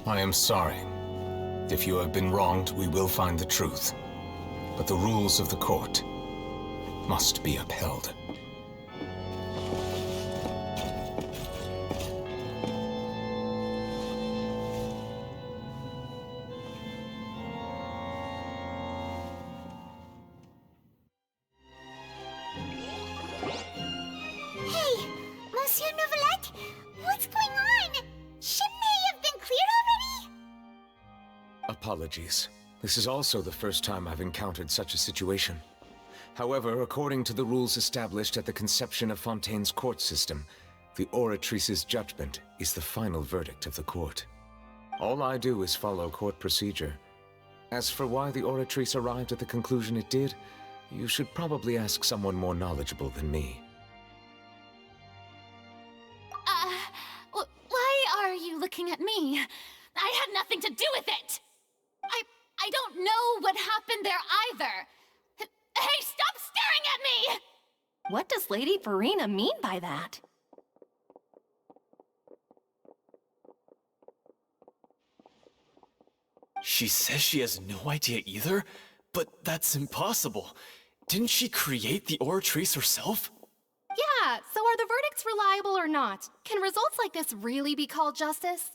S8: I am sorry. If you have been wronged, we will find the truth. But the rules of the court must be upheld.
S2: Hey, Monsieur Novelette, what's going on? Shouldn't they have been cleared already?
S8: Apologies. This is also the first time I've encountered such a situation. However, according to the rules established at the conception of Fontaine's court system, the Oratrice's judgment is the final verdict of the court. All I do is follow court procedure. As for why the Oratrice arrived at the conclusion it did, you should probably ask someone more knowledgeable than me.
S14: Why are you looking at me? I had nothing to do with it! I don't know what happened there either! Hey, stop staring at me!
S15: What does Lady Verena mean by that?
S16: She says she has no idea either? But that's impossible. Didn't she create the Oratrice herself?
S11: Yeah, so are the verdicts reliable or not? Can results like this really be called justice?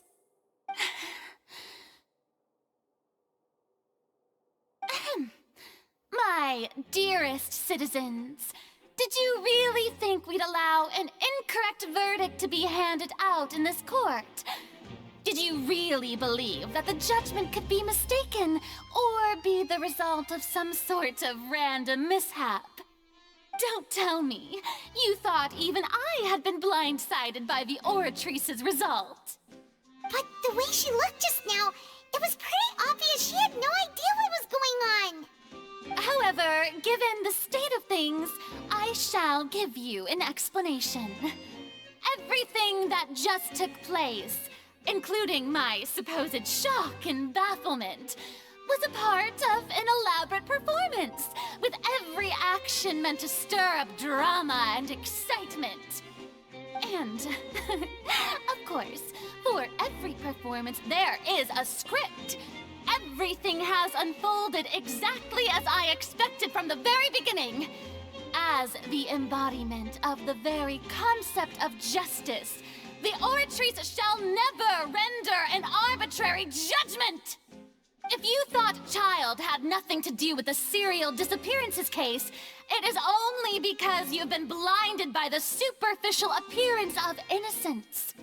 S14: My dearest citizens, did you really think we'd allow an incorrect verdict to be handed out in this court? Did you really believe that the judgment could be mistaken or be the result of some sort of random mishap? Don't tell me you thought even I had been blindsided by the Oratrice's result.
S2: But the way she looked just now, it was pretty obvious she had no idea what was going on.
S14: However, given the state of things, I shall give you an explanation. Everything that just took place, including my supposed shock and bafflement, was a part of an elaborate performance, with every action meant to stir up drama and excitement. And, of course, for every performance there is a script. Everything has unfolded exactly as I expected from the very beginning. As the embodiment of the very concept of justice, the Oratrice shall never render an arbitrary judgment! If you thought Child had nothing to do with the serial disappearances case, it is only because you've been blinded by the superficial appearance of innocence.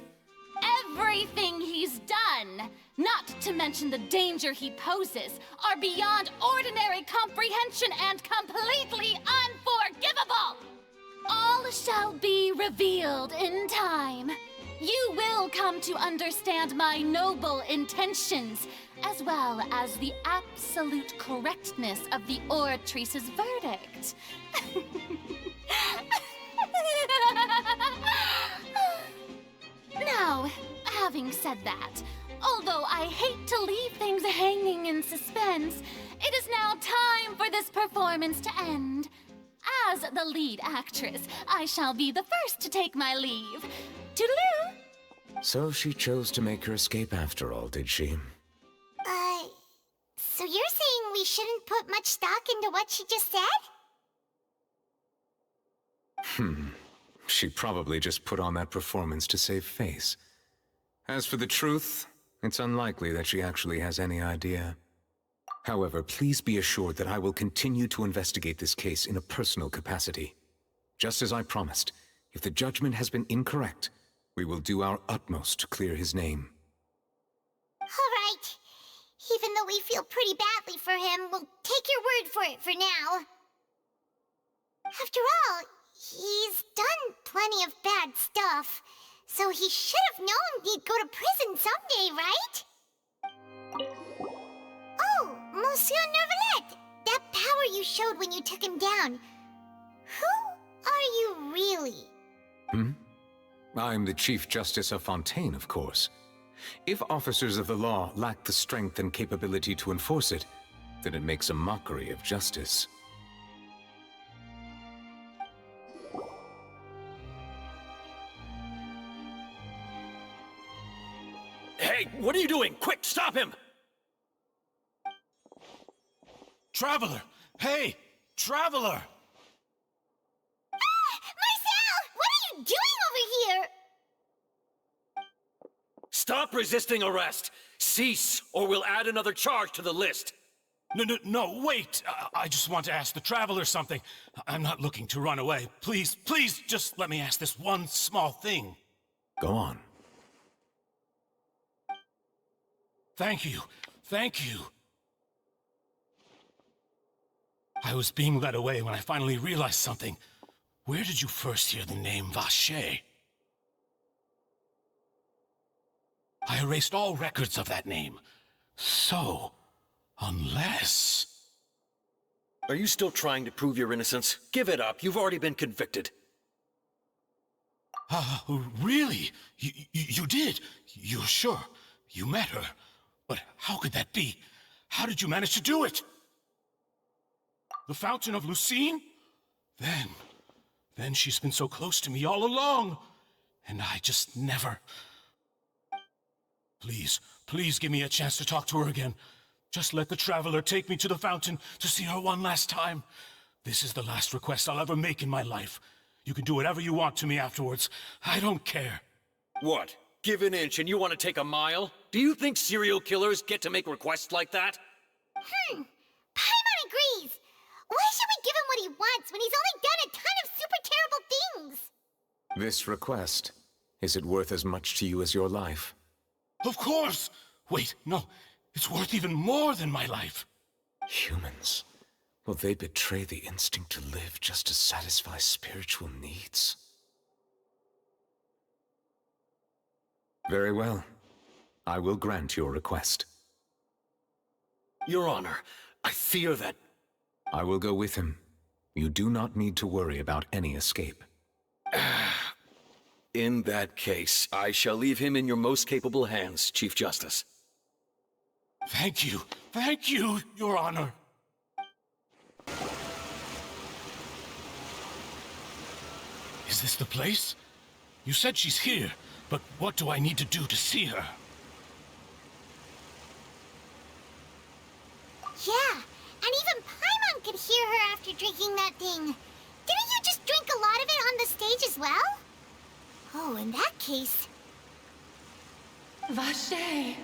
S14: Everything he's done, not to mention the danger he poses, are beyond ordinary comprehension and completely unforgivable! All shall be revealed in time. You will come to understand my noble intentions, as well as the absolute correctness of the Oratrice's verdict. Now, having said that, although I hate to leave things hanging in suspense, it is now time for this performance to end. As the lead actress, I shall be the first to take my leave. Toodaloo!
S8: So she chose to make her escape after all, did she?
S2: So you're saying we shouldn't put much stock into what she just said?
S8: She probably just put on that performance to save face. As for the truth, it's unlikely that she actually has any idea. However, please be assured that I will continue to investigate this case in a personal capacity. Just as I promised, if the judgment has been incorrect, we will do our utmost to clear his name.
S2: All right. Even though we feel pretty badly for him, we'll take your word for it for now. After all, he's done plenty of bad stuff, so he should have known he'd go to prison someday, right? Oh, Monsieur Neuvillette! That power you showed when you took him down. Who are you really?
S8: I'm the Chief Justice of Fontaine, of course. If officers of the law lack the strength and capability to enforce it, then it makes a mockery of justice.
S16: Hey!
S19: Hey, what are you doing? Quick, stop him!
S18: Traveler! Hey! Traveler!
S2: Marcel! What are you doing over here?
S19: Stop resisting arrest! Cease, or we'll add another charge to the list!
S12: No, wait! I just want to ask the Traveler something. I'm not looking to run away. Please, just let me ask this one small thing.
S8: Go on.
S12: Thank you. I was being led away when I finally realized something. Where did you first hear the name Vacher? I erased all records of that name. So, unless...
S19: Are you still trying to prove your innocence? Give it up. You've already been convicted.
S12: Really? You did? You're sure? You met her? But how could that be? How did you manage to do it? The Fountain of Lucine? Then she's been so close to me all along. And I just never... Please give me a chance to talk to her again. Just let the Traveler take me to the fountain to see her one last time. This is the last request I'll ever make in my life. You can do whatever you want to me afterwards. I don't care.
S19: What? Give an inch and you want to take a mile? Do you think serial killers get to make requests like that?
S2: Paimon agrees! Why should we give him what he wants when he's only done a ton of super terrible things?
S8: This request, is it worth as much to you as your life?
S12: Of course! Wait, no. It's worth even more than my life.
S8: Humans. Will they betray the instinct to live just to satisfy spiritual needs? Very well. I will grant your request.
S19: Your Honor, I fear that...
S8: I will go with him. You do not need to worry about any escape.
S19: In that case, I shall leave him in your most capable hands, Chief Justice.
S12: Thank you, Your Honor. Is this the place? You said she's here, but what do I need to do to see her?
S2: Yeah, and even Paimon could hear her after drinking that thing. Didn't you just drink a lot of it on the stage as well? Oh, in that case...
S3: Vacher!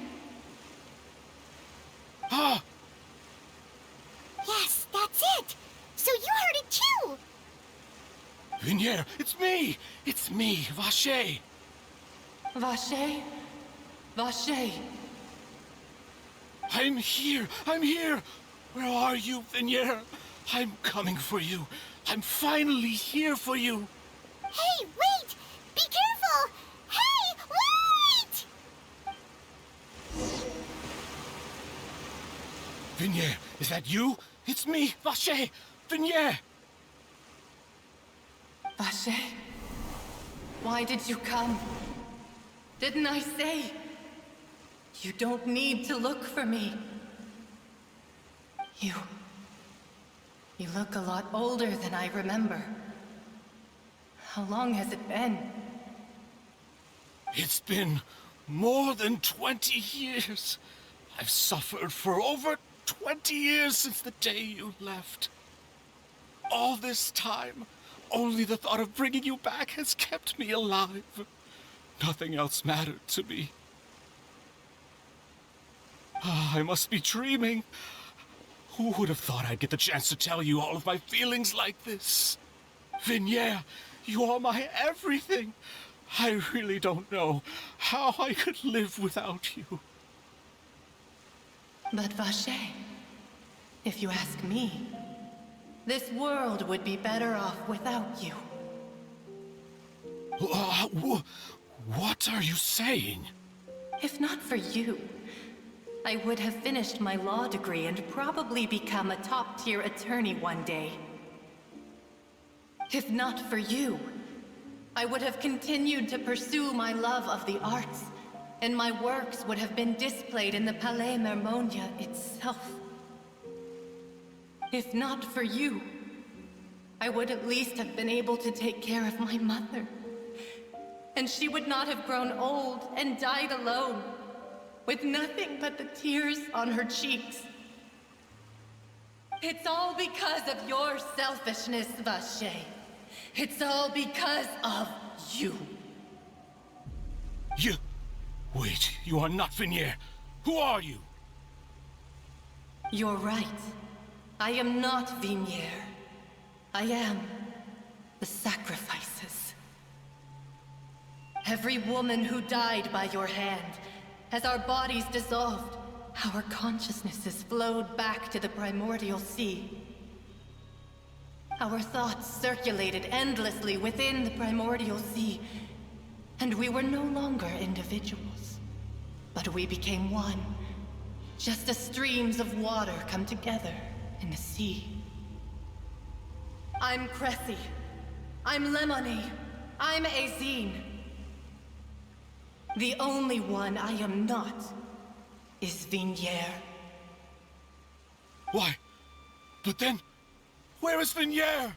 S12: Ah!
S2: Yes, that's it! So you heard it too!
S12: Vignier, it's me! It's me, Vacher!
S3: Vacher? Vacher!
S12: I'm here! Where are you, Vignier? I'm coming for you. I'm finally here for you.
S2: Hey, wait! Be careful! Hey, wait!
S12: Vignier, is that you? It's me, Vacher! Vignier!
S3: Vacher? Why did you come? Didn't I say? You don't need to look for me. You look a lot older than I remember. How long has it been?
S12: It's been more than 20 years. I've suffered for over 20 years since the day you left. All this time, only the thought of bringing you back has kept me alive. Nothing else mattered to me. I must be dreaming. Who would have thought I'd get the chance to tell you all of my feelings like this? Vignier, you are my everything. I really don't know how I could live without you.
S3: But Vacher, if you ask me, this world would be better off without you.
S12: What are you saying?
S3: If not for you, I would have finished my law degree and probably become a top-tier attorney one day. If not for you, I would have continued to pursue my love of the arts, and my works would have been displayed in the Palais Mermonia itself. If not for you, I would at least have been able to take care of my mother. And she would not have grown old and died alone. with nothing but the tears on her cheeks. It's all because of your selfishness, Vache. It's all because of you.
S12: You... Wait, you are not Venier. Who are you?
S3: You're right. I am not Venier. I am the sacrifices. Every woman who died by your hand, as our bodies dissolved, our consciousnesses flowed back to the primordial sea. Our thoughts circulated endlessly within the primordial sea, and we were no longer individuals, but we became one, just as streams of water come together in the sea. I'm Cressy. I'm Lemony. I'm Azine. The only one I am not is Venier.
S12: Why? But then, where is Venier?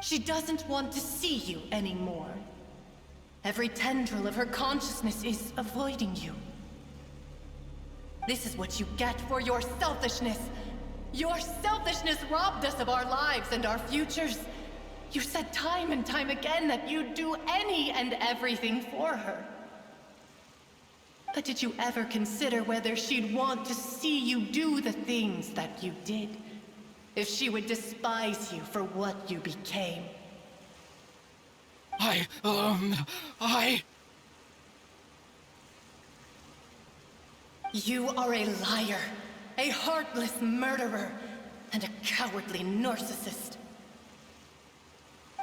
S3: She doesn't want to see you anymore. Every tendril of her consciousness is avoiding you. This is what you get for your selfishness. Your selfishness robbed us of our lives and our futures. You said time and time again that you'd do any and everything for her. But did you ever consider whether she'd want to see you do the things that you did? If she would despise you for what you became? You are a liar, a heartless murderer, and a cowardly narcissist.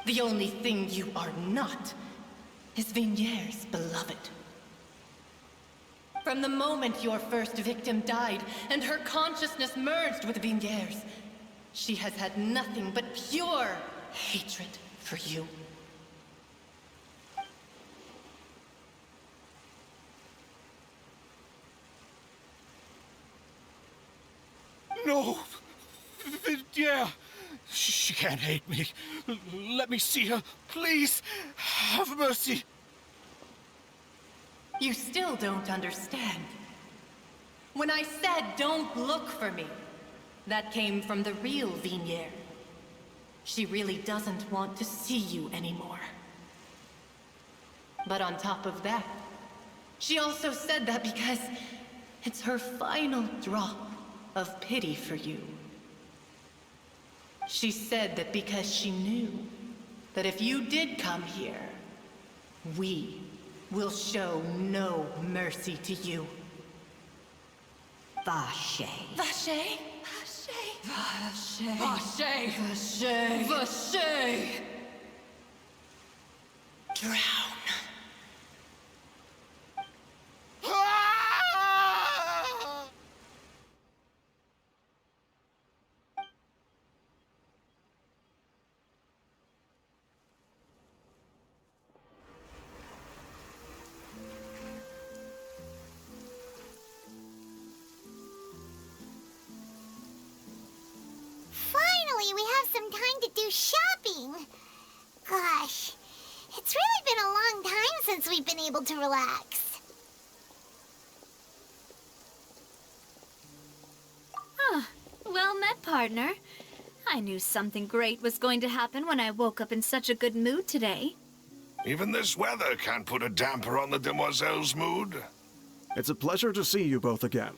S3: The only thing you are not is Venier's beloved. From the moment your first victim died and her consciousness merged with Venier's, she has had nothing but pure hatred for you.
S12: No! Venier! She can't hate me. Let me see her, please. Have mercy.
S3: You still don't understand. When I said don't look for me, that came from the real Venier. She really doesn't want to see you anymore. But on top of that, she also said that because it's her final drop of pity for you. She said that because she knew that if you did come here, we will show no mercy to you.
S7: Vache.
S3: Vache? Vache. Vache. Vache. Vache. Drown.
S2: Finally, we have some time to do shopping. Gosh, it's really been a long time since we've been able to relax.
S1: Well met, partner. I knew something great was going to happen when I woke up in such a good mood today.
S6: Even this weather can't put a damper on the demoiselle's mood.
S5: It's a pleasure to see you both again.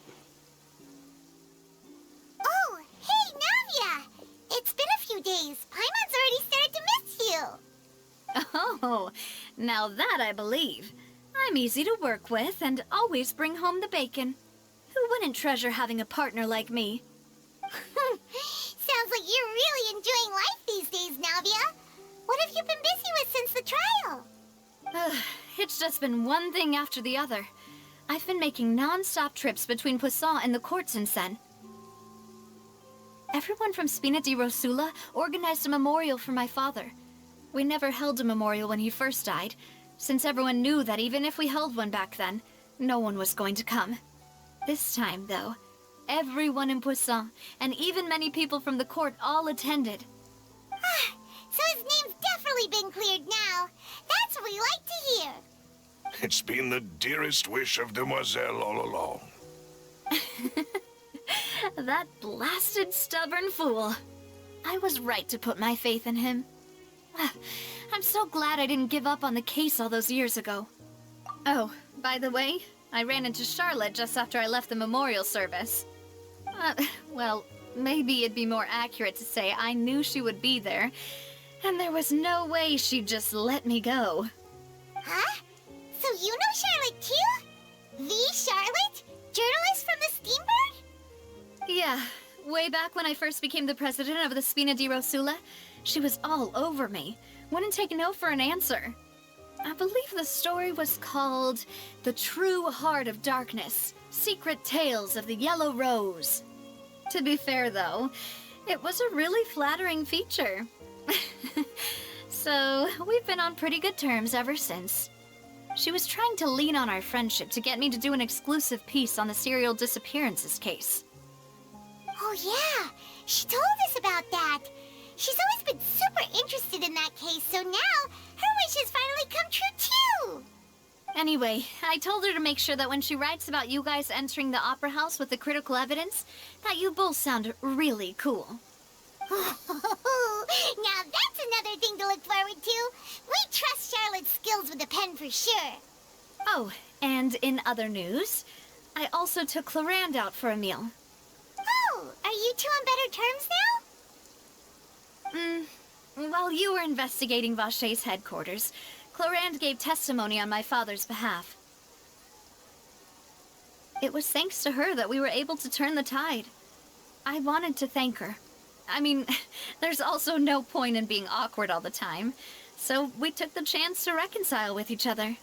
S2: Oh, hey, Navia! It's been a few days. Paimon's already started to miss you.
S1: Oh, now that I believe. I'm easy to work with and always bring home the bacon. Who wouldn't treasure having a partner like me?
S2: Sounds like you're really enjoying life these days, Navia. What have you been busy with since the trial?
S1: It's just been one thing after the other. I've been making non-stop trips between Poisson and the courts in Sen. Everyone from Spina di Rosula organized a memorial for my father. We never held a memorial when he first died, since everyone knew that even if we held one back then, no one was going to come. This time, though, everyone in Poisson, and even many people from the court, all attended.
S2: So his name's definitely been cleared now. That's what we like to hear.
S6: It's been the dearest wish of Demoiselle all along.
S1: That blasted stubborn fool. I was right to put my faith in him. I'm so glad I didn't give up on the case all those years ago. Oh, by the way, I ran into Charlotte just after I left the memorial service. Well, maybe it'd be more accurate to say I knew she would be there, and there was no way she'd just let me go.
S2: Huh? So you know Charlotte too? The Charlotte? Journalist from the Steambird?
S1: Yeah, way back when I first became the president of the Spina di Rosula, she was all over me. Wouldn't take no for an answer. I believe the story was called The True Heart of Darkness, Secret Tales of the Yellow Rose. To be fair, though, it was a really flattering feature. So, we've been on pretty good terms ever since. She was trying to lean on our friendship to get me to do an exclusive piece on the serial disappearances case.
S2: Oh yeah, she told us about that. She's always been super interested in that case, so now her wish has finally come true too.
S1: Anyway, I told her to make sure that when she writes about you guys entering the opera house with the critical evidence, that you both sound really cool.
S2: Now that's another thing to look forward to. We trust Charlotte's skills with a pen for sure.
S1: Oh, and in other news, I also took Clarand out for a meal.
S2: Oh, are you two on better terms now?
S1: While you were investigating Vache's headquarters, Clarand gave testimony on my father's behalf. It was thanks to her that we were able to turn the tide. I wanted to thank her. I mean, there's also no point in being awkward all the time, so we took the chance to reconcile with each other.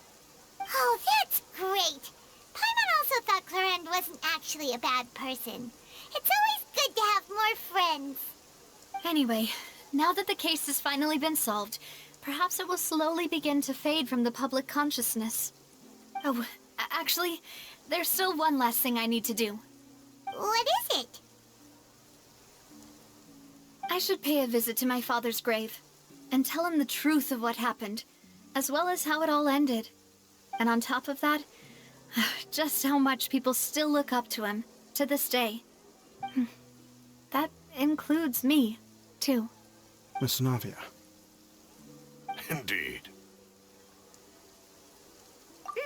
S2: Oh, that's great. Paimon also thought Clarand wasn't actually a bad person. It's always good to have more friends.
S1: Anyway, now that the case has finally been solved, perhaps it will slowly begin to fade from the public consciousness. Oh, actually, there's still one last thing I need to do.
S2: What is it?
S1: I should pay a visit to my father's grave, and tell him the truth of what happened, as well as how it all ended. And on top of that, just how much people still look up to him, to this day. That includes me, too.
S5: Miss Navia.
S6: Indeed.
S2: We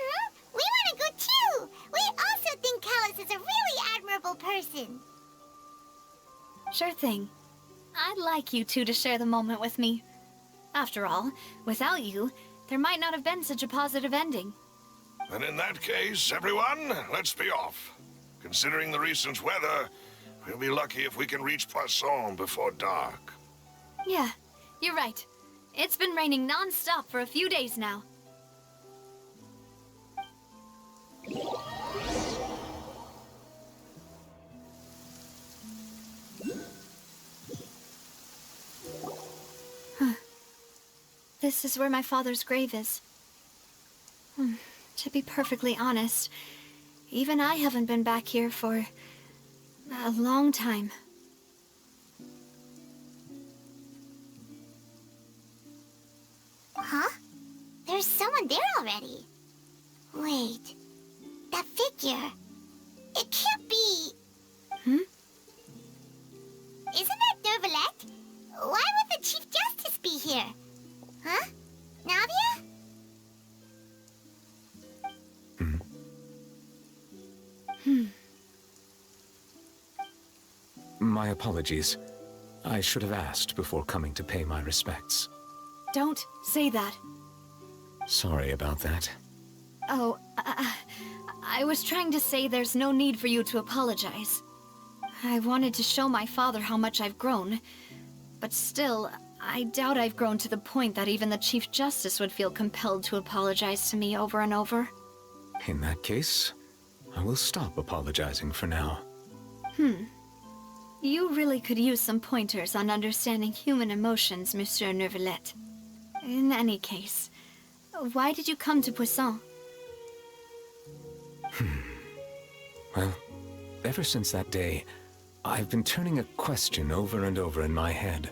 S2: want to go too! We also think Callus is a really admirable person.
S1: Sure thing. I'd like you two to share the moment with me. After all, without you, there might not have been such a positive ending.
S6: And in that case, everyone, let's be off. Considering the recent weather, we'll be lucky if we can reach Poisson before dark.
S1: Yeah, you're right. It's been raining non-stop for a few days now. This is where my father's grave is. To be perfectly honest, even I haven't been back here for a long time.
S2: Huh? There's someone there already. Wait, that figure. It can't be. Isn't that Nervalette? Why would the Chief Justice be here? Huh? Navia?
S8: My apologies. I should have asked before coming to pay my respects.
S1: Don't say that.
S8: Sorry about that.
S1: Oh, I was trying to say there's no need for you to apologize. I wanted to show my father how much I've grown, but still, I doubt I've grown to the point that even the Chief Justice would feel compelled to apologize to me over and over.
S8: In that case, I will stop apologizing for now.
S1: You really could use some pointers on understanding human emotions, Monsieur Nervalette. In any case, why did you come to Poisson?
S8: Well, ever since that day, I've been turning a question over and over in my head.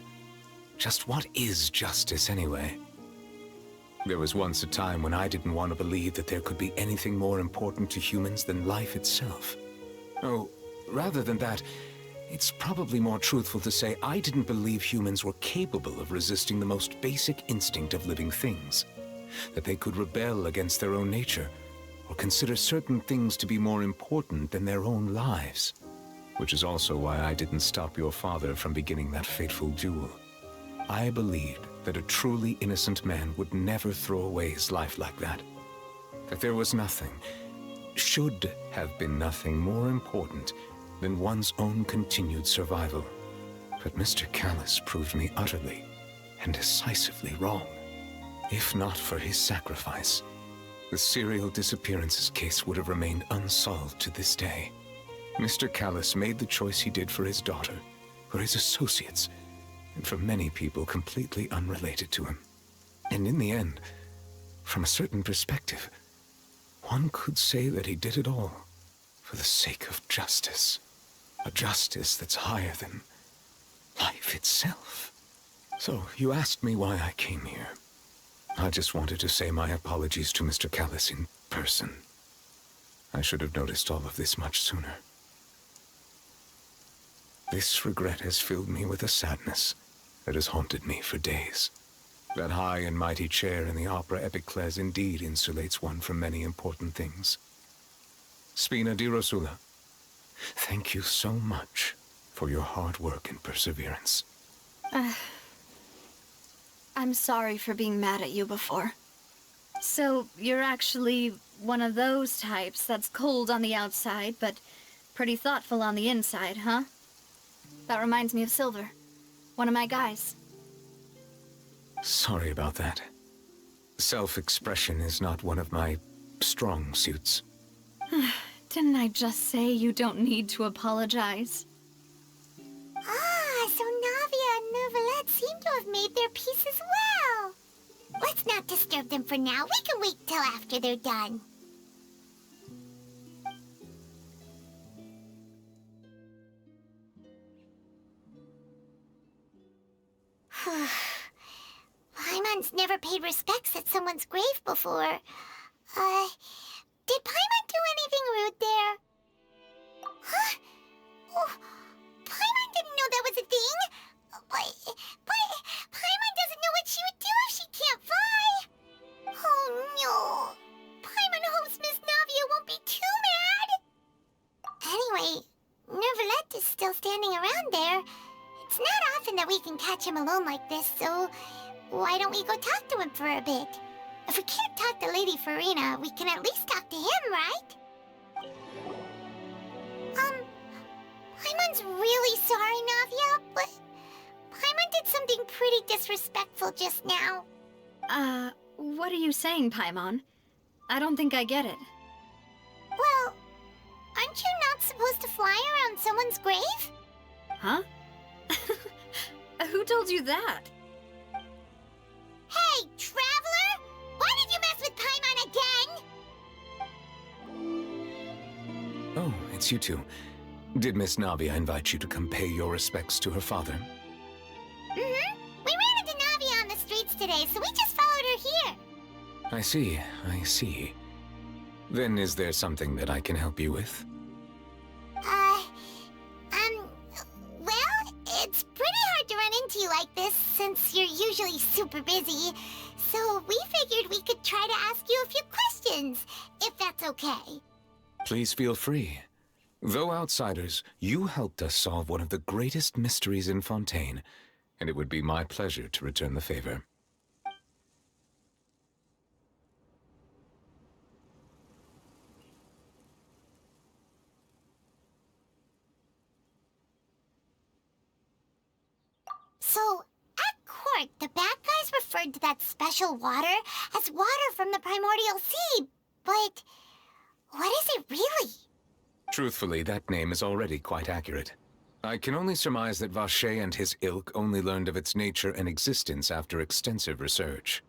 S8: Just what is justice, anyway? There was once a time when I didn't want to believe that there could be anything more important to humans than life itself. Oh, rather than that, it's probably more truthful to say I didn't believe humans were capable of resisting the most basic instinct of living things. That they could rebel against their own nature, or consider certain things to be more important than their own lives. Which is also why I didn't stop your father from beginning that fateful duel. I believed that a truly innocent man would never throw away his life like that. That there was nothing, should have been nothing more important than one's own continued survival. But Mr. Callus proved me utterly and decisively wrong. If not for his sacrifice, the serial disappearances case would have remained unsolved to this day. Mr. Callus made the choice he did for his daughter, for his associates, and for many people completely unrelated to him. And in the end, from a certain perspective, one could say that he did it all for the sake of justice. A justice that's higher than life itself. So, you asked me why I came here. I just wanted to say my apologies to Mr. Callus in person. I should have noticed all of this much sooner. This regret has filled me with a sadness that has haunted me for days. That high and mighty chair in the opera Epiclese indeed insulates one from many important things. Spina di Rosula, thank you so much for your hard work and perseverance.
S1: I'm sorry for being mad at you before. So, you're actually one of those types that's cold on the outside, but pretty thoughtful on the inside, huh? That reminds me of Silver, one of my guys.
S8: Sorry about that. Self-expression is not one of my strong suits.
S1: Didn't I just say you don't need to apologize?
S2: Ah, so Navia and Neuvillette seem to have made their peace as well. Let's not disturb them for now. We can wait till after they're done. Paimon's never paid respects at someone's grave before. Did Paimon do anything rude there? Huh? Oh, Paimon didn't know that was a thing. But Paimon doesn't know what she would do if she can't fly. Oh no. Paimon hopes Miss Navia won't be too mad. Anyway, Neuvillette is still standing around there. It's not often that we can catch him alone like this, so why don't we go talk to him for a bit? If we can't talk to Lady Farina, we can at least talk to him, right? Paimon's really sorry, Navia, but Paimon did something pretty disrespectful just now.
S1: What are you saying, Paimon? I don't think I get it.
S2: Well, aren't you not supposed to fly around someone's grave?
S1: Huh? Who told you that?
S2: Hey, Traveler! Why did you mess with Paimon again?
S8: Oh, it's you two. Did Miss Navia invite you to come pay your respects to her father?
S2: Mm-hmm. We ran into Navia on the streets today, so we just followed her here.
S8: I see, I see. Then is there something that I can help you with?
S2: Well, it's pretty hard to run into you like this since you're usually super busy. So we figured we could try to ask you a few questions, if that's okay.
S8: Please feel free. Though outsiders, you helped us solve one of the greatest mysteries in Fontaine, and it would be my pleasure to return the favor.
S2: So, at court, the bad guys referred to that special water as water from the primordial sea, but what is it really?
S8: Truthfully, that name is already quite accurate. I can only surmise that Vacher and his ilk only learned of its nature and existence after extensive research.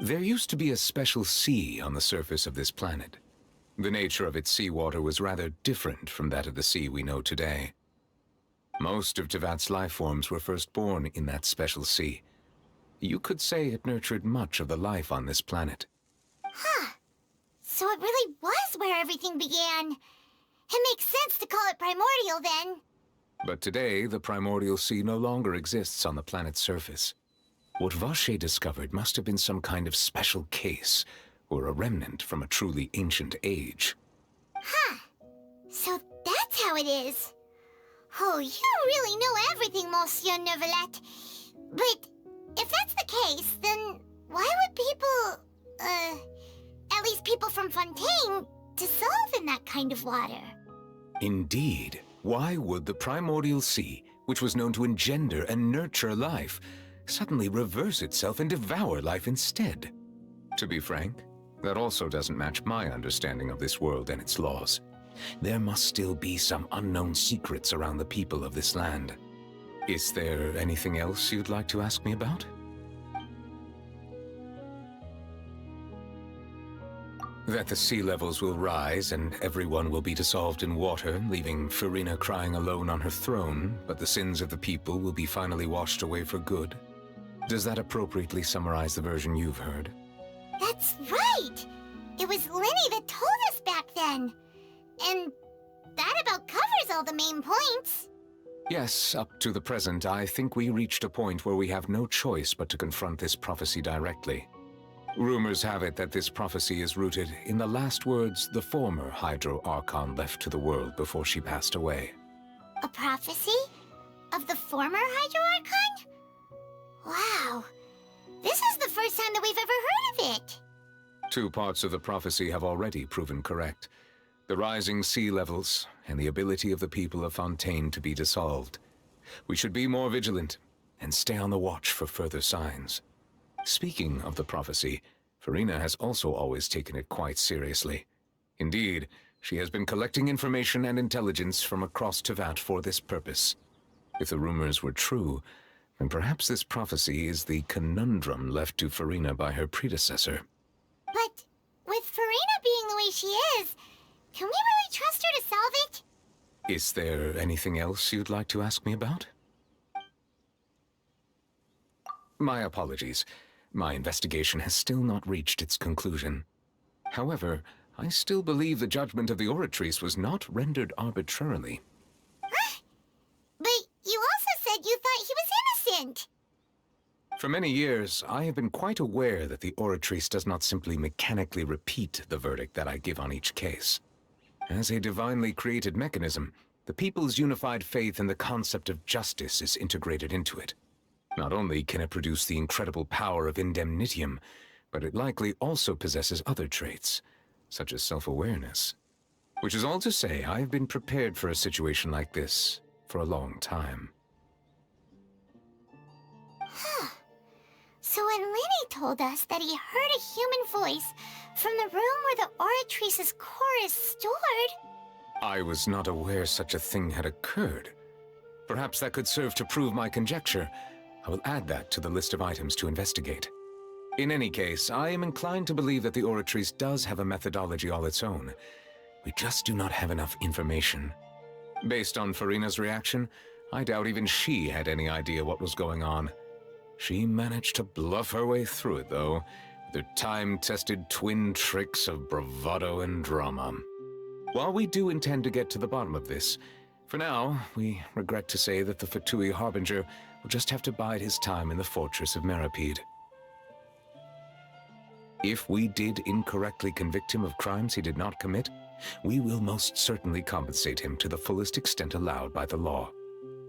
S8: There used to be a special sea on the surface of this planet. The nature of its seawater was rather different from that of the sea we know today. Most of Tevat's life forms were first born in that special sea. You could say it nurtured much of the life on this planet.
S2: Huh. So it really was where everything began. It makes sense to call it primordial then.
S8: But today, the primordial sea no longer exists on the planet's surface. What Vache discovered must have been some kind of special case, or a remnant from a truly ancient age.
S2: Huh. So that's how it is. Oh, you really know everything, Monsieur Neuvillette. But if that's the case, then why would people, at least people from Fontaine, dissolve in that kind of water?
S8: Indeed. Why would the primordial sea, which was known to engender and nurture life, suddenly reverse itself and devour life instead? To be frank, that also doesn't match my understanding of this world and its laws. There must still be some unknown secrets around the people of this land. Is there anything else you'd like to ask me about? That the sea levels will rise and everyone will be dissolved in water, leaving Furina crying alone on her throne, but the sins of the people will be finally washed away for good. Does that appropriately summarize the version you've heard?
S2: That's right! It was Linny that told us back then. And that about covers all the main points.
S8: Yes, up to the present, I think we reached a point where we have no choice but to confront this prophecy directly. Rumors have it that this prophecy is rooted in the last words the former Hydro Archon left to the world before she passed away.
S2: A prophecy? Of the former Hydro Archon? Wow. This is the first time that we've ever heard of it.
S8: 2 parts of the prophecy have already proven correct. The rising sea levels and the ability of the people of Fontaine to be dissolved. We should be more vigilant and stay on the watch for further signs. Speaking of the prophecy, Furina has also always taken it quite seriously. Indeed, she has been collecting information and intelligence from across Tevat for this purpose. If the rumors were true, then perhaps this prophecy is the conundrum left to Furina by her predecessor.
S2: But with Furina being the way she is, can we really trust her to solve it?
S8: Is there anything else you'd like to ask me about? My apologies. My investigation has still not reached its conclusion. However, I still believe the judgment of the Oratrice was not rendered arbitrarily.
S2: But you also said you thought he was innocent.
S8: For many years, I have been quite aware that the Oratrice does not simply mechanically repeat the verdict that I give on each case. As a divinely created mechanism, the people's unified faith in the concept of justice is integrated into it. Not only can it produce the incredible power of indemnitium, but it likely also possesses other traits, such as self-awareness. Which is all to say, I have been prepared for a situation like this for a long time.
S2: Huh. So when Linny told us that he heard a human voice from the room where the Oratrice's core is stored...
S8: I was not aware such a thing had occurred. Perhaps that could serve to prove my conjecture. I will add that to the list of items to investigate. In any case, I am inclined to believe that the Oratrice does have a methodology all its own. We just do not have enough information. Based on Furina's reaction, I doubt even she had any idea what was going on. She managed to bluff her way through it, though, with her time-tested twin tricks of bravado and drama. While we do intend to get to the bottom of this, for now, we regret to say that the Fatui Harbinger will just have to bide his time in the fortress of Meripede. If we did incorrectly convict him of crimes he did not commit, we will most certainly compensate him to the fullest extent allowed by the law.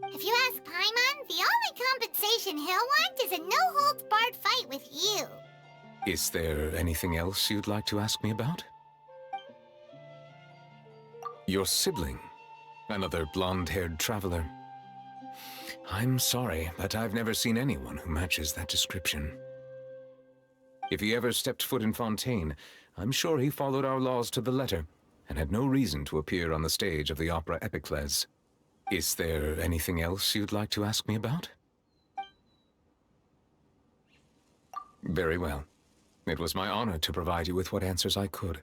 S2: If you ask Paimon, the only compensation he'll want is a no-holds-barred fight with you.
S8: Is there anything else you'd like to ask me about? Your sibling, another blonde-haired traveler. I'm sorry, but I've never seen anyone who matches that description. If he ever stepped foot in Fontaine, I'm sure he followed our laws to the letter and had no reason to appear on the stage of the opera Epicles. Is there anything else you'd like to ask me about? Very well. It was my honor to provide you with what answers I could.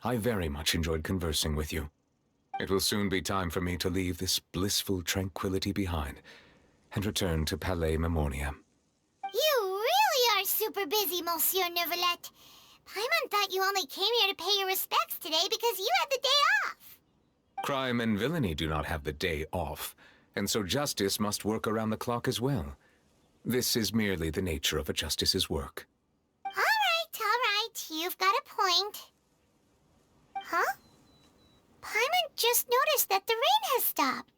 S8: I very much enjoyed conversing with you. It will soon be time for me to leave this blissful tranquility behind and return to Palais Memornia.
S2: You really super busy, Monsieur Neuvillette. Paimon thought you only came here to pay your respects today because you had the day off.
S8: Crime and villainy do not have the day off, and so justice must work around the clock as well. This is merely the nature of a justice's work.
S2: All right. You've got a point. Huh? Paimon just noticed that the rain has stopped.